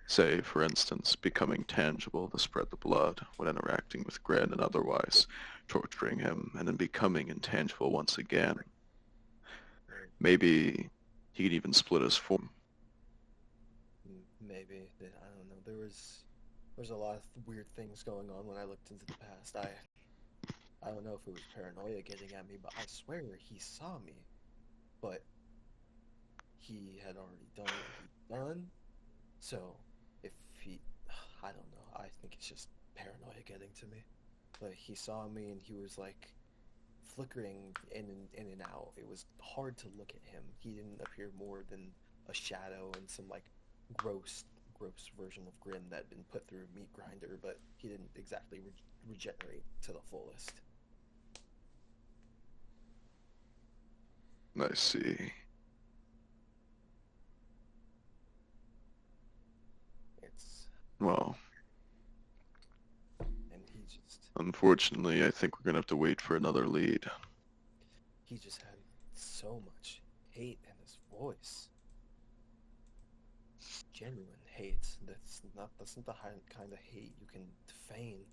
Say, for instance, becoming tangible to spread the blood when interacting with Gren and otherwise torturing him, and then becoming intangible once again. Maybe he could even split his form. Maybe. I don't know. There's a lot of weird things going on when I looked into the past. I don't know if it was paranoia getting at me, but I swear he saw me. But he had already done what he'd done. So if I don't know. I think it's just paranoia getting to me. But he saw me and he was like flickering in and out. It was hard to look at him. He didn't appear more than a shadow and some like gross version of Grin that had been put through a meat grinder, but he didn't exactly regenerate to the fullest. I see. Well, And he just unfortunately, I think we're gonna have to wait for another lead. He just had so much hate in his voice. Genuine hate. That's not the kind of hate you can feign.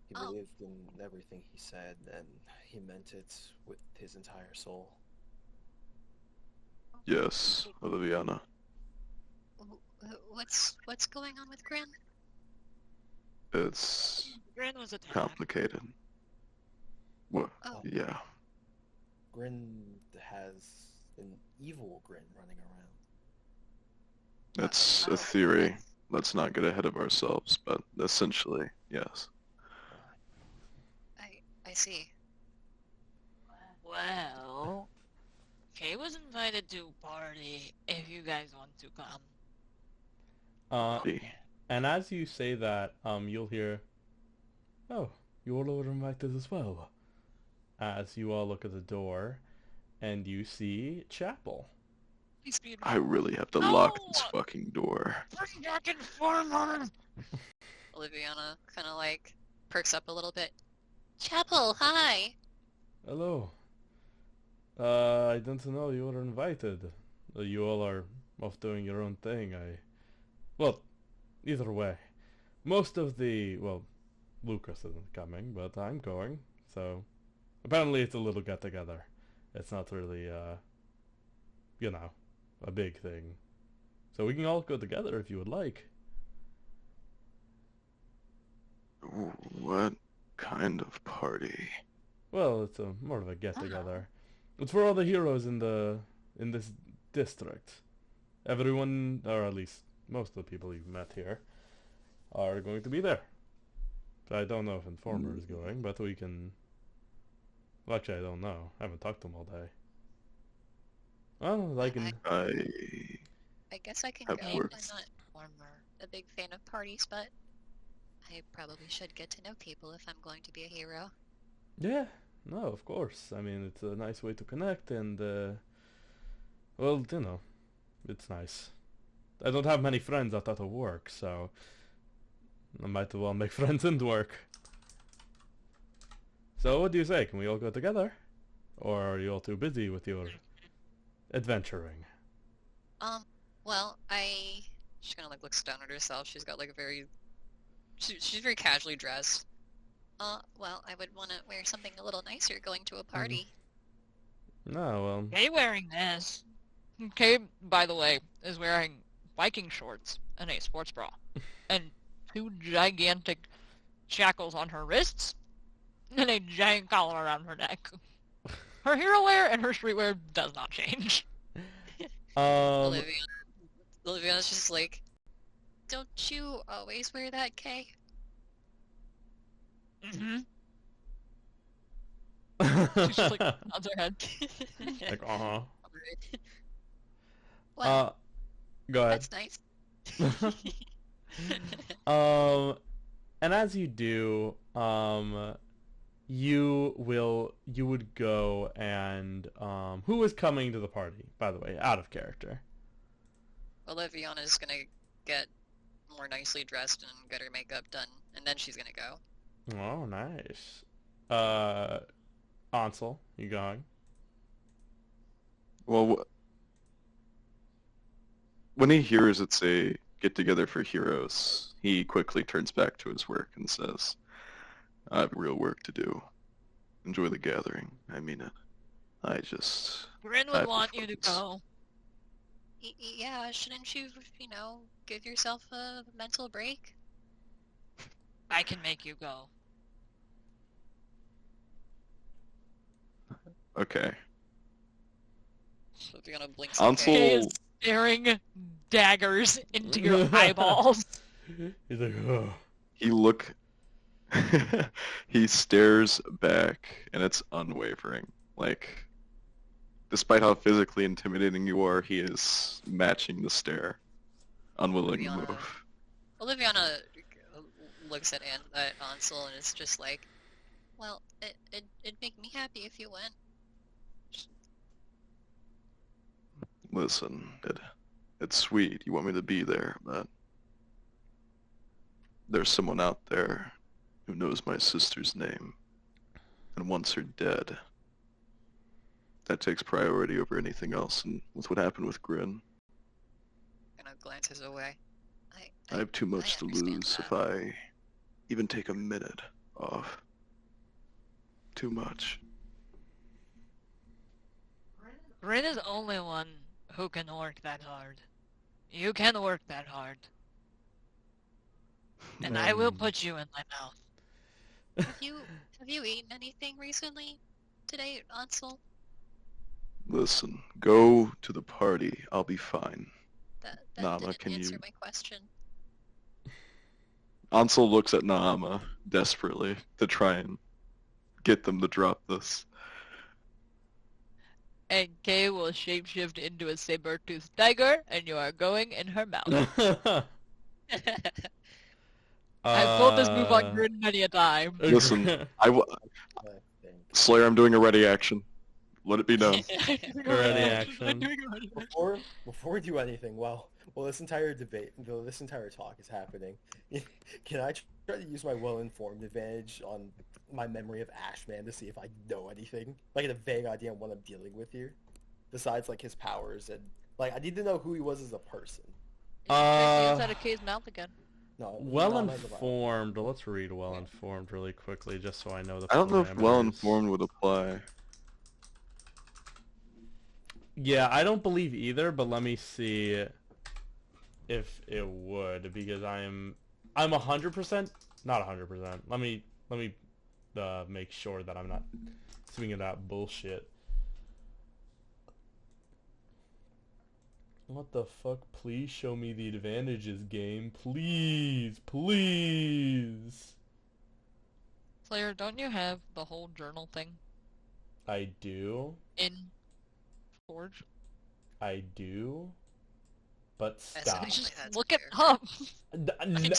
He believed in everything he said, and he meant it with his entire soul. Yes, Oliviana. What's going on with Gran? It's Grin was attacked. complicated. What? Oh. Yeah. Grin has an evil Grin running around. That's a theory. Let's not get ahead of ourselves, but essentially, yes. I see. Well, Kay was invited to party if you guys want to come. And as you say that, you'll hear, "Oh, you all are invited as well." As you all look at the door, and you see Chapel. I really have to lock this fucking door. Bring back Informer! Oliviana kind of like perks up a little bit. Chapel, hi! Hello. I didn't know you were invited. You all are off doing your own thing. Well, either way. Most of well, Lucas isn't coming, but I'm going. So, apparently it's a little get-together. It's not really, you know, a big thing. So we can all go together if you would like. What kind of party? Well, it's more of a get-together. It's for all the heroes in this district. Everyone, or at least most of the people you've met here, are going to be there. So I don't know if Informer is going, but we can... Well, actually, I don't know. I haven't talked to him all day. Well, I can... I guess I can Have go. I'm work. not a big fan of parties, but I probably should get to know people if I'm going to be a hero. Yeah, no, of course. I mean, it's a nice way to connect, and, well, you know, it's nice. I don't have many friends outside of work, so I might as well make friends in work. So what do you say? Can we all go together? Or are you all too busy with your adventuring? Well, she kind of like looks down at herself. She's got like a very... She's very casually dressed. Well, I would want to wear something a little nicer going to a party. No, well... Kay wearing this. Kay, by the way, is wearing Viking shorts and a sports bra. And 2 gigantic shackles on her wrists. And a giant collar around her neck. Her hero wear and her streetwear does not change. Olivia's just like, don't you always wear that, Kay? Mm-hmm. She's just like, nods her head. Like, uh-huh. Well, Go ahead. that's nice. And as you do, you would go and, who is coming to the party, by the way, out of character? Oliviana's gonna get more nicely dressed and get her makeup done, and then she's gonna go. Oh, nice. Ansel, you going? Well, when he hears it's a get-together for heroes, he quickly turns back to his work and says, I have real work to do. Enjoy the gathering. I mean it. Grin would want you to go. Yeah, shouldn't you, give yourself a mental break? I can make you go. Okay. Oliviana blinks. Ansel... Kay is staring daggers into your eyeballs. He's like, oh. He stares back, and it's unwavering. Like, despite how physically intimidating you are, he is matching the stare, unwilling to move. Oliviana looks at Ansel and is just like, well, it'd make me happy if you went. Listen, it's sweet. You want me to be there, but there's someone out there who knows my sister's name and wants her dead. That takes priority over anything else, and with what happened with Grin, Kind of glances away. I have too much to understand lose that. if I even take a minute off. Too much. Grin is the only one who can work that hard. You can work that hard. And I will put you in my mouth. Have you eaten anything recently today, Ansel? Listen, go to the party. I'll be fine. That Nama, didn't can answer you- my question. Ansel looks at Naama desperately to try and get them to drop this. And Kay will shapeshift into a saber-toothed tiger, and you are going in her mouth. I've pulled this move on Grin many a time. Listen, I think. Slayer, I'm doing a ready action. Let it be known. Ready action. Before we do anything, well, Well, this entire debate, though, this entire talk is happening. Can I try to use my well-informed advantage on my memory of Ashman to see if I know anything? Like, get a vague idea on what I'm dealing with here? Besides, like, his powers and... Like, I need to know who he was as a person. Inside of Kay's mouth again. No, Well not as a informed. Let's read well informed really quickly, just so I know the. I don't know if parameters. well-informed would apply. Yeah, I don't believe either, but let me see if it would, because I'm 100%, not 100%. Let me make sure that I'm not swinging that bullshit. What the fuck? Please show me the advantages, game. Please, please. Slayer, don't you have the whole journal thing I do. in Forge? I do. But As stop. in- Just That's look it fair. up.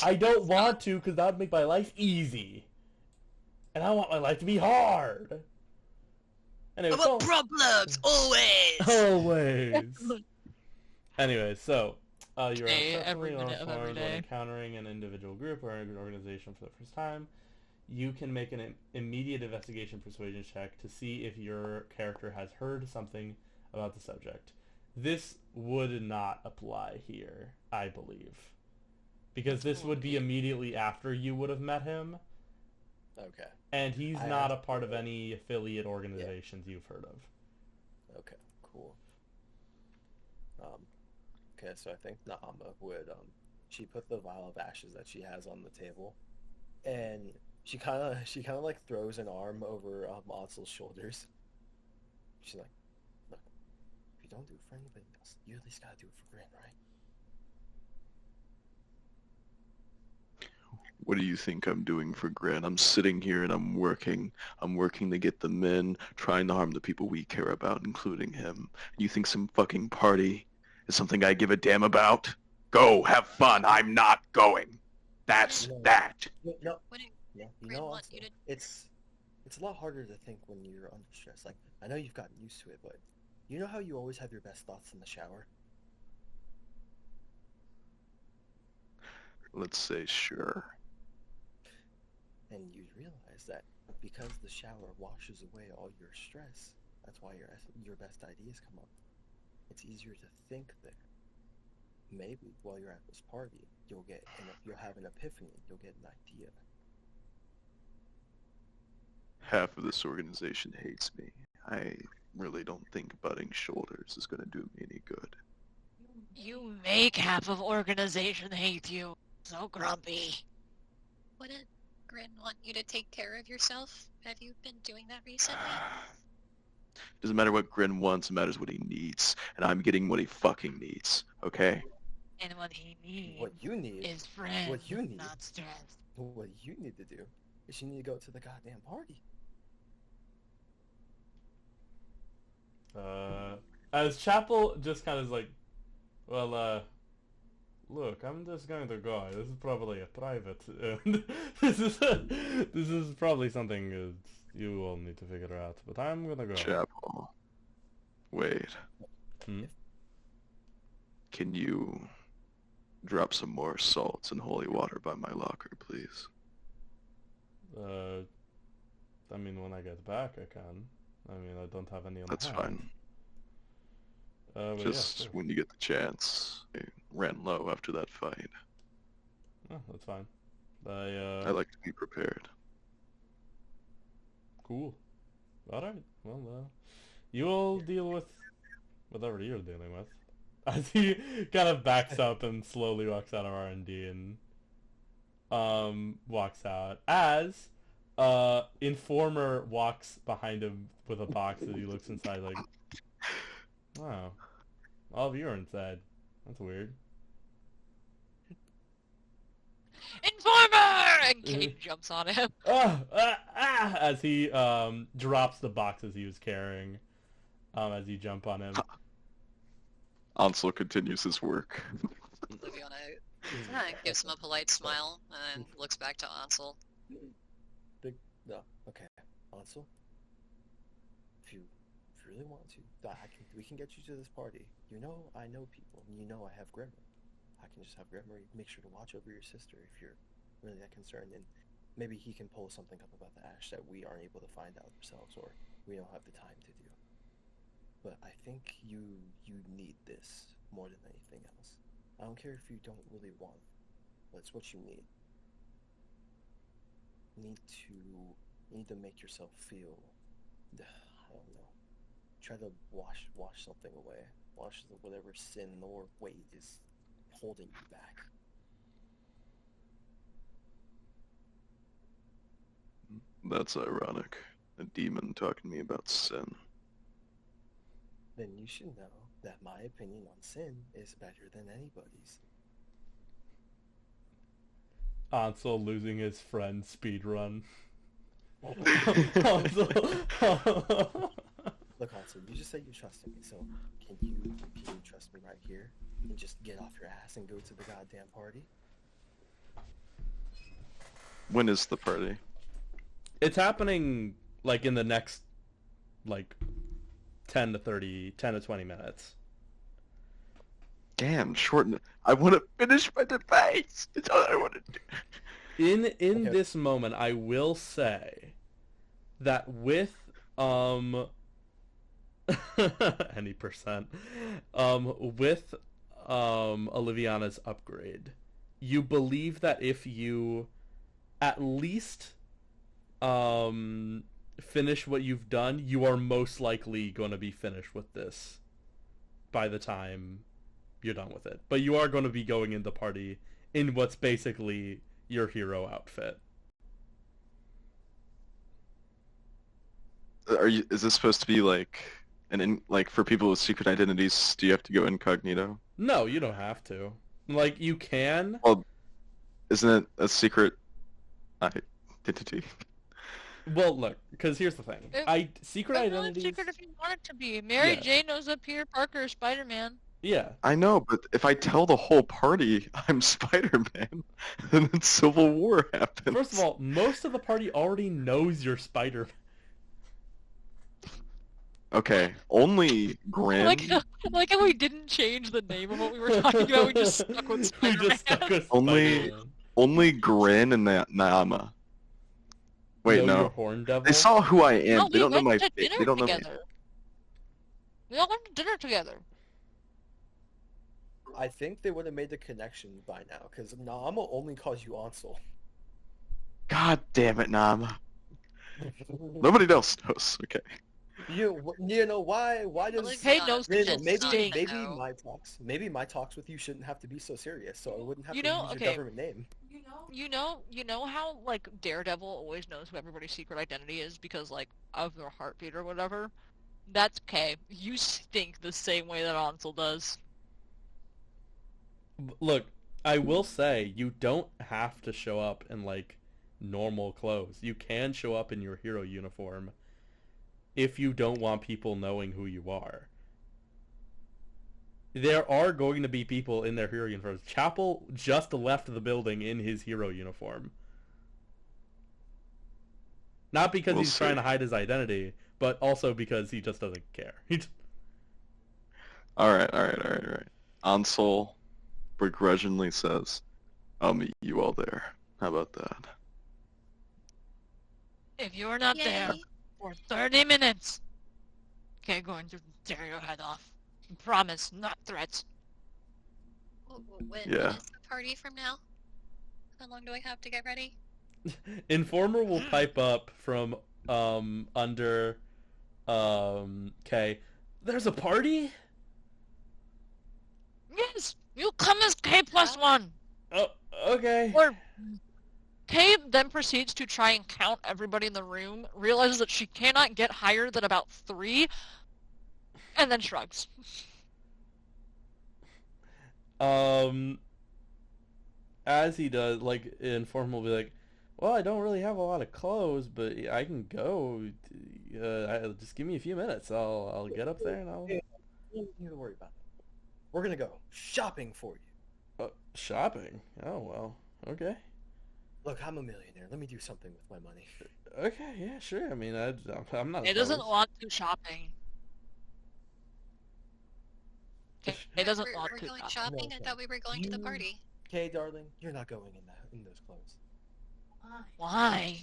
I don't want to, because that would make my life easy. And I want my life to be hard. Anyway, What problems? Always! Always. Anyway, so you're Today, successfully every minute of every informed when day. encountering an individual group or an organization for the first time. You can make an immediate investigation persuasion check to see if your character has heard something about the subject. This would not apply here, I believe. Because this would be immediately after you would have met him, Okay. and he's I not a have- part of any affiliate organizations you've heard of. Okay, cool. Okay, so I think Naama would, she put the vial of ashes that she has on the table, and she kind of like throws an arm over Ansel's shoulders. She's like, look, if you don't do it for anybody else, you at least gotta do it for Grin, right? What do you think I'm doing for Gren? I'm sitting here and I'm working. I'm working to get the men, trying to harm the people we care about, including him. You think some fucking party is something I give a damn about? Go, have fun. I'm not going. That's No. that. No, What do yeah, you Grin know, want Ansel, you to- it's a lot harder to think when you're under stress. Like, I know you've gotten used to it, but you know how you always have your best thoughts in the shower? Let's say sure. And you'd realize that because the shower washes away all your stress, that's why your best ideas come up. It's easier to think there. Maybe while you're at this party, you'll have an epiphany. You'll get an idea. Half of this organization hates me. I really don't think butting shoulders is going to do me any good. You make half of organization hate you. So grumpy. Wouldn't Grin want you to take care of yourself? Have you been doing that recently? Doesn't matter what Gren wants, it matters what he needs. And I'm getting what he fucking needs, okay? And what he needs What you need, is friends, what you need- not stress. what you need to do, is you need to go to the goddamn party. As Chapel just kind of is like, well, look, I'm just going to go. This is probably a private. This is probably something you all need to figure out. But I'm gonna go. Chapel. Wait. Hmm? Can you drop some more salts and holy water by my locker, please? I mean, when I get back, I can. I mean, I don't have any on That's hand. fine. But Just yeah, sure. when you get the chance. I ran low after that fight. Oh, that's fine. I like to be prepared. Cool. Alright, well, you all deal with whatever you're dealing with. As he kind of backs up and slowly walks out of R&D and walks out. As Informer walks behind him with a box as he looks inside like, wow, all of you are inside. That's weird. Informer! And Kate jumps on him. As he drops the boxes he was carrying as you jump on him. Ansel continues his work. Liviana gives him a polite smile and then looks back to Ansel. No, okay, Ansel. If you really want to, we can get you to this party. You know I know people, and you know I have Grimmer. I can just have Gregory make sure to watch over your sister if you're really that concerned, and maybe he can pull something up about the ash that we aren't able to find out ourselves, or we don't have the time to do. But I think you need this more than anything else. I don't care if you don't really want it, but it's what you need. You need to make yourself feel, I don't know, try to wash something away. Wash whatever sin or weight is holding you back. That's ironic. A demon talking to me about sin. Then you should know that my opinion on sin is better than anybody's. Ansel losing his friend speedrun. Look, Ansel, you just said you trusted me, so can you trust me right here and just get off your ass and go to the goddamn party? When is the party? It's happening like in the next like 10 to 20 minutes. Damn, shorten it. I want to finish my debates. It's all I want to do. In Okay. this moment, I will say that with any percent with Oliviana's upgrade, you believe that if you at least finish what you've done, you are most likely going to be finished with this by the time you're done with it. But you are going to be going in the party in what's basically your hero outfit. Is this supposed to be like like for people with secret identities, do you have to go incognito? No, you don't have to. Like, you can. Well, isn't it a secret identity? Well, look, because here's the thing. Secret It's really identities. secret if you want it to be. Mary Yeah. Jane knows that Peter Parker is Spider-Man. Yeah. I know, but if I tell the whole party I'm Spider-Man, then Civil War happens. First of all, most of the party already knows you're Spider. Okay, only Grin. Like how we didn't change the name of what we were talking about. We just stuck with We Spider-Man. just stuck with Only- Spider-Man. Only Grin and Nama. Wait, Know your no. Horn Devil? They saw who I am. No, They don't know we my went to face. dinner They don't know me. together. We all went to dinner together. I think they would have made the connection by now, because Nama only calls you Ansel. God damn it, Nama. Nobody else knows. Okay. You know why does Like, Hey, not- no, it's maybe my talks with you shouldn't have to be so serious, so I wouldn't have You to know, use okay. your government name. You know how like Daredevil always knows who everybody's secret identity is because like of their heartbeat or whatever? That's okay. You stink the same way that Ansel does. Look, I will say, you don't have to show up in, like, normal clothes. You can show up in your hero uniform if you don't want people knowing who you are. There are going to be people in their hero uniforms. Chapel just left the building in his hero uniform. Not because We'll he's see. trying to hide his identity, but also because he just doesn't care. Alright. Ansel begrudgingly says, I'll meet you all there. How about that? If you're not there for 30 minutes, okay, going to tear your head off. Promise, not threats. When Yeah. is the party from now? How long do I have to get ready? Informer will pipe up from under K. There's a party? Yes, you come as K+1. Oh, okay. Or Kay then proceeds to try and count everybody in the room, realizes that she cannot get higher than about 3, and then shrugs. As he does, like, Informer will be like, well, I don't really have a lot of clothes, but I can go. Just give me a few minutes. I'll get up there and I'll... You don't need to worry about it. We're gonna go shopping for you. Shopping? Oh, well, okay. Look, I'm a millionaire. Let me do something with my money. Okay, yeah, sure. I mean, I'm not It doesn't opposed. want to shopping. It doesn't We're want to. going shopping? No, I thought we were going to the party. Okay, darling, you're not going in those clothes. Why?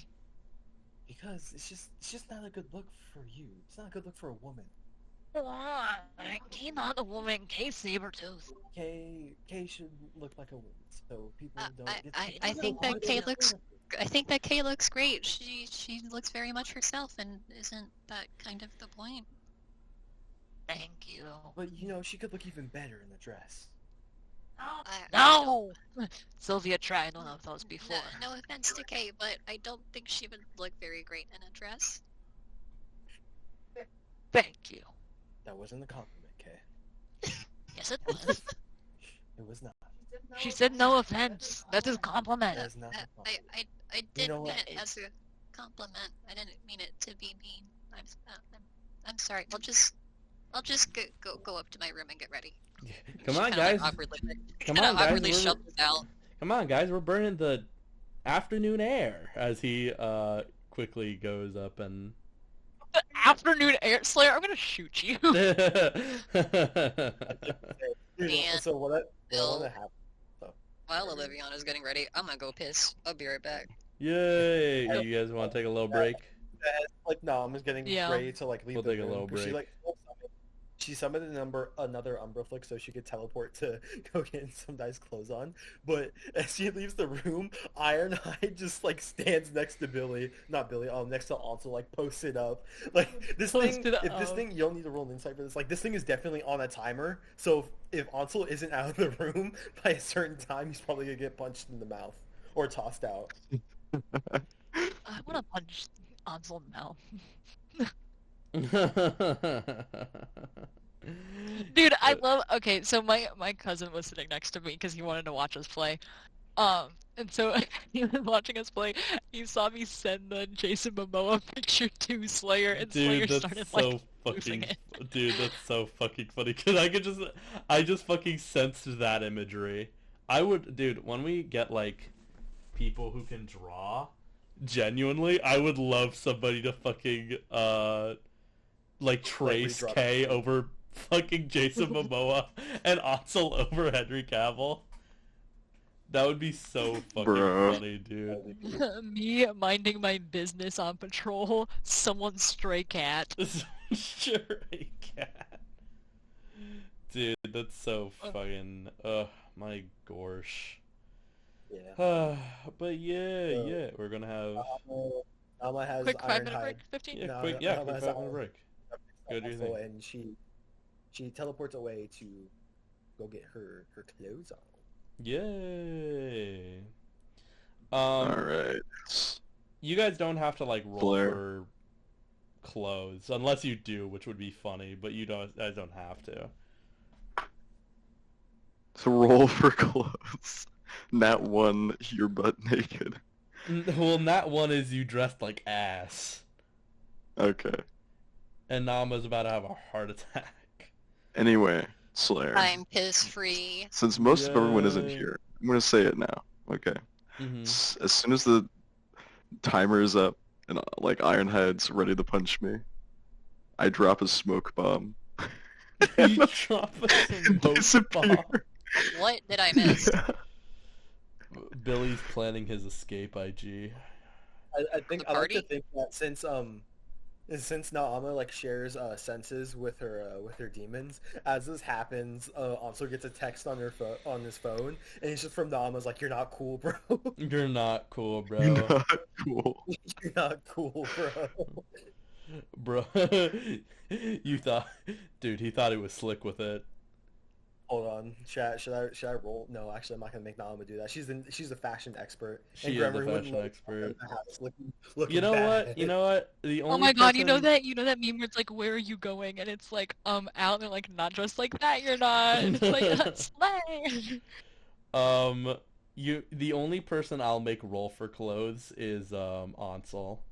Because it's just not a good look for you. It's not a good look for a woman. Why? Kay not a woman. Kay Sabretooth. Kay should look like a woman, so people don't get. I think that Kay looks. I think that Kay looks great. She looks very much herself, and isn't that kind of the point? Thank you. But she could look even better in a dress. No! Sylvia tried one of those before. No offense to Kay, but I don't think she would look very great in a dress. Thank you. That wasn't a compliment, Kay. Yes, it was. It was not. She said no offense. That's his compliment. That is not a compliment. I did know mean what? it as a compliment. I didn't mean it to be mean. I'm sorry. I'll just go up to my room and get ready. Come She on, kinda, guys. Like, awkwardly, Come kinda on, guys. awkwardly shuffles out. Come on, guys. We're burning the afternoon air as he quickly goes up and. The afternoon air Slayer, I'm gonna shoot you. And So what I Bill- want to happen? While Oliviana's getting ready, I'm gonna go piss. I'll be right back. Yay! You guys want to take a little break? Like, no, I'm just getting Yeah. ready to like leave We'll the take a room, little 'cause break. She summoned another Umbra Flick so she could teleport to go get some nice clothes on. But as she leaves the room, Ironhide just like stands next to Billy, not Billy, next to Ansel, like posted up. Like this thing, Posted if this up. thing, you don't need to roll an insight for this. Like this thing is definitely on a timer. So if Ansel isn't out of the room by a certain time, he's probably gonna get punched in the mouth or tossed out. I wanna punch Ansel now. Dude, I love. Okay, so my cousin was sitting next to me because he wanted to watch us play. And so he was watching us play. He saw me send the Jason Momoa picture to Slayer, and Slayer Dude, that's started so like losing fucking. it. Dude, that's so fucking funny. Cause I just fucking sensed that imagery. Dude, when we get like people who can draw, genuinely, I would love somebody to fucking like trace redrop K it. over fucking Jason Momoa and Ansel over Henry Cavill. That would be so fucking Bro. funny, dude. Me minding my business on patrol, someone's stray cat. Sure, a cat. Dude, that's so fucking. My gosh. Yeah. But yeah, we're gonna have. Alma has Quick 5-minute Ironhide. break, 15. Yeah, No, quick no, 5-minute break. Go do your Ansel, thing. and she teleports away to go get her clothes on. Yay. Alright. You guys don't have to like roll Blair. for clothes unless you do, which would be funny. But guys don't have to. So roll for clothes. Nat 1, you're butt naked. Well, that one is you dressed like ass, Okay. and Nama's about to have a heart attack. Anyway, Slayer. I'm piss free. Since most of everyone isn't Yay. here, I'm gonna say it now. Okay. Mm-hmm. As soon as the timer is up and like Ironhead's ready to punch me, I drop a smoke bomb. You drop a and smoke disappear. bomb. What did I miss? Billy's planning his escape, IG. I think The I like to party? think that since Naama like shares senses with her demons, as this happens, also gets a text on on his phone, and it's just from Naama's like, "You're not cool, bro. You're not cool, bro. You're not cool. You're not cool, bro." Bro, you thought, dude, he thought he was slick with it. Hold on, chat. Should I roll? No, actually, I'm not gonna make Naama do that. She's a fashion expert. She and is a Gregory wouldn't fashion let her expert. in the house looking You know bad. what? You know what? The only Oh my god, you know person- that meme where it's like, where are you going? And it's like, out, and they're like, not dressed like that, you're not. And it's like, slay! The only person I'll make roll for clothes is Ansel.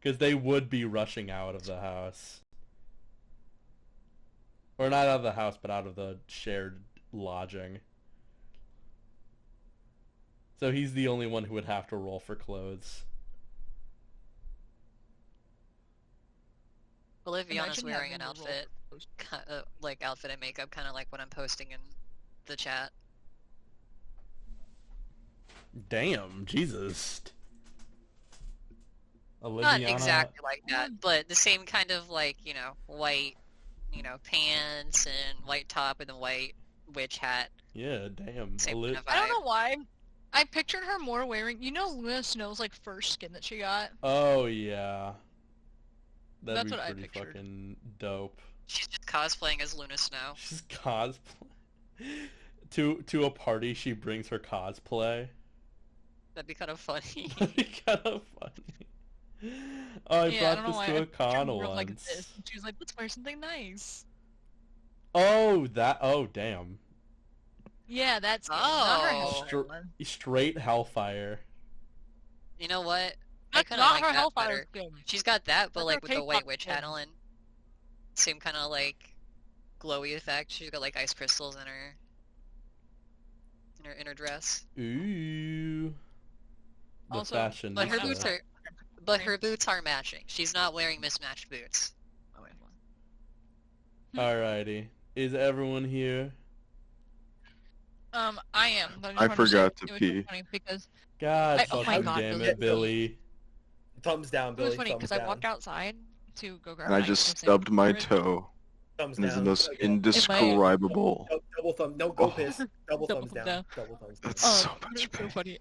Because they would be rushing out of the house. Or not out of the house, but out of the shared lodging. So he's the only one who would have to roll for clothes. Oliviana's Imagine wearing having an to roll outfit. like outfit and makeup, kind of like what I'm posting in the chat. Damn, Jesus. Not Oliviana. exactly like that, but the same kind of like, you know, white, you know, pants and white top with a white witch hat. Yeah, damn. Same kind of I don't vibe. know why. I pictured her more wearing, you know, Luna Snow's like first skin that she got. Oh yeah. That'd That's be what I pretty pictured. fucking dope. She's just cosplaying as Luna Snow. She's cosplay. To a party, she brings her cosplay. That'd be kind of funny. That'd be kind of funny. Oh, I Yeah, I brought don't know this why. to I a pictured her con real like once. this. And she was like, let's wear something nice. Oh, damn. Yeah, that's not her Oh. Hellfire one. Straight Hellfire. You know what? I That's kinda not like her that Hellfire better. skin. She's got that, but That's like her with the K-pop white witch hat skin. on. Same kind of like glowy effect. She's got like ice crystals in her dress. Ooh. The Also, fashion. But her Yeah. boots are matching. She's not wearing mismatched boots. Oh, wait, hold on. Alrighty. Is everyone here? I am. But I just wanted forgot say to it was pee. so funny because God oh my fucking God, damn Billy. it, Billy. Thumbs down, it Billy. was funny Thumbs because I down. walked outside to go grab And I my just ice cream stubbed my sandwich. toe. Thumbs And it's the down. most Again. indescribable. Double thumb. No, go Oh. piss. Double Double thumbs thumb down. down. Double thumbs down. That's so But much it's so pain. funny.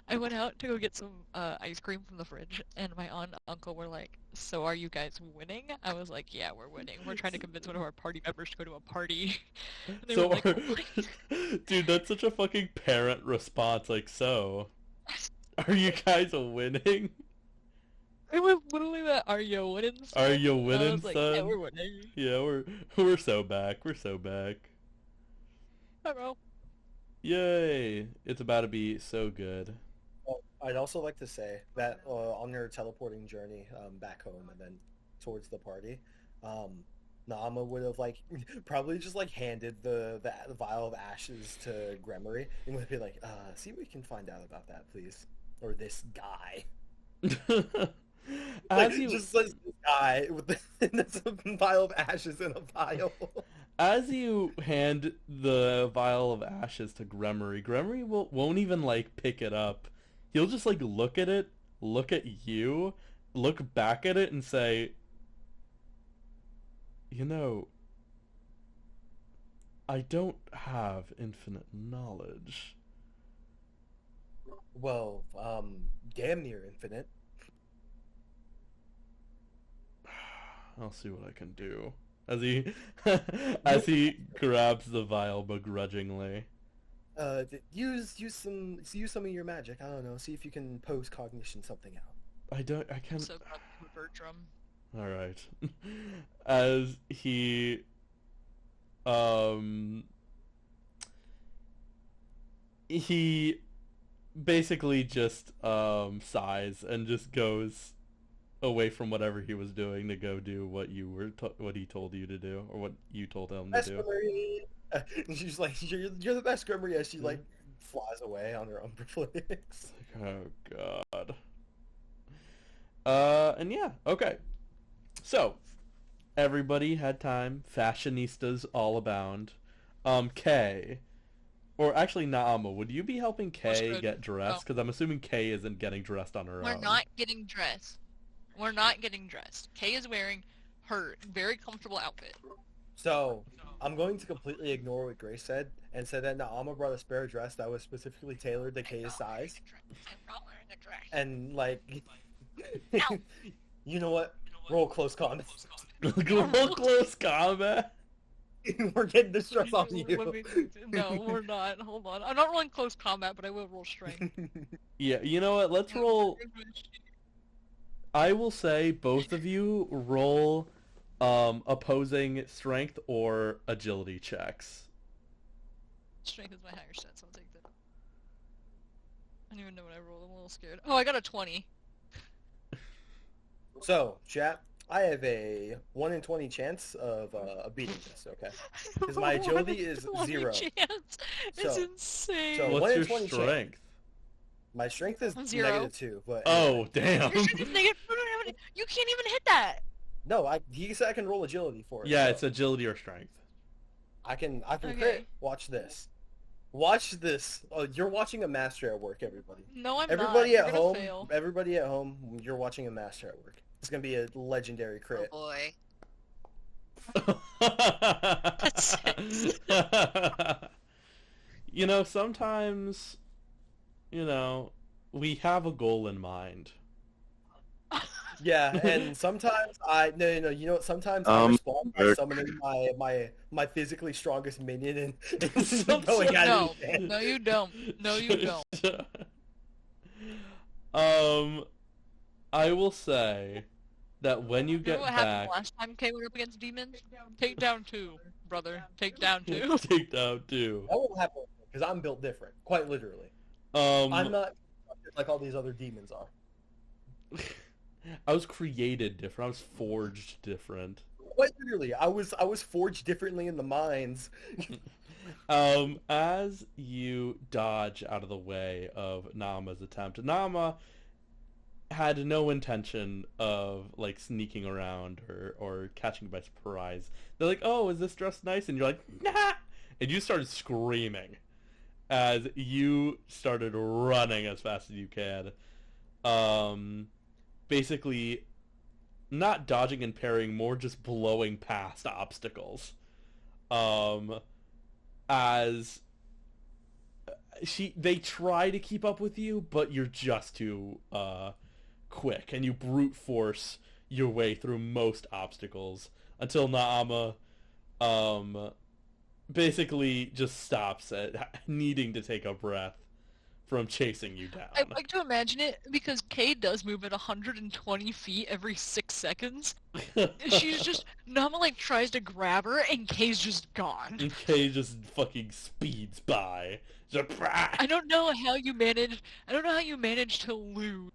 I went out to go get some ice cream from the fridge, and my aunt and uncle were like, "So are you guys winning?" I was like, "Yeah, we're winning. We're trying to convince one of our party members to go to a party." And they So, were like, "Oh my." dude, that's such a fucking parent response. Like, so, are you guys winning? It was literally that, "Are you winning?" Are son?" you I winning, was like, "Yeah, son? we're winning." Yeah, we're so back. We're so back. Hi, bro. Yay! It's about to be so good. Oh, I'd also like to say that on your teleporting journey back home and then towards the party, Naama would have like probably just like handed the vial of ashes to Gremory and would be like, see what we can find out about that, please, or this guy. Like, As you just says this guy with this vial of ashes in a vial. As you hand the vial of ashes to Gremory, Gremory won't even like pick it up. He'll just like look at it, look at you, look back at it, and say, "You know, I don't have infinite knowledge." Well, damn near infinite. I'll see what I can do. As he grabs the vial begrudgingly. Use some of your magic. I don't know. See if you can post cognition something out. I can't. So proud of Bertram. All right. As he basically just sighs and just goes away from whatever he was doing to go do what what he told you to do, or what you told him to Best do. Gremory. And she's like, you're the best Gremory, as she like flies away on her Umbra Flix. Oh god. And yeah, okay. So, everybody had time. Fashionistas all abound. Kay, or actually Naama, would you be helping Kay good. get dressed? Because I'm assuming Kay isn't getting dressed on her We're own. not getting dressed. We're not getting dressed. Kay is wearing her very comfortable outfit. So I'm going to completely ignore what Grace said and say that Naama brought a spare dress that was specifically tailored to Kay's size. I'm not wearing a dress. And like, Ow. you know what? Roll close combat. Real close combat. We're getting this dress on Let you. me- No, we're not. Hold on. I'm not rolling close combat, but I will roll strength. Yeah, you know what? Let's roll. I will say both of you roll opposing strength or agility checks. Strength is my higher stat, so I'll take that. I don't even know what I rolled. I'm a little scared. Oh, I got a 20. So, chat, I have a 1 in 20 chance of beating this, okay? 'Cause my agility is 0. Chance. It's So- insane. so- What's 1 in your 20 strength? My strength is I'm 0. -2, but Oh, damn. Your strength is negative. You can't even hit that. No, he said I can roll agility for it. Yeah, so it's agility or strength. I can Okay. crit. Watch this. Watch this. Oh, you're watching a master at work, everybody. No, I'm Everybody not. at You're gonna home, fail. everybody at home, you're watching a master at work. It's gonna be a legendary Oh crit. boy. You know, sometimes, we have a goal in mind. Yeah, and sometimes no, you know what? Sometimes I respond by Eric. summoning my physically strongest minion and Sometimes- going at No, it again. no, you don't. No, you don't. I will say that when you Remember get what back, happened last time Kay went up against demons? Take down 2, brother. Take down 2. take down 2. That won't happen because I'm built different, quite literally. I'm I'm not like all these other demons are. I was created different. I was forged different. Quite literally, I was forged differently in the mines. As you dodge out of the way of Nama's attempt, Nama had no intention of like sneaking around or catching by surprise. They're like, "Oh, is this dress nice?" And you're like, "Nah!" And you started screaming as you started running as fast as you can. Basically, not dodging and parrying, more just blowing past obstacles. As they try to keep up with you, but you're just too quick, and you brute force your way through most obstacles until Naama basically just stops at needing to take a breath from chasing you down. I'd like to imagine it because Kay does move at 120 feet every 6 seconds. She's just, Nama like tries to grab her and Kay's just gone. And Kay just fucking speeds by. Just, I don't know how you managed to lose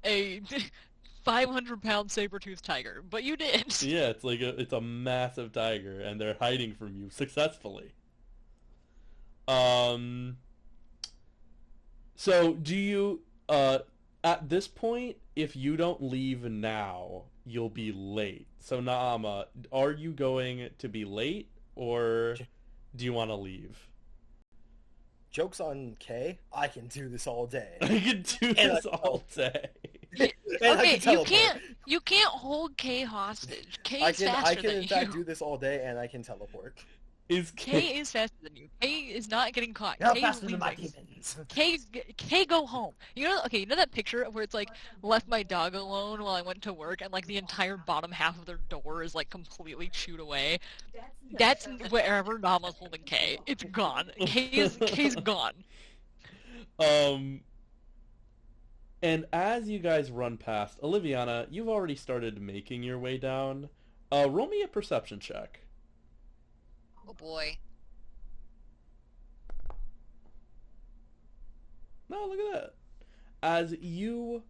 a 500-pound saber-toothed tiger, but you did. Yeah, it's a massive tiger, and they're hiding from you successfully. So do you at this point, if you don't leave now, you'll be late. So Naama, are you going to be late, or do you want to leave? Joke's on Kay. I can do this all day. I can do this all day. And I Okay, can you teleport. can't hold Kay hostage. Kay I is can faster in than fact you. do this all day, and I can teleport. Is Kay is faster than you. Kay is not getting caught. You're Kay faster is than my leaving. demons. Kay, go home. You know that picture where it's like left my dog alone while I went to work, and like the entire bottom half of their door is like completely chewed away. That's wherever Nama's holding Kay. It's gone. Kay's gone. And as you guys run past, Oliviana, you've already started making your way down. Roll me a perception check. Oh boy. No, look at that. As you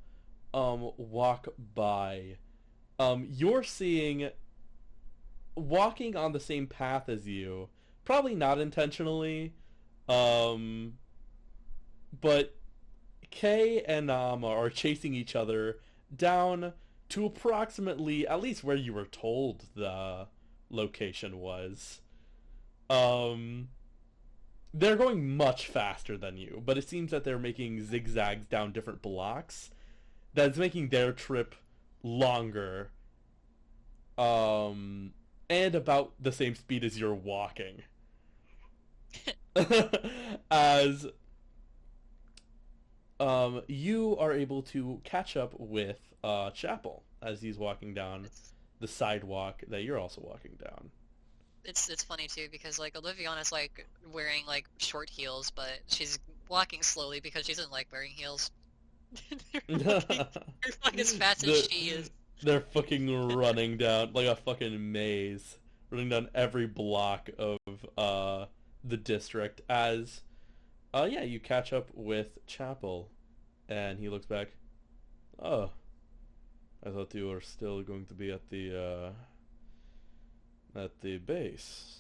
walk by, you're seeing, walking on the same path as you, probably not intentionally, but Kay and Nama are chasing each other down to approximately, at least where you were told the location was. They're going much faster than you, but it seems that they're making zigzags down different blocks. That's making their trip longer. And about the same speed as you're walking. As you are able to catch up with Chapel as he's walking down the sidewalk that you're also walking down. It's funny too because like Oliviana's like wearing like short heels, but she's walking slowly because she doesn't like wearing heels. They're like as fast as she is. They're fucking running down like a fucking maze, running down every block of the district as yeah, you catch up with Chapel and he looks back. Oh, I thought you were still going to be at the base.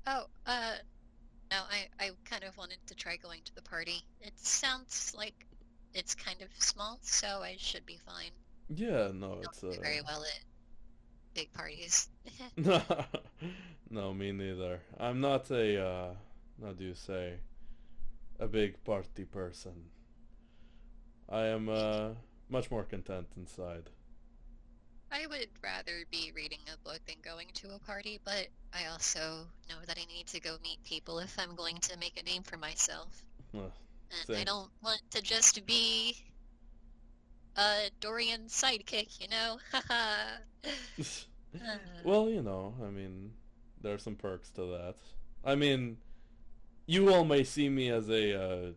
Oh, no, I kind of wanted to try going to the party. It sounds like it's kind of small, so I should be fine. Yeah, no, Don't it's do very well at big parties. no, me neither. I'm not a how do you say, a big party person. I am much more content inside. I would rather be reading a book than going to a party, but I also know that I need to go meet people if I'm going to make a name for myself. Ugh, And I same. don't want to just be Dorian's sidekick, you know? Haha. Well, I mean, there are some perks to that. I mean, you all may see me as a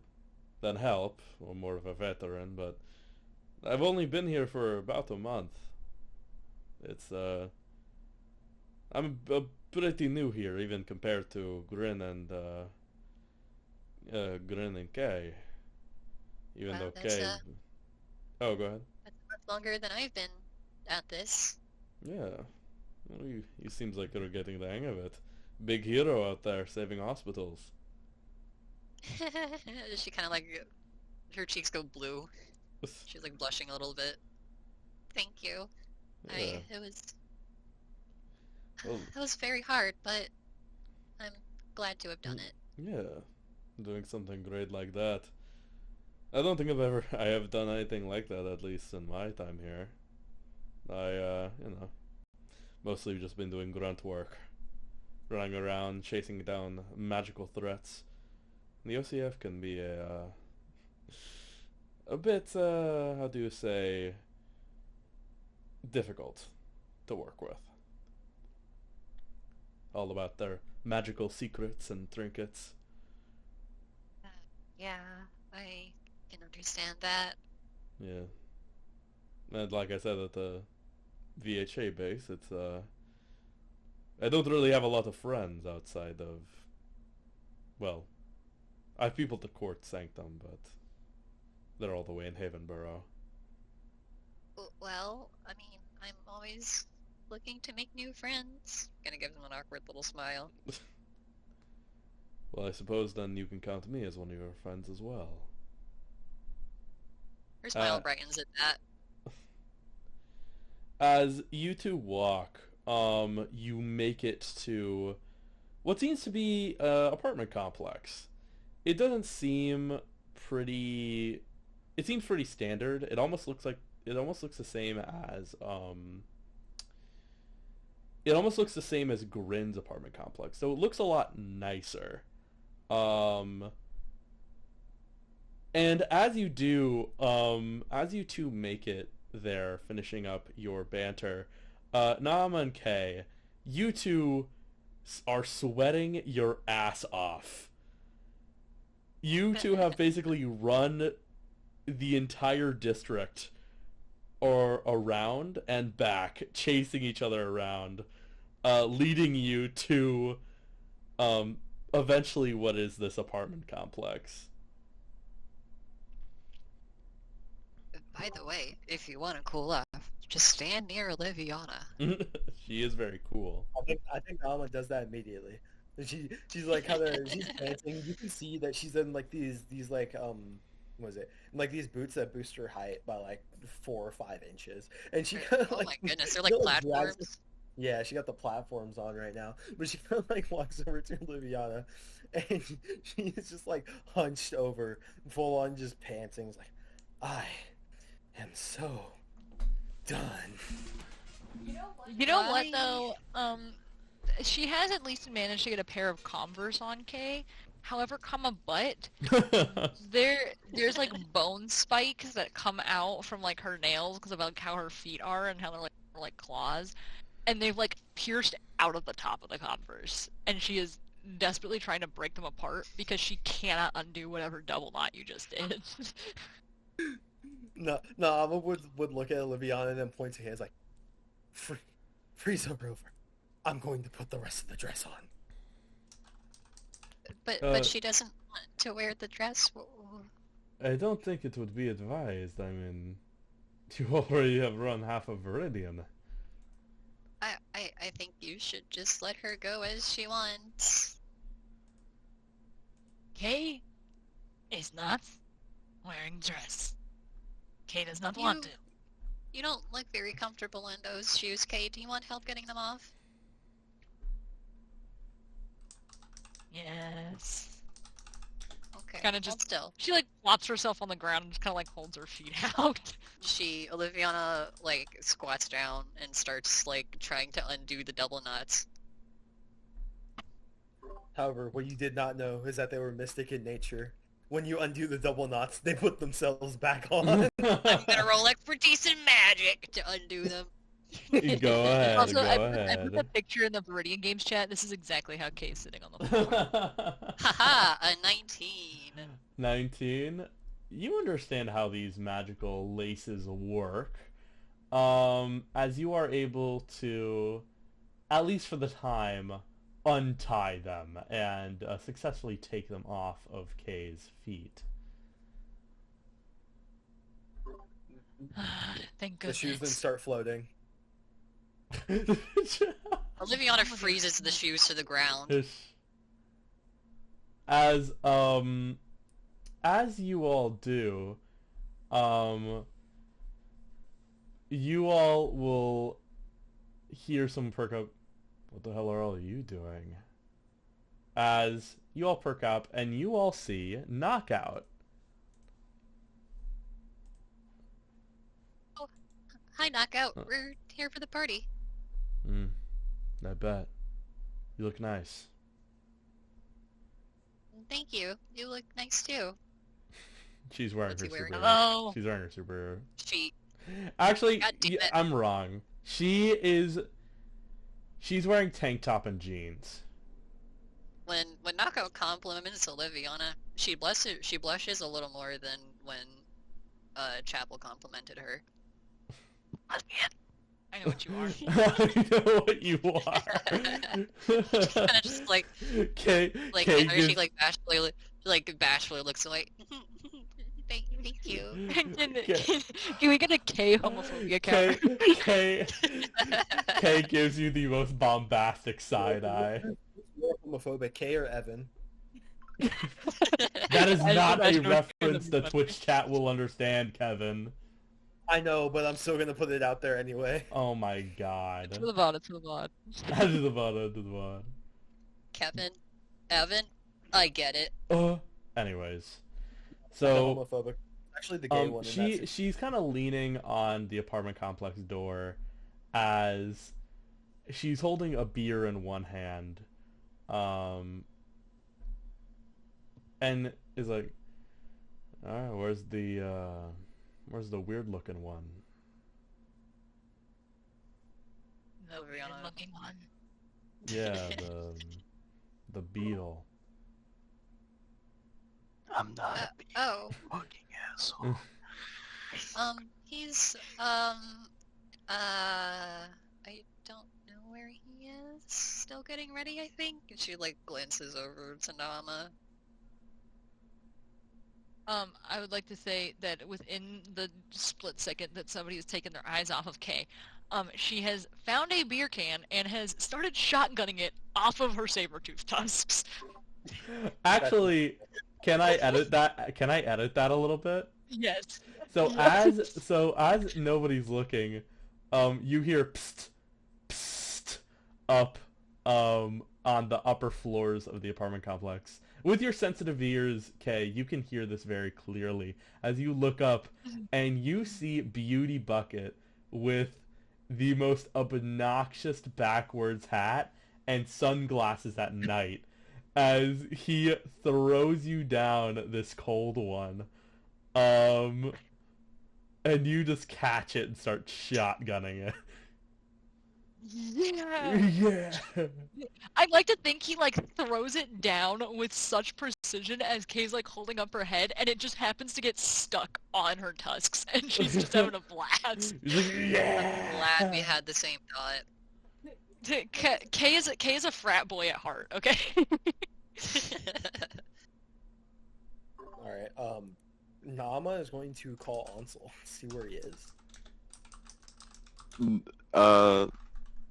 than help, or more of a veteran, but I've only been here for about a month. It's I'm pretty new here, even compared to Grin and Kay. Even Wow, though Kay, oh, go ahead. that's much longer than I've been at this. Yeah, well, you seems like you're getting the hang of it. Big hero out there saving hospitals. She kind of like, her cheeks go blue. She's like blushing a little bit. Thank you. Yeah. It was Well, it was very hard, but I'm glad to have done it. yeah, doing something great like that. I don't think I have done anything like that, at least in my time here. Mostly just been doing grunt work, running around chasing down magical threats. The OCF can be a bit, how do you say, difficult to work with. All about their magical secrets and trinkets. Yeah, I can understand that. Yeah. And like I said, at the VHA base, it's, I don't really have a lot of friends outside of, well, I have people to Court Sanctum, but they're all the way in Havenborough. Well, I mean, I'm always looking to make new friends. Gonna give them an awkward little smile. Well, I suppose then you can count me as one of your friends as well. Her smile brightens at that. As you two walk, you make it to what seems to be an apartment complex. It doesn't seem pretty. It seems pretty standard. It almost looks the same as It almost looks the same as Grin's apartment complex. So it looks a lot nicer. And as you two make it there, finishing up your banter, Nama and Kay, you two are sweating your ass off. You two have basically run the entire district or around and back, chasing each other around, leading you to eventually what is this apartment complex. By the way, if you want to cool off, just stand near Oliviana. She is very cool. I think Alma does that immediately. She's like she's dancing. You can see that she's in like these like what is it? Like these boots that boost her height by like 4 or 5 inches. And she kind of Oh my goodness, they're like platforms. Yeah, she got the platforms on right now. But she kind of like walks over to Oliviana, and she's just like hunched over, full on just panting. It's like, I am so done. You know what though? She has at least managed to get a pair of Converse on Kay. However, but there's like bone spikes that come out from like her nails because of like how her feet are and how they're like claws, and they've like pierced out of the top of the Converse, and she is desperately trying to break them apart because she cannot undo whatever double knot you just did. No, Alma would look at Oliviana and then point to hands like, freeze her over. I'm going to put the rest of the dress on. But she doesn't want to wear the dress. I don't think it would be advised. I mean, you already have run half of Veridian. I think you should just let her go as she wants. Kay is not wearing dress. Kay does not want to. You don't look very comfortable in those shoes, Kay. Do you want help getting them off? Yes. Okay. Kind of hold just still. she like flops herself on the ground and just kind of like holds her feet out. Oliviana, like, squats down and starts, like, trying to undo the double knots. However, what you did not know is that they were mystic in nature. When you undo the double knots, they put themselves back on. I'm gonna roll expertise in magic to undo them. Go ahead, Also, go I ahead. put that picture in the Veridian games chat. This is exactly how Kay's sitting on the floor. Haha, a 19. 19. You understand how these magical laces work. As you are able to, at least for the time, untie them and successfully take them off of Kay's feet. Thank The shoes then goodness. start floating. Oliviana freezes the shoes to the ground. As you all do, you all will hear some perk up. What the hell are all you doing? As you all perk up and you all see Knockout. Oh, hi, Knockout. We're here for the party. I bet. You look nice. Thank you. You look nice too. She's wearing What's her he wearing? superhero. Hello. She's wearing her superhero. She. Actually, God damn it. I'm wrong. She's wearing tank top and jeans. When Knockout compliments Oliviana, she blushes a little more than when Chapel complimented her. I know what you are. I know what you are. Kind of just like Kay, Kay Kay she gives, bashfully looks away. Thank you. Can we get a K homophobia counter? Kay gives you the most bombastic side eye. More homophobic, Kay or Evan? That is I not a imagine reference the everybody. Twitch chat will understand, Kevin. I know, but I'm still gonna put it out there anyway. Oh my god. To the VOD, to the VOD. That is the one. Kevin, Evan, I get it. Anyways. I'm So, homophobic. Actually, the gay one. she's kind of leaning on the apartment complex door as she's holding a beer in one hand, and is like, "Alright, where's the weird looking one?" The Oriana. looking one. Yeah, the beetle. I'm not a bee Oh, fucking asshole. he's I don't know where he is. Still getting ready, I think. And she like glances over to Nama. I would like to say that within the split second that somebody has taken their eyes off of Kay, she has found a beer can and has started shotgunning it off of her saber-tooth tusks. Actually, can I edit that? Can I edit that a little bit? Yes. So as nobody's looking, you hear psst, psst up on the upper floors of the apartment complex. With your sensitive ears, Kay, you can hear this very clearly as you look up and you see Beauty Bucket with the most obnoxious backwards hat and sunglasses at night as he throws you down this cold one. And you just catch it and start shotgunning it. Yeah. Yeah. I'd like to think he like throws it down with such precision as Kay's like holding up her head, and it just happens to get stuck on her tusks, and she's just having a blast. He's like, yeah. Glad we had the same thought. Kay is a frat boy at heart. Okay. Alright, Nama is going to call Ansel, see where he is.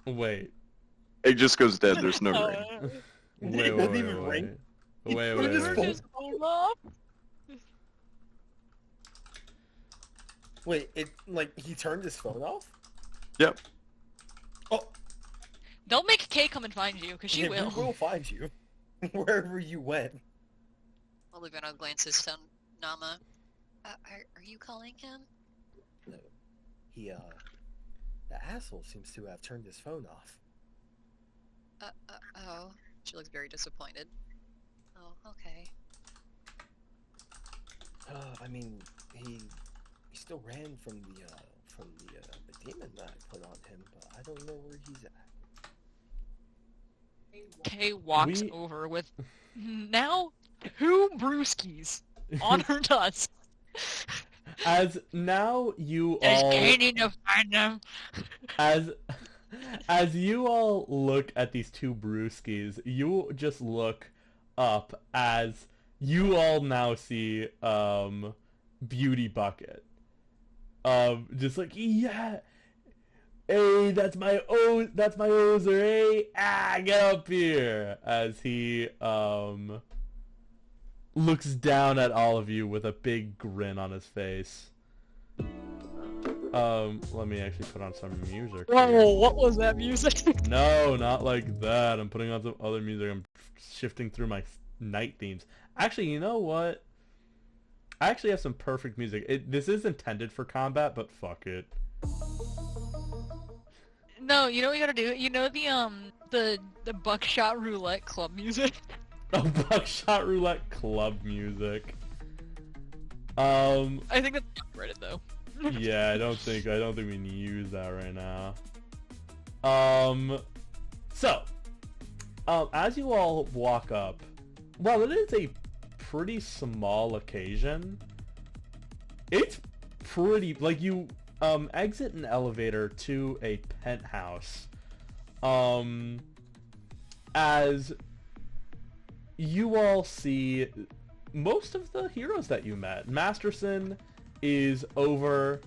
Wait. It just goes dead. There's no ring. Wait. doesn't even ring. Wait. He just Just hold up. Wait, he turned his phone off? Yep. Oh, Don't make Kay come and find you, because she yeah, will. we will find you. Wherever you went. Olivero glances down Nama. Are you calling him? No. The asshole seems to have turned his phone off. Oh. She looks very disappointed. Oh, okay. I mean, he still ran from the demon that I put on him, but I don't know where he's at. Kay walks over with now 2 brewskis on her tusk. As now you Does all... Kay need to find them? As you all look at these 2 brewskis, you just look up as you all now see Beauty Bucket. Just like, yeah, hey, that's my Ozer, hey, get up here, as he looks down at all of you with a big grin on his face. Let me actually put on some music Whoa, here. what was that music? No, not like that. I'm putting on some other music. I'm shifting through my night themes. Actually, you know what? I actually have some perfect music. This is intended for combat, but fuck it. No, you know what you gotta do? You know the Buckshot Roulette Club music? Oh, Buckshot Roulette Club music. I think that's copyrighted though. Yeah, I don't think we can use that right now. So, as you all walk up, well, it is a pretty small occasion. It's pretty, like, you exit an elevator to a penthouse. As you all see most of the heroes that you met. Masterson is over,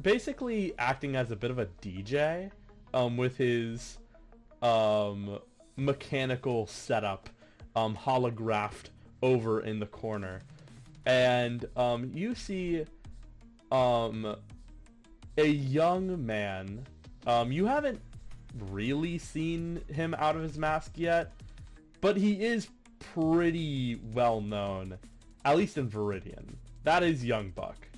basically acting as a bit of a DJ, with his, mechanical setup, holographed over in the corner. And, you see, a young man, you haven't really seen him out of his mask yet, but he is pretty well known, at least in Veridian. That is Young Buck.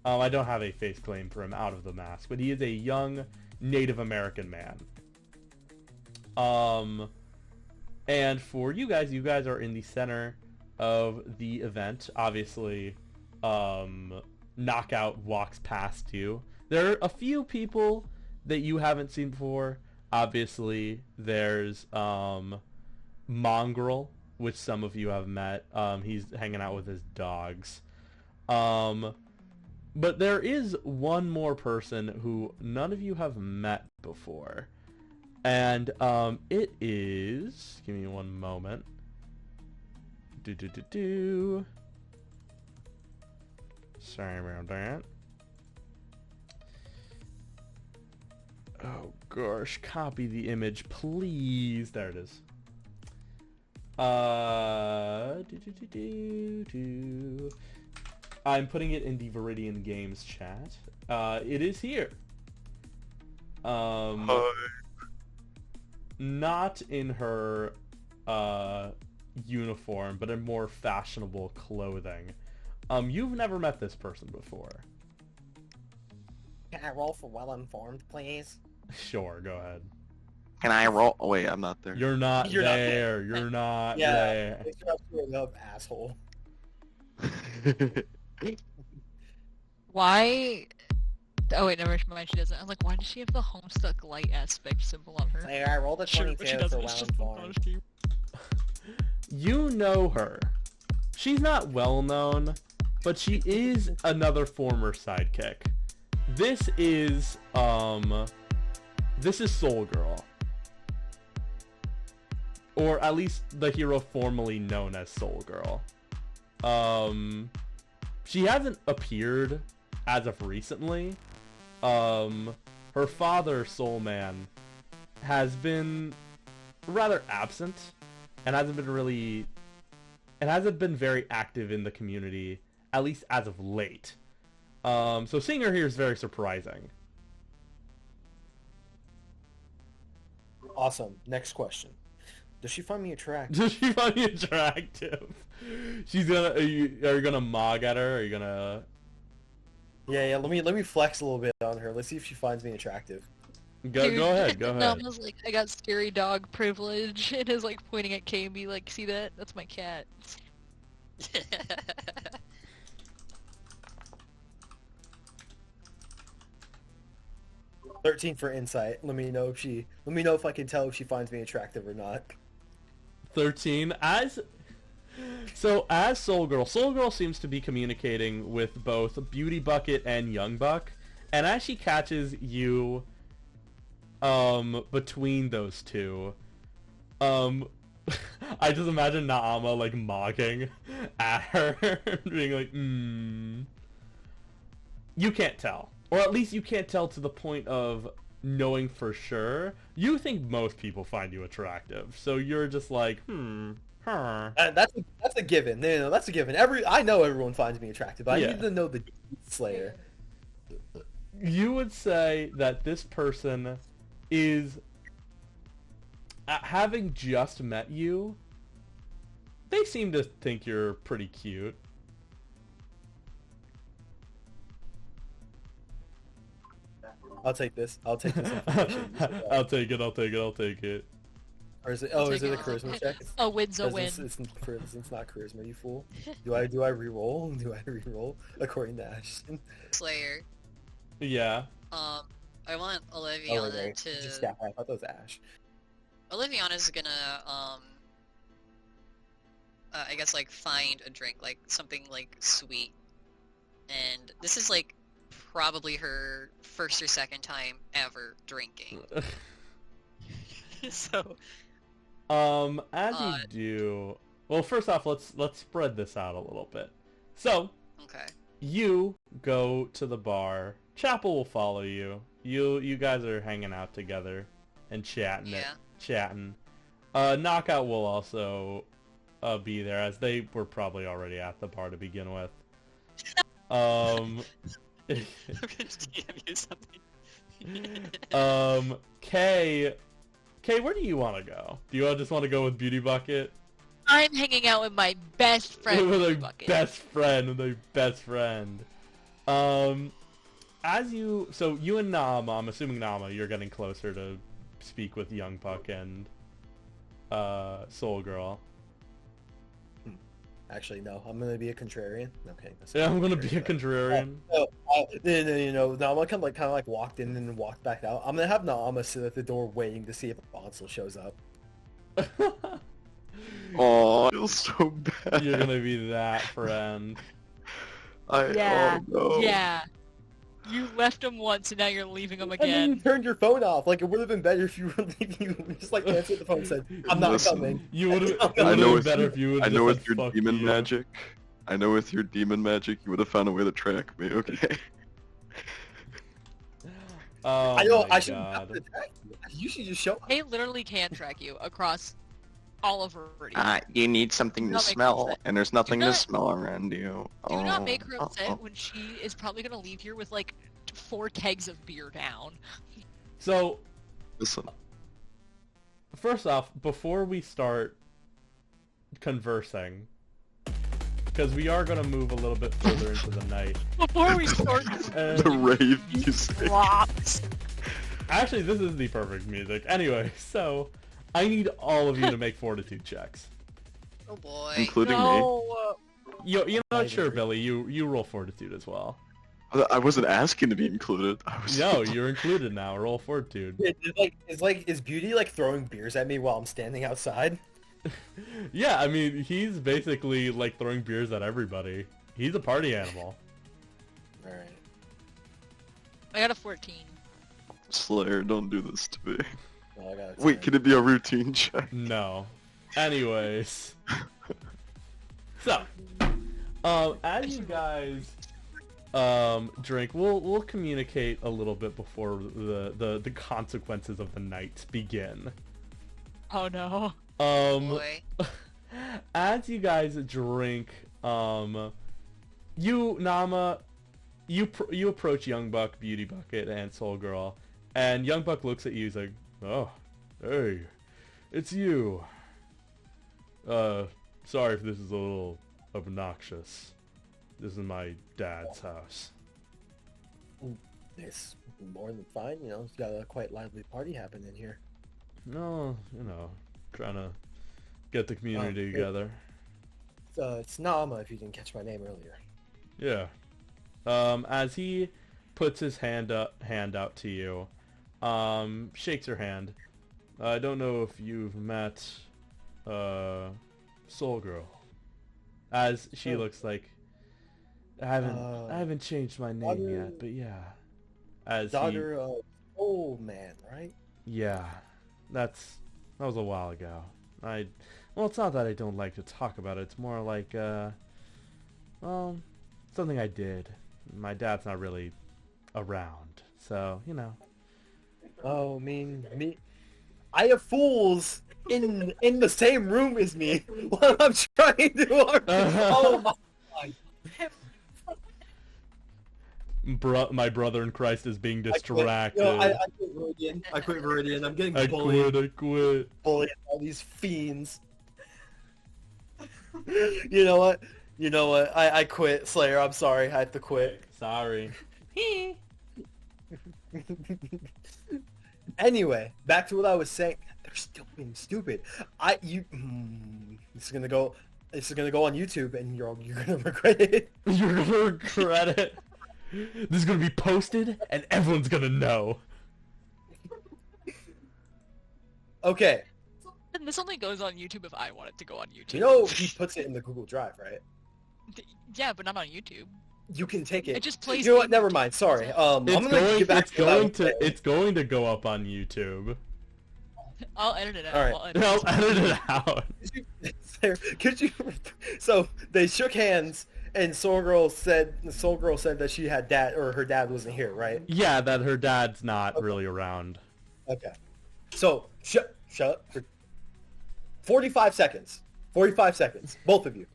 I don't have a face claim for him out of the mask, but he is a young Native American man. And for you guys are in the center of the event. Obviously, Knockout walks past you. There are a few people that you haven't seen before. Obviously, there's Mongrel, which some of you have met. He's hanging out with his dogs. But there is one more person who none of you have met before. And it is... Give me one moment. Sorry about that. Oh gosh, copy the image, please. There it is. I'm putting it in the Veridian Games chat. It is here. Not in her uniform, but in more fashionable clothing. You've never met this person before. Can I roll for well-informed, please? Sure, go ahead. Can I roll? Oh, wait, I'm not there. You're not there. You're not there. It's just straight up asshole. Why? Oh wait, never mind. She doesn't. I'm like, why does she have the Homestuck light aspect symbol on her? Hey, I rolled a 22 but she for doesn't. It's just a bonus well-informed. team. You know her. She's not well known, but she is another former sidekick. This is Soul Girl. Or at least the hero formerly known as Soul Girl. She hasn't appeared as of recently. Her father, Soul Man, has been rather absent and hasn't been very active in the community at least as of late. So seeing her here is very surprising. Awesome. Next question. Does she find me attractive? Does she find me attractive? She's gonna. Are you gonna mog at her? Are you gonna? Yeah. Let me flex a little bit on her. Let's see if she finds me attractive. Go ahead. Go ahead. Nama's like, I got scary dog privilege, and is like pointing at KB, like, see that? That's my cat. 13 for insight. Let me know if I can tell if she finds me attractive or not. 13 as Soul Girl seems to be communicating with both Beauty Bucket and Young Buck, and as she catches you between those two, I just imagine Naama like mocking at her, being like, You can't tell. Or at least you can't tell to the point of knowing for sure. You think most people find you attractive, so you're just like, That's a given. No, that's a given. I know everyone finds me attractive, but I need to know the Slayer. You would say that this person is, having just met you, they seem to think you're pretty cute. I'll take this. I'll take this information. I'll take it. Or is it? Oh, is it a charisma check? A win's a win. It's not charisma, you fool. Do I re-roll? Do I re-roll according to Ashton? Slayer. Yeah. I want Oliviana to. Just, yeah, I thought that was Ash. Oliviana's gonna I guess like find a drink, like something like sweet, and this is like probably her first or second time ever drinking. So as you do, well, first off, let's spread this out a little bit. So okay, you go to the bar. Chapel will follow you. You guys are hanging out together and chatting. Knockout will also be there, as they were probably already at the bar to begin with. I'm gonna DM you something. Kay, where do you want to go? Do you just want to go with Beauty Bucket? I'm hanging out with my best friend. With my best friend. So you and Nama, I'm assuming Nama, you're getting closer to speak with Young Puck and Soul Girl. Actually, no. I'm gonna be a contrarian. Okay. Yeah, I'm gonna be a contrarian. No, Nama kind of like walked in and walked back out. I'm gonna have Nama sit at the door waiting to see if Bonsal shows up. Oh, I feel so bad. You're gonna be that friend. Yeah. Oh, no. Yeah. You left him once and now you're leaving him And then you again. turned your phone off. Like, it would have been better if you were leaving. You just like answered the phone and said, "I'm not coming." You would have I know been better if you would have. I know with your "Fuck demon you." magic. I know with your demon magic, you would have found a way to track me. Okay. Oh I know. my I should God. have to attack you. You should just show up. They literally can track you across all of Veridian. You need something to Not making smell, sense. and there's nothing to not- smell around you. Do not make her upset when she is probably gonna leave here with like 4 kegs of beer down. So, Listen, first off, before we start conversing, because we are going to move a little bit further into the night. Before we start the rave music. flops. Actually, this is the perfect music. Anyway, so I need all of you to make fortitude checks. Oh boy. Including me. No. You're not sure, Billy. You roll fortitude as well. I wasn't asking to be included. I was. No, you're included now. Roll fortitude. Is Beauty like throwing beers at me while I'm standing outside? Yeah, I mean, he's basically like throwing beers at everybody. He's a party animal. All right. I got a 14. Slayer, don't do this to me. Well, I got a Wait, 10. can it be a routine check? No. Anyways. So, as you guys drink, we'll communicate a little bit before the consequences of the night begin. Oh no. Boy. As you guys drink, you Nama, you approach Young Buck, Beauty Bucket, and Soul Girl, and Young Buck looks at you. He's like, "Oh, hey, it's you. Sorry if this is a little obnoxious. This is my dad's house." It's more than fine, you know. It's got a quite lively party happening here. No, you know, trying to get the community together. It's Nama, if you didn't catch my name earlier. Yeah. As he puts his hand out to you, shakes your hand. I don't know if you've met, Soul Girl. As she looks like, I haven't changed my name yet, but yeah. As daughter of Old Man, right? Yeah, that was a while ago. Well, it's not that I don't like to talk about it. It's more like, well, something I did. My dad's not really around, so you know. Oh, me. I have fools in the same room as me while I'm trying to argue. Oh my God. My brother in Christ is being distracted. I quit Veridian. I quit Veridian. I'm getting bullied. I quit. Bullied by all these fiends. You know what? I quit, Slayer. I'm sorry. I have to quit. Sorry. Anyway, back to what I was saying. They're still being stupid. This is gonna go on YouTube, and you're gonna regret it. You're gonna regret it. This is gonna be posted, and everyone's gonna know. Okay. And this only goes on YouTube if I want it to go on YouTube. You know he puts it in the Google Drive, right? Yeah, but not on YouTube. You can take it. It just plays. You know what? Never mind. Sorry. I'm gonna get back It's going to go up on YouTube. I'll edit it out. All right. I'll edit it out. Could you? So they shook hands, and Soul Girl said that she had dad, or her dad wasn't here, right? Yeah, that her dad's not really around. Okay. So shut up for 45 seconds. 45 seconds, both of you.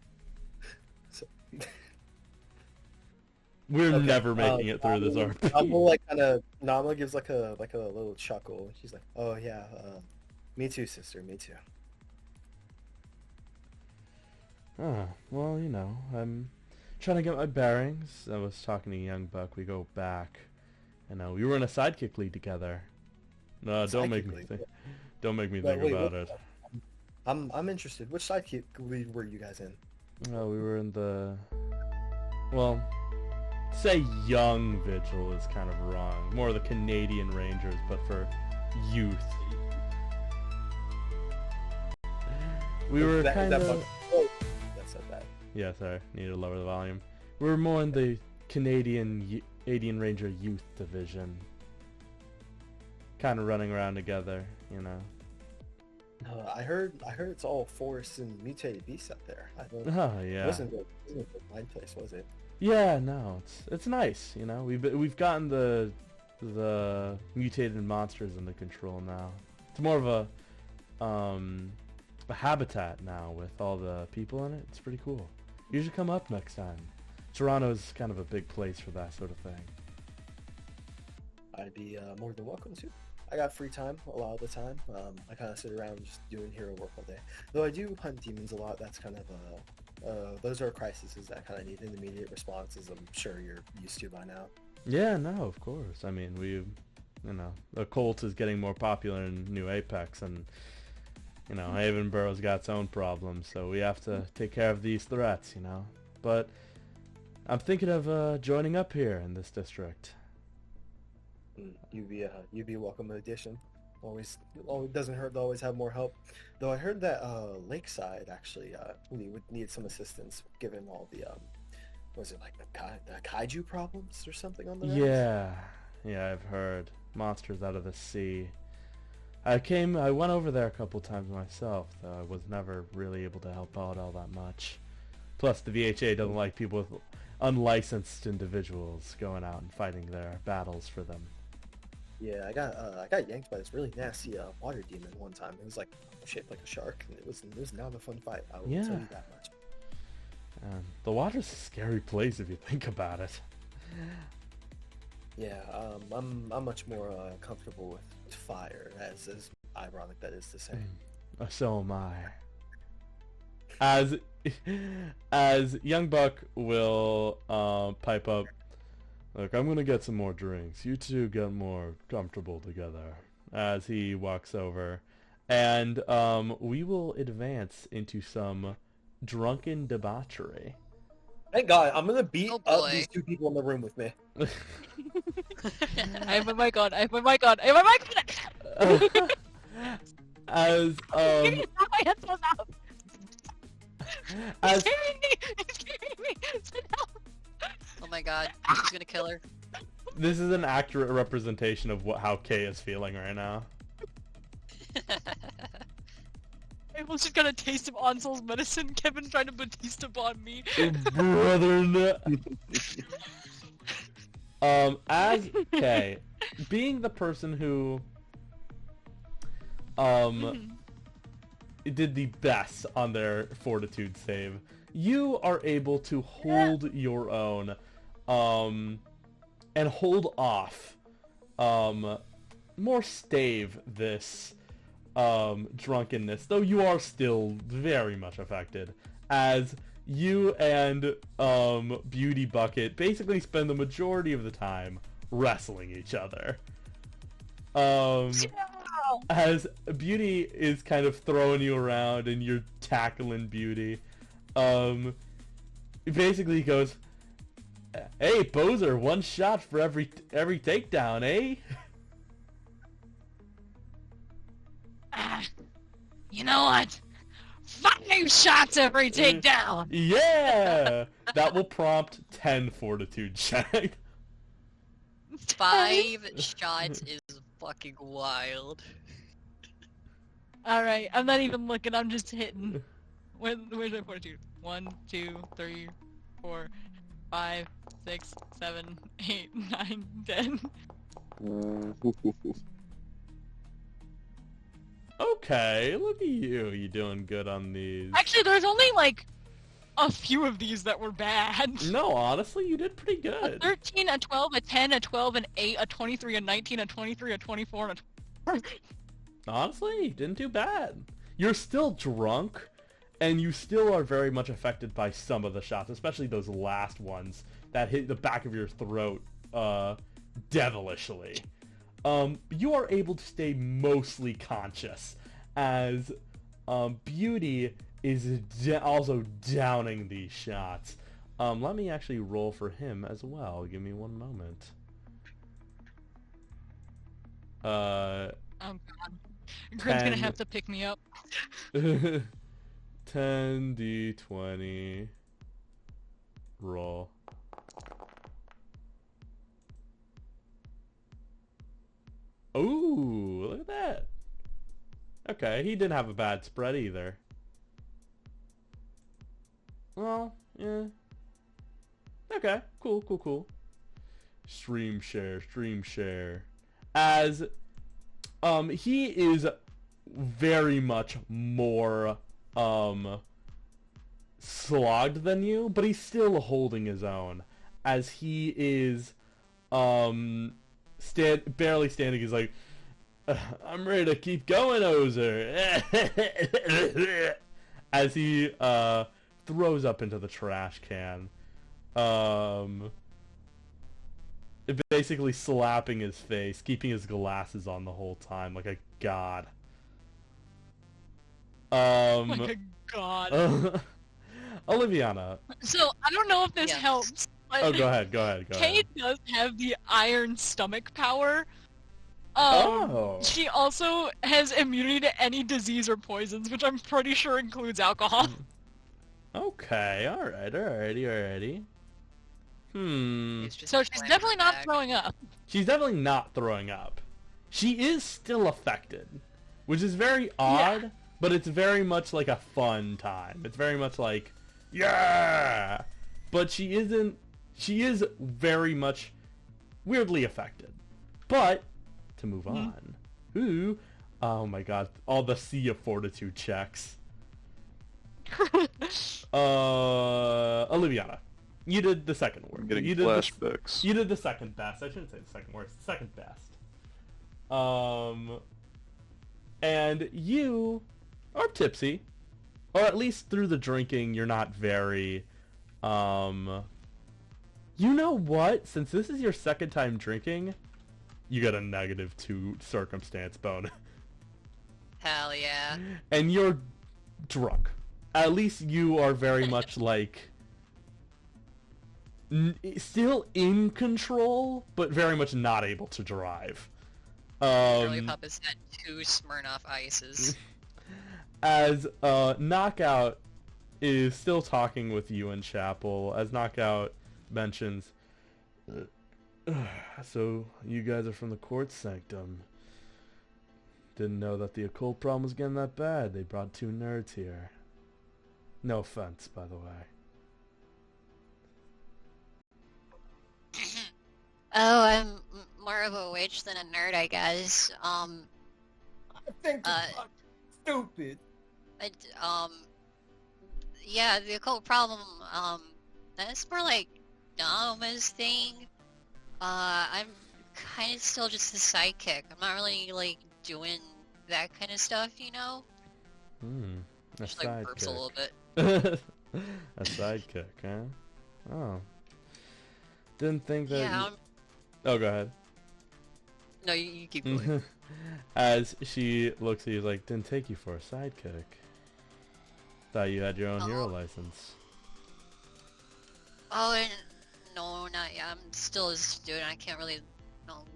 We're never making it through this RP. Nama gives like a little chuckle. She's like, "Oh yeah, me too, sister, me too." Well, you know, I'm trying to get my bearings. I was talking to Young Buck. We go back, and we were in a sidekick league together. No, don't make me think about it. I'm interested. Which sidekick league were you guys in? We were in the, well, say young Vigil is kind of wrong. More the Canadian Rangers, but for youth. We were kind of... That's not bad. Yeah, sorry. Need to lower the volume. We were more in the Canadian Ranger Youth Division. Kind of running around together, you know. I heard it's all forest and mutated beasts out there. Oh yeah. It wasn't my place, was it? Yeah, no, it's nice, you know. We've gotten the mutated monsters under control now. It's more of a habitat now with all the people in it. It's pretty cool. You should come up next time. Toronto's kind of a big place for that sort of thing. I'd be more than welcome to. I got free time a lot of the time. I kind of sit around just doing hero work all day. Though I do hunt demons a lot. That's kind of those are crises that kind of need an immediate response, as I'm sure you're used to by now. Yeah, no, of course. I mean, the cult is getting more popular in New Apex, and Havenborough's got its own problems, so we have to take care of these threats, you know. But I'm thinking of joining up here in this district. You'd be a welcome addition. Always doesn't hurt to always have more help. Though I heard that Lakeside actually would need some assistance given all the was it like the kaiju problems or something on the rise? Yeah, I've heard monsters out of the sea. I went over there a couple times myself, though I was never really able to help out all that much. Plus, the VHA doesn't like people with unlicensed individuals going out and fighting their battles for them. Yeah, I got yanked by this really nasty water demon one time. It was like shaped like a shark, and it was not a fun fight. I will tell you that much. The water's a scary place if you think about it. Yeah, I'm much more comfortable with fire, as ironic that is to say. So am I. As Young Buck will pipe up, look, I'm gonna get some more drinks. You two get more comfortable together. As he walks over, and we will advance into some drunken debauchery. Thank God, I'm gonna beat Oh, up boy. these two people in the room with me. I have my mic on. I have my mic on. I have my mic on. As my headphones out. as It's scaring me. It's scaring me. Sit down. Oh my god, he's gonna kill her. this is an accurate representation of how Kay is feeling right now. I almost just got a taste of Ansel's medicine. Kevin trying to Batista bomb me. Brother, no. As Kay, being the person who did the best on their fortitude save, you are able to hold your own and hold off more stave this drunkenness, though you are still very much affected, as you and Beauty Bucket basically spend the majority of the time wrestling each other. As Beauty is kind of throwing you around and you're tackling Beauty, it basically goes, "Hey, Bozer, one shot for every takedown, eh?" You know what? 5 shots every takedown. Yeah! That will prompt 10 fortitude check. 5 shots is fucking wild. Alright, I'm not even looking, I'm just hitting. Where's my fortitude? 1, 2, 3, 4, 5, 6, 7, 8, 9, 10. Okay, look at you. You doing good on these. Actually, there's only like a few of these that were bad. No, honestly, you did pretty A good. 13, a 12, a 10, a 12, an 8, a 23, a 19, a 23, a 24, and a Honestly, you didn't do bad. You're still drunk, and you still are very much affected by some of the shots, especially those last ones that hit the back of your throat devilishly. You are able to stay mostly conscious as Beauty is also downing these shots. Let me actually roll for him as well. Give me one moment. Oh god. Grin's gonna have to pick me up. 10 d20 roll. Ooh, look at that. Okay, he didn't have a bad spread either. Well, yeah. Okay, cool. Stream share. As he is very much more slogged than you, but he's still holding his own, as he is barely standing. He's like, "I'm ready to keep going, Ozer." As he throws up into the trash can, basically slapping his face, keeping his glasses on the whole time like a god. Like a god. Oliviana. So, I don't know if this Yes. helps, but Oh, go ahead. Kate does have the iron stomach power. Oh. She also has immunity to any disease or poisons, which I'm pretty sure includes alcohol. Okay, alrighty. It's just So she's slammed definitely her not back. throwing up. She's definitely not throwing up. She is still affected, which is very odd, but it's very much like a fun time. It's very much like, yeah! But she isn't... She is very much weirdly affected. But, to move on... Ooh! Oh my god, all the Sea of Fortitude checks. Oliviana, you did the second worst. I'm getting You did flashbacks. You did the second best. I shouldn't say the second worst. Second best. And you are tipsy, or at least through the drinking, you're not very, you know what? Since this is your second time drinking, you get a -2 circumstance bonus. Hell yeah. And you're drunk. At least you are very much like still in control, but very much not able to drive. Girly Pup has had 2 Smirnoff Ices. As Knockout is still talking with you in chapel, as Knockout mentions, so you guys are from the court sanctum. Didn't know that the occult problem was getting that bad. They brought 2 nerds here. No offense, by the way. Oh, I'm more of a witch than a nerd, I guess. I think it's stupid. Yeah, the occult problem, that's more like Dama's thing. I'm kind of still just a sidekick. I'm not really, like, doing that kind of stuff, you know? A Just, like, burps a little bit. A sidekick, huh? Oh. Didn't think that Yeah, Oh, go ahead. No, you keep going. As she looks at you like, didn't take you for a sidekick. Thought you had your own hero license. Oh, no, not yet. I'm still a student. I can't really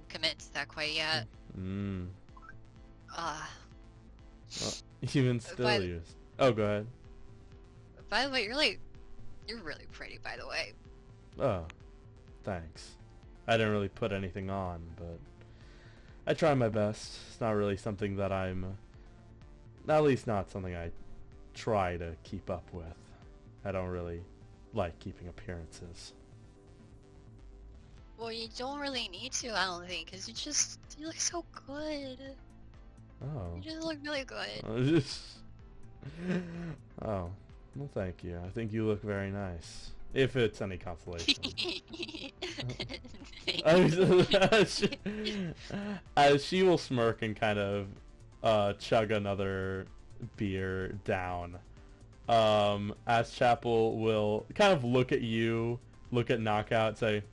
commit to that quite yet. Well, even still, oh, go ahead. By the way, you're really pretty, by the way. Oh, thanks. I didn't really put anything on, but I try my best. It's not really something that I'm, at least not something I try to keep up with. I don't really like keeping appearances. Well, you don't really need to, I don't think, because you look so good. Oh. You just look really good. Oh, well, thank you. I think you look very nice. If it's any consolation. As she will smirk and kind of chug another beer down. As Chapel will kind of look at you, look at Knockout, say,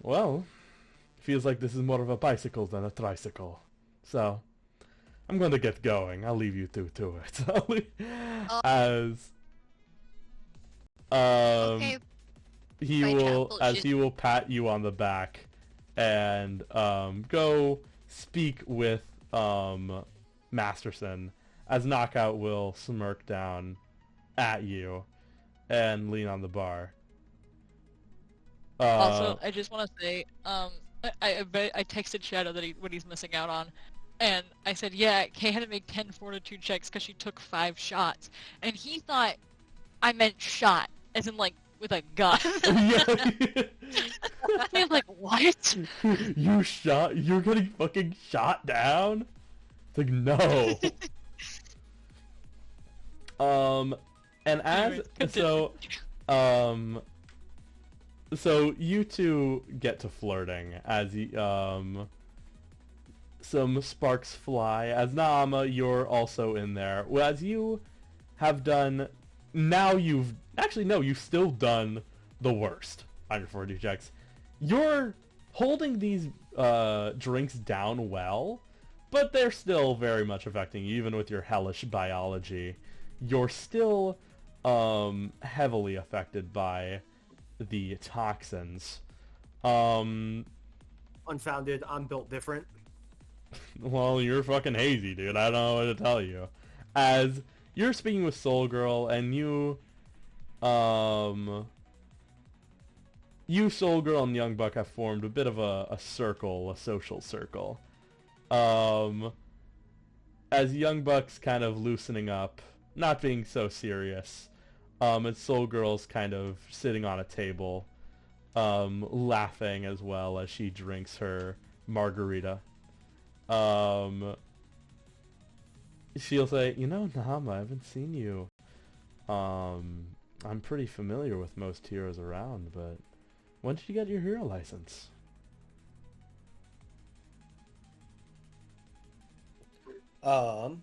well, feels like this is more of a bicycle than a tricycle. So, I'm going to get going. I'll leave you two to it. As okay. he will pat you on the back and go speak with Masterson, as Knockout will smirk down at you and lean on the bar. Also, I just want to say, I texted Shadow that what he's missing out on, and I said, yeah, Kay had to make 10 fortitude checks because she took 5 shots, and he thought I meant shot, as in, like, with a gun. I'm like, what? You're getting fucking shot down? It's like, no. And as, so you two get to flirting as some sparks fly. As Naama, you're also in there. Well, as you have done, now you've still done the worst on your 4D checks. You're holding these drinks down well, but they're still very much affecting you, even with your hellish biology. You're still heavily affected by the toxins. Unfounded, I'm built different. Well, you're fucking hazy, dude. I don't know what to tell you. As you're speaking with Soul Girl, and you, Soul Girl, and Young Buck have formed a bit of a circle, a social circle. As Young Buck's kind of loosening up, not being so serious, and Soul Girl's kind of sitting on a table, laughing as well as she drinks her margarita. She'll say, you know, Nama, I haven't seen you I'm pretty familiar with most heroes around, but when did you get your hero license? No,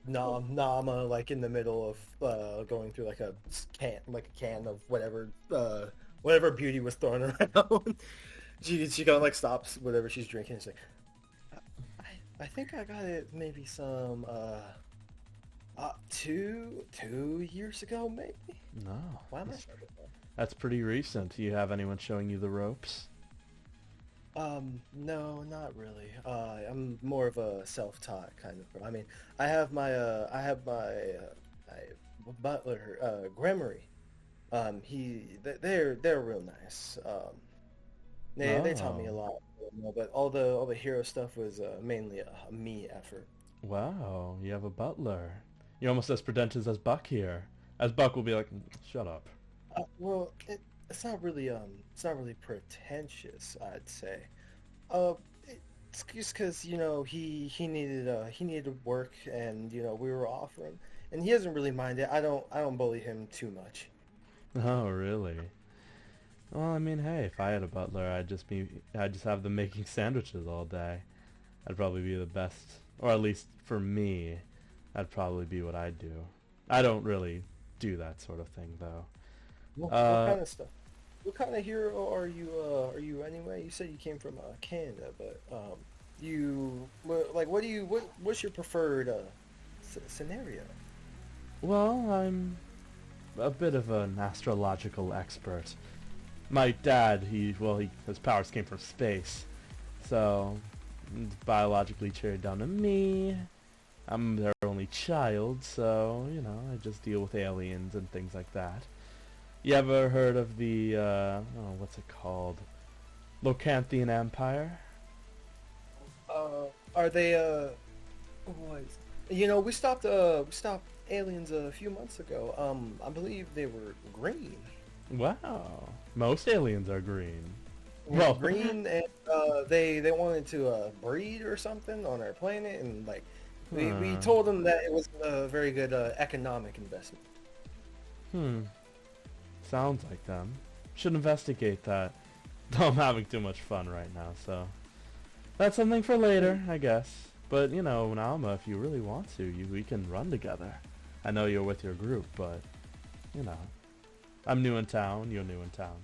I'm like in the middle of going through like a can of whatever Beauty was throwing around. she kind of like stops whatever she's drinking. She's like, I think I got it maybe some 2 years ago maybe. No. Why am I? That's pretty recent. Do you have anyone showing you the ropes? No, not really. I'm more of a self-taught kind of. I mean, I have my butler, Gremory. They're real nice. They taught me a lot, but all the hero stuff was mainly a me effort. Wow, you have a butler. You're almost as pretentious as Buck here. As Buck will be like, shut up. Well, it's not really pretentious, I'd say. It's just because he needed work, and we were offering, and he doesn't really mind it. I don't bully him too much. Oh, really? Well, I mean, hey, if I had a butler, I'd just have them making sandwiches all day. I'd probably be the best, or at least for me, that'd probably be what I'd do. I don't really do that sort of thing, though. What kind of stuff? What kind of hero are you anyway? You said you came from Canada, but what's your preferred scenario? Well, I'm a bit of an astrological expert. My dad, his powers came from space, so it's biologically carried down to me. I'm their only child, so I just deal with aliens and things like that. You ever heard of the what's it called? Locanthian Empire? Are they we stopped aliens a few months ago. I believe they were green. Wow. Most aliens are green. Well, green, and they wanted to breed or something on our planet, and like we told them that it was a very good economic investment. Sounds like them. Should investigate that. Though I'm having too much fun right now, so that's something for later, I guess. But Naoma, if you really want to, we can run together. I know you're with your group, but I'm new in town. You're new in town.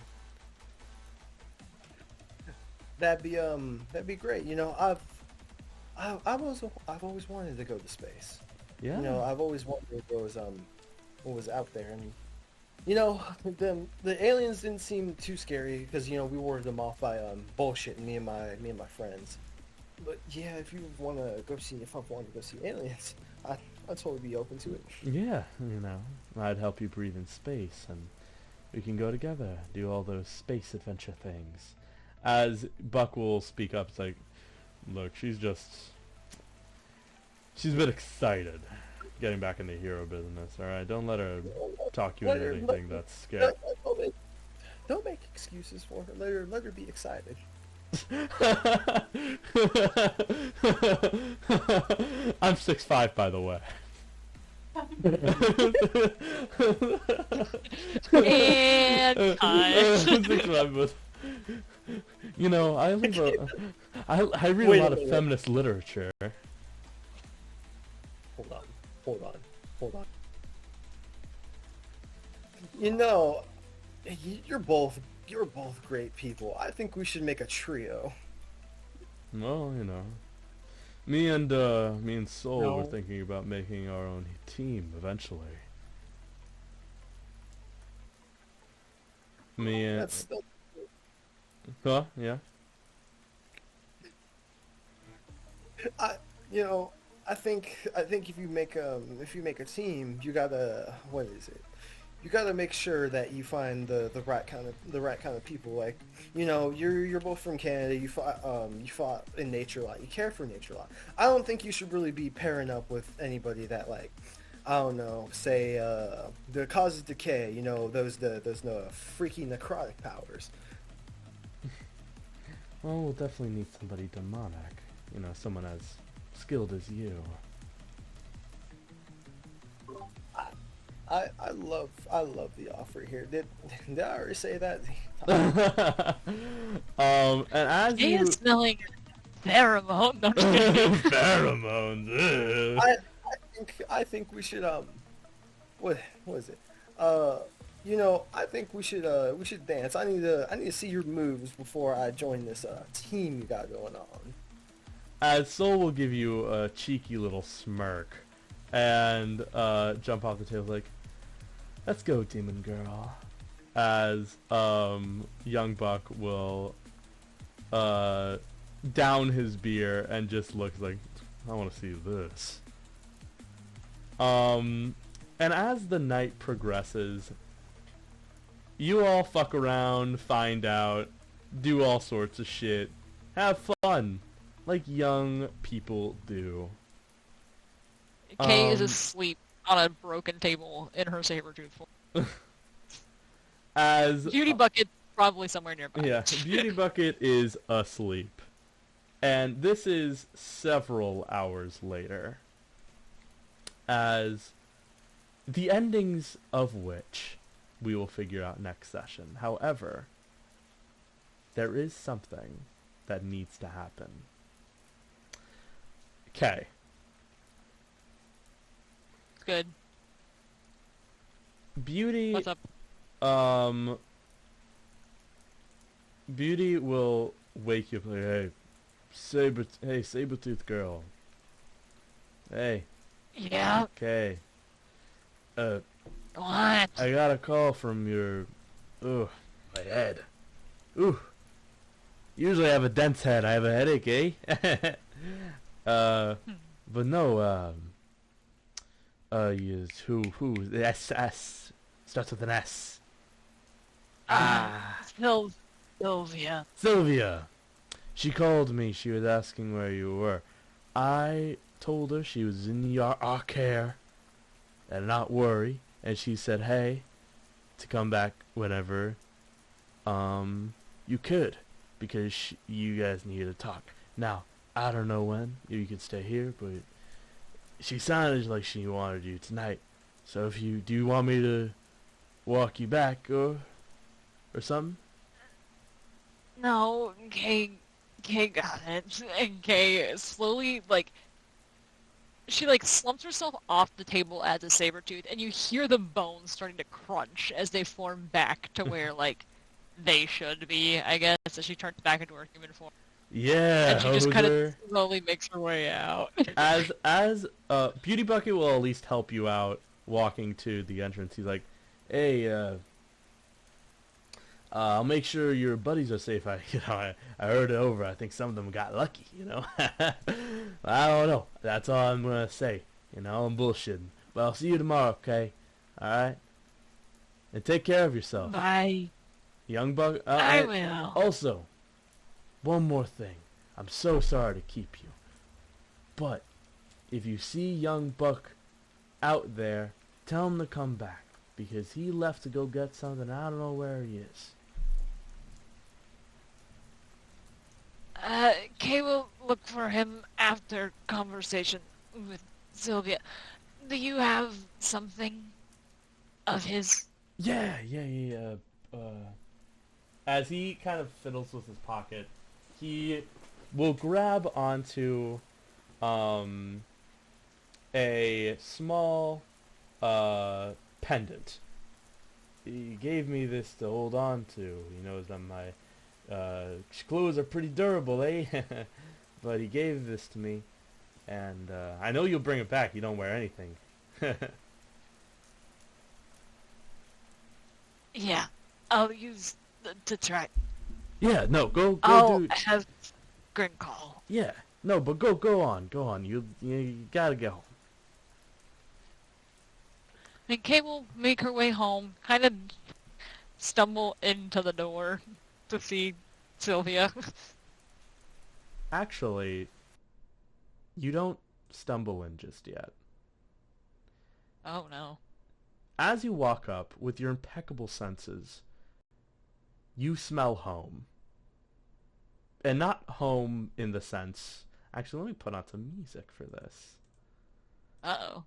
That'd be great. I've always wanted to go to space. Yeah. I've always wondered what was out there, and the aliens didn't seem too scary because we warded them off by bullshit, me and my friends. But yeah, if I want to go see aliens, I'd totally be open to it. Yeah, I'd help you breathe in space, and we can go together, do all those space adventure things. As Buck will speak up, it's like, look, she's a bit excited getting back in the hero business, alright? Don't let her talk you into anything that's scary. Don't make excuses for her. Let her be excited. I'm 6'5", by the way. And I read a lot of feminist literature. Hold on. You're both great people. I think we should make a trio. Well, me and Soul were thinking about making our own team eventually. Huh? Yeah. I think if you make a team, you gotta you gotta make sure that you find the right kind of people. Like, you're both from Canada. You fought in nature a lot. You care for nature a lot. I don't think you should really be pairing up with anybody that, like, I don't know, say the causes decay. Those freaky necrotic powers. Well, we'll definitely need somebody demonic. Someone as skilled as you. I love the offer here. Did I already say that? And as He you is smelling pheromone. No, I'm just kidding. pheromones. I think we should what is it? I think we should dance. I need to see your moves before I join this team you got going on. As Soul will give you a cheeky little smirk and jump off the table like, let's go, demon girl. As young Buck will down his beer and just looks like, I want to see this. And as the night progresses, you all fuck around, find out, do all sorts of shit, have fun, like young people do. Kay is asleep on a broken table in her saber-tooth form. As Beauty Bucket probably somewhere nearby. yeah, Beauty Bucket is asleep. And this is several hours later. As the endings of which we will figure out next session. However, there is something that needs to happen. Okay. Good. Beauty What's up? Beauty will wake you up like, hey, Sabretooth girl. Hey. Yeah. Okay. What? I got a call from your... Ugh, my head. Ooh. Usually I have a dense head. I have a headache, eh? But no, yes, who? The S. Starts with an S. Sylvia. Sylvia. She called me. She was asking where you were. I told her she was in our care and not worry. And she said, hey, to come back whenever you could, because you guys need to talk. Now, I don't know when you can stay here, but she sounded like she wanted you tonight. So if you do, you want me to walk you back or something? No, Kay got it. And Kay slowly, she slumps herself off the table as a saber-tooth, and you hear the bones starting to crunch as they form back to where, they should be, I guess, as she turns back into her human form. Yeah, and she just kind of slowly makes her way out. as Beauty Bucket will at least help you out walking to the entrance. He's like, hey, I'll make sure your buddies are safe. I heard it over. I think some of them got lucky, I don't know. That's all I'm going to say. I'm bullshitting. But I'll see you tomorrow, okay? Alright? And take care of yourself. Bye. Young Buck. I will. Also, one more thing. I'm so sorry to keep you. But if you see young Buck out there, tell him to come back. Because he left to go get something. I don't know where he is. Kay will look for him after conversation with Sylvia. Do you have something of his? Yeah. As he kind of fiddles with his pocket, he will grab onto a small pendant. He gave me this to hold on to. He knows that my clothes are pretty durable, eh? But he gave this to me, and I know you'll bring it back. You don't wear anything. Yeah, I'll use to try. Yeah, no, go I'll do. have Grin call. Yeah, no, but go on. You gotta go. And Kay will make her way home, kind of stumble into the door to see Sylvia. Actually, you don't stumble in just yet. Oh no. As you walk up with your impeccable senses, you smell home. And not home in the sense... Actually, let me put on some music for this. Uh-oh.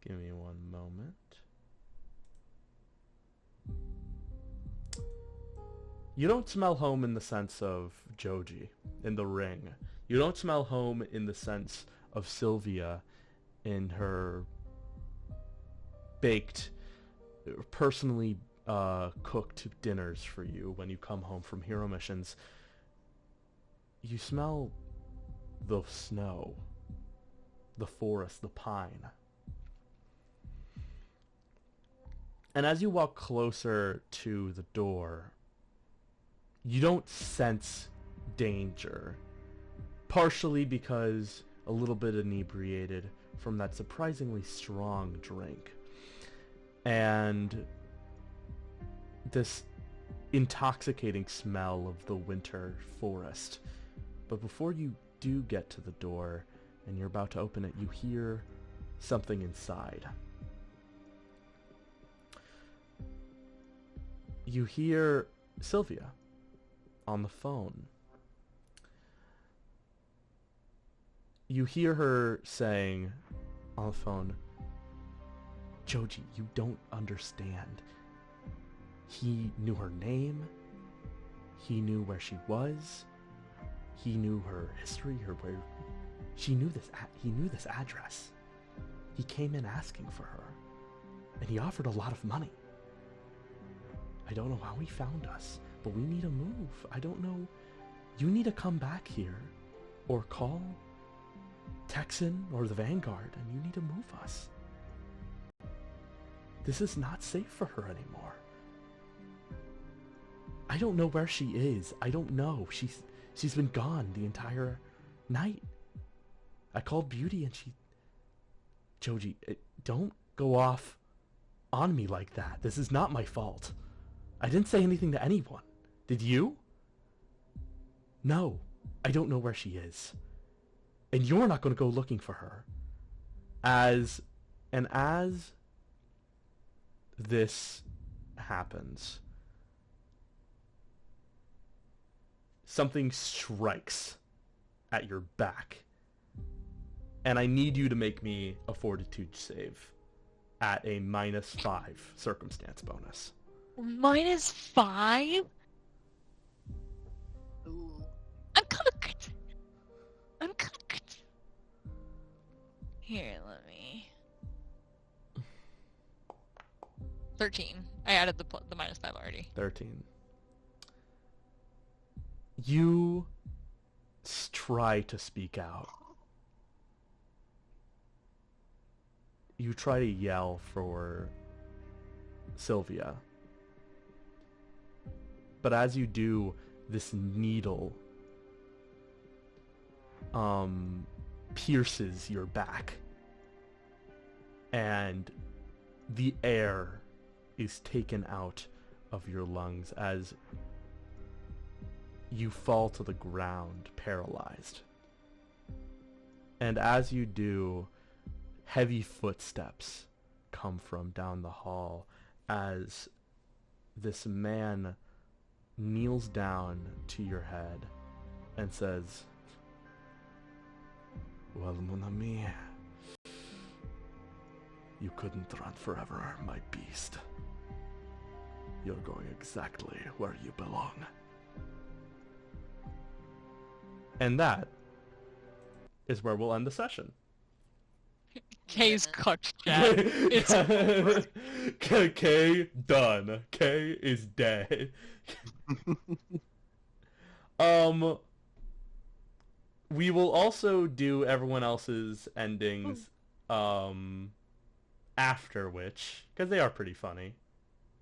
Give me one moment. You don't smell home in the sense of Joji in the ring. You don't smell home in the sense of Sylvia in her baked, personally cooked dinners for you when you come home from hero missions. You smell the snow, the forest, the pine. And as you walk closer to the door, you don't sense danger, partially because a little bit inebriated from that surprisingly strong drink, and this intoxicating smell of the winter forest. But before you do get to the door and you're about to open it, you hear something inside. You hear Sylvia on the phone. You hear her saying on the phone, Joji, you don't understand. He knew her name. He knew where she was. He knew her history, where she knew this. He knew this address. He came in asking for her, and he offered a lot of money. I don't know how he found us, but we need to move. I don't know. You need to come back here, or call Texan or the Vanguard, and you need to move us. This is not safe for her anymore. I don't know where she is. I don't know. She's been gone the entire night. I called Beauty and she... Joji, don't go off on me like that. This is not my fault. I didn't say anything to anyone. Did you? No. I don't know where she is. And you're not going to go looking for her. As this happens, something strikes at your back. And I need you to make me a fortitude save at a -5 circumstance bonus. -5? Ooh. I'm cooked. I'm cooked. Here, let me... 13. I added the -5 already. 13. You try to speak out. You try to yell for Sylvia. But as you do, this needle pierces your back. And the air is taken out of your lungs as you fall to the ground, paralyzed. And as you do, heavy footsteps come from down the hall as this man kneels down to your head and says, "Well, mon ami, you couldn't run forever, my beast. You're going exactly where you belong." And that is where we'll end the session. K's cooked, Jack. It's over. K done. K is dead. We will also do everyone else's endings after which, because they are pretty funny.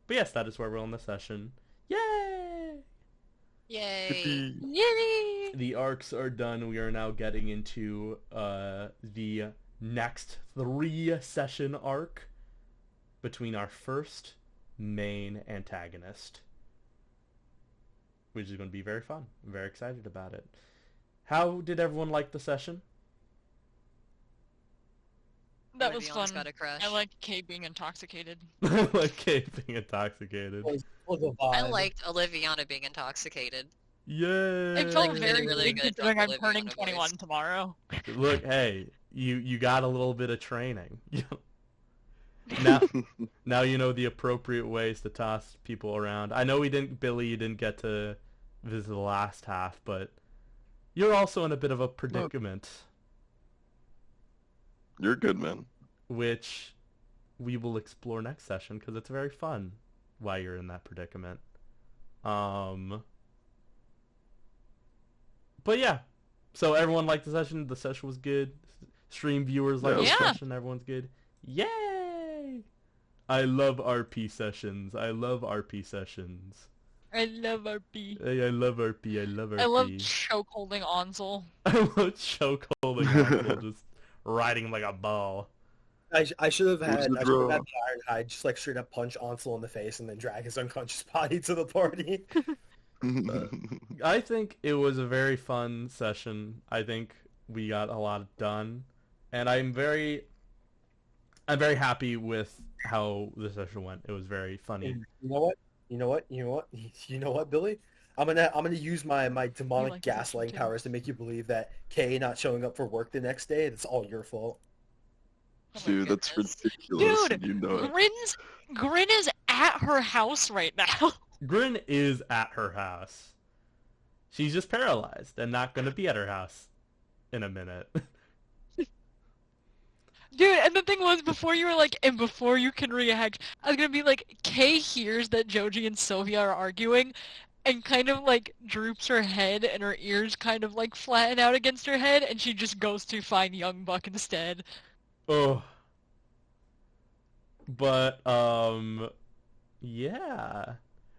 But yes, that is where we'll end the session. Yay! Yay! Yay! The arcs are done. We are now getting into the next 3-session arc between our first main antagonist, which is going to be very fun. I'm very excited about it. How did everyone like the session? That was Veridian's fun. got a crush. I like K being intoxicated. Like Kate being intoxicated. Was a vibe. I liked Oliviana being intoxicated. Yay! It felt Really, very really good good considering I'm Oliviana turning voice. 21 tomorrow. Look, hey, you got a little bit of training. Now you know the appropriate ways to toss people around. I know Billy, you didn't get to visit the last half, but you're also in a bit of a predicament, You're good, man. which we will explore next session because it's very fun while you're in that predicament. But yeah, so everyone liked the session. The session was good. Stream viewers liked the Yeah. session. Everyone's good. Yay! I love RP sessions. I love RP sessions. I love RP. Hey, I love RP. I love RP. I love choke holding Ansel. I love choke holding Ansel, just riding him like a ball. I should have had the the draw? Ironhide just like straight up punch Ansel in the face and then drag his unconscious body to the party. I think it was a very fun session. I think we got a lot done, and I'm very happy with how the session went. It was very funny. And you know what? You know what? You know what? You know what, Billy? I'm gonna use my demonic like that gaslighting too. powers to make you believe that Kay not showing up for work the next day, it's all your fault. Oh my Dude, that's goodness. ridiculous. Dude, You know it. Grin is at her house right now. Grin is at her house. She's just paralyzed and not gonna be at her house in a minute. Dude, and the thing was, before you were like, and before you can react, I was gonna be like, Kay hears that Joji and Sylvia are arguing, and kind of like droops her head, and her ears kind of like flatten out against her head, and she just goes to find Young Buck instead. Oh. But, yeah.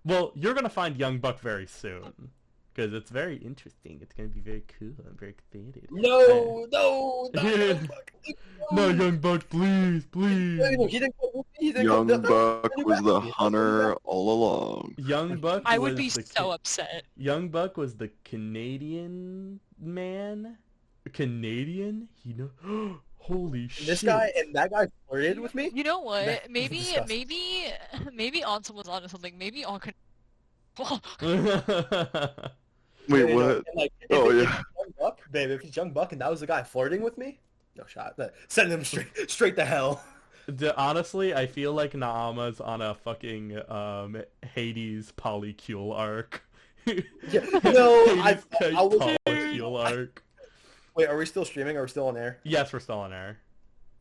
Well, you're gonna find Young Buck very soon. Because it's very interesting. It's gonna be very cool. I'm very excited. No, no, no, No, Young Buck, please, please. He didn't go with me. He didn't Young go, Buck was the hunter all along. Young Buck I would was be the so upset. Young Buck was the Canadian man? Canadian? He know. Holy shit. This guy and that guy flirted with me. You know what? That- Maybe, disgusting. maybe Ansel was onto something. Maybe all could. Wait, And, what? and, like, Oh, if yeah. it's Young Buck, babe, if it's Young Buck and that was the guy flirting with me, no shot. Send him straight to hell. Honestly, I feel like Naama's on a fucking Hades polycule arc. Yeah, no, Hades I was- polycule arc. Wait, are we still streaming? Are we still on air? Yes, we're still on air.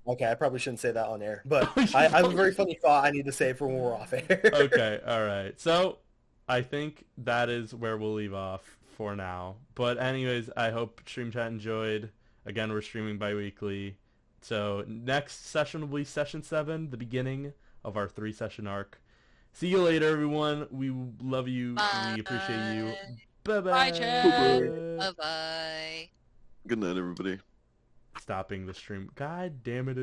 Okay, I probably shouldn't say that on air, but I have a very funny thought I need to say for when we're off air. Okay, alright. So, I think that is where we'll leave off for now. But anyways, I hope Stream Chat enjoyed. Again, we're streaming bi-weekly. So, next session will be Session 7, the beginning of our 3-session arc. See you later, everyone. We love you. We appreciate you. Bye-bye. Bye, chat. Bye-bye. Good night, everybody. Stopping the stream. God damn it.